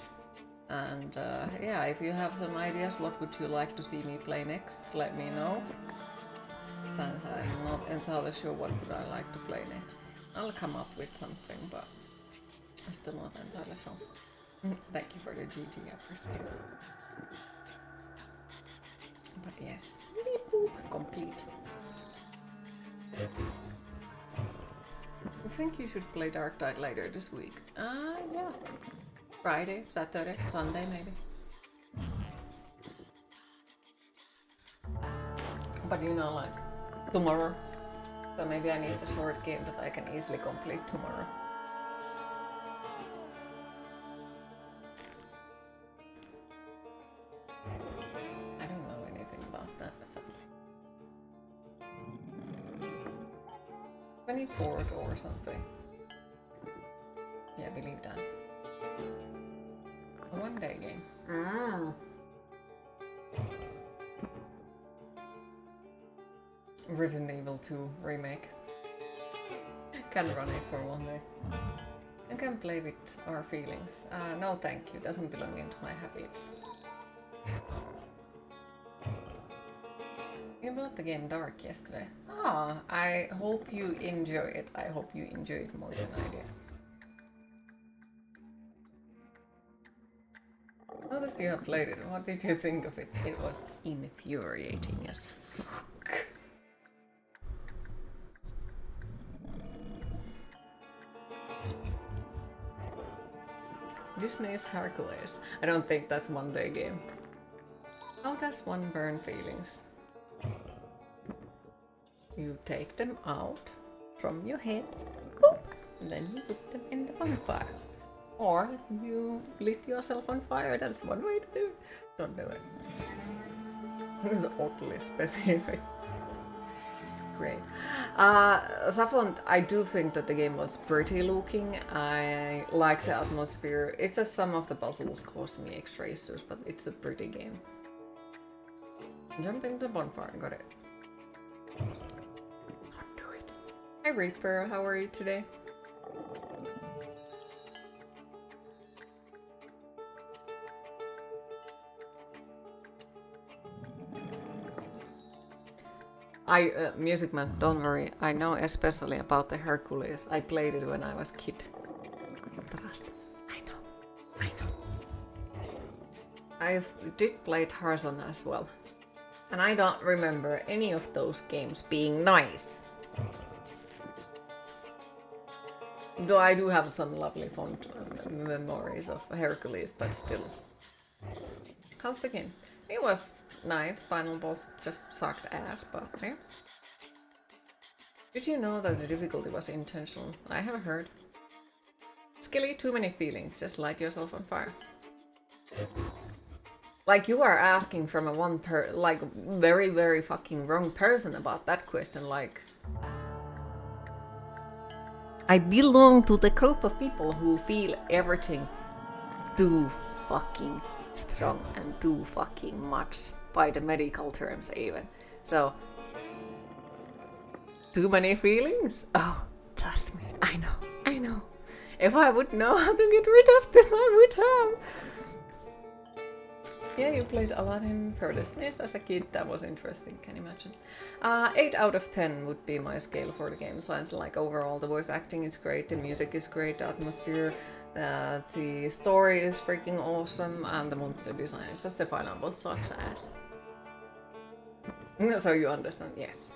And yeah, if you have some ideas, what would you like to see me play next, let me know. Since I'm not entirely sure what would I like to play next. I'll come up with something, but I'm still not entirely sure. Thank you for the GG, I appreciate it. But yes, complete. I think you should play Dark Tide later this week. Yeah. Friday, Saturday, Sunday maybe. But you know, like, tomorrow. So maybe I need a short game that I can easily complete tomorrow. I don't know anything about that, sadly. 24th or something. Yeah, I believe that. A one-day game. Resident Evil 2 remake. Can run it for one day. You can play with our feelings. No thank you, doesn't belong into my habits. You bought the game Dark yesterday. I hope you enjoy it. I hope you enjoy it more than I did. Noticed you have played it. What did you think of it? It was infuriating as fuck. Disney's Hercules. I don't think that's one day game. How does one burn feelings? You take them out from your head, boop, and then you put them in the bonfire. Or you lit yourself on fire, that's one way to do it. Don't do it. This is oddly specific. Great. Savant, I do think that the game was pretty looking. I like the atmosphere. It's just some of the puzzles cost me extra issues, but it's a pretty game. Jump into the bonfire, got it. Don't do it. Hi Reaper, how are you today? Music Man, don't worry. I know especially about the Hercules. I played it when I was a kid. Trust. I know. I did play Tarzan as well. And I don't remember any of those games being nice. Though I do have some lovely fond memories of Hercules, but still. How's the game? It was nice. Final boss just sucked ass, but yeah. Did you know that the difficulty was intentional? I have heard. Skilly, too many feelings. Just light yourself on fire. Like, you are asking from a very, very fucking wrong person about that question, like... I belong to the group of people who feel everything too fucking strong and too fucking much, by the medical terms even. So, too many feelings? Oh, trust me, I know. If I would know how to get rid of them, I would have. Yeah, you played Aladdin Furthest Nest as a kid. That was interesting, can imagine. 8 out of 10 would be my scale for the game. Sounds like overall the voice acting is great, the music is great, the atmosphere, the story is freaking awesome, and the monster design is justifiable success. So you understand, yes.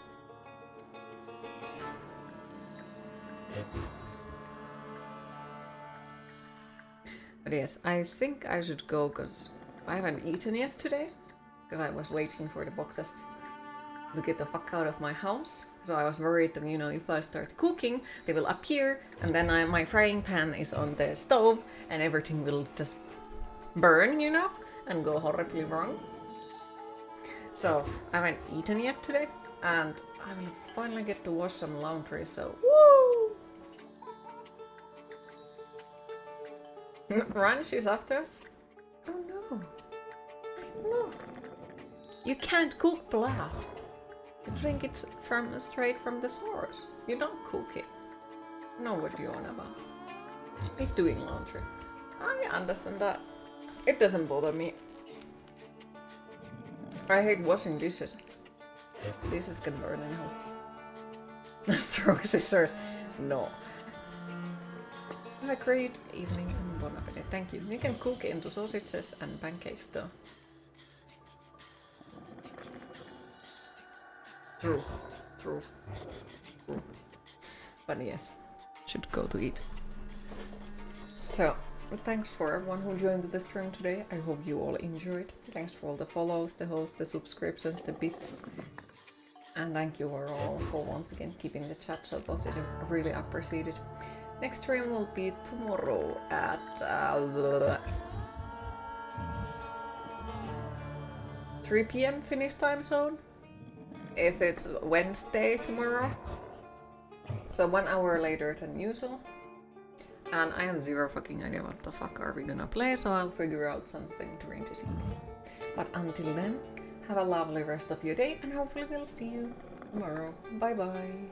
But yes, I think I should go because I haven't eaten yet today. Because I was waiting for the boxes to get the fuck out of my house. So I was worried that, you know, if I start cooking, they will appear and then my frying pan is on the stove and everything will just burn, you know, and go horribly wrong. So I haven't eaten yet today and I will finally get to wash some laundry, so woo! Ranch is after us? Oh no. No. You can't cook blood. You drink it straight from the source. You don't cook it. I know what you're on about. It's doing laundry. I understand that. It doesn't bother me. I hate washing dishes. Dishes can burn anyhow. Strong scissors. No. Have a great evening and bon appetit. Thank you. You can cook into sausages and pancakes though. True. True. True. But yes, should go to eat. So, thanks for everyone who joined the stream today. I hope you all enjoyed. Thanks for all the follows, the hosts, the subscriptions, the bits. And thank you all for once again keeping the chat so positive. I really appreciate it. Next stream will be tomorrow at 3 PM Finnish time zone. If it's Wednesday tomorrow. So 1 hour later than usual. And I have zero fucking idea what the fuck are we gonna play, so I'll figure out something during this evening. But until then, have a lovely rest of your day and hopefully we'll see you tomorrow. Bye bye.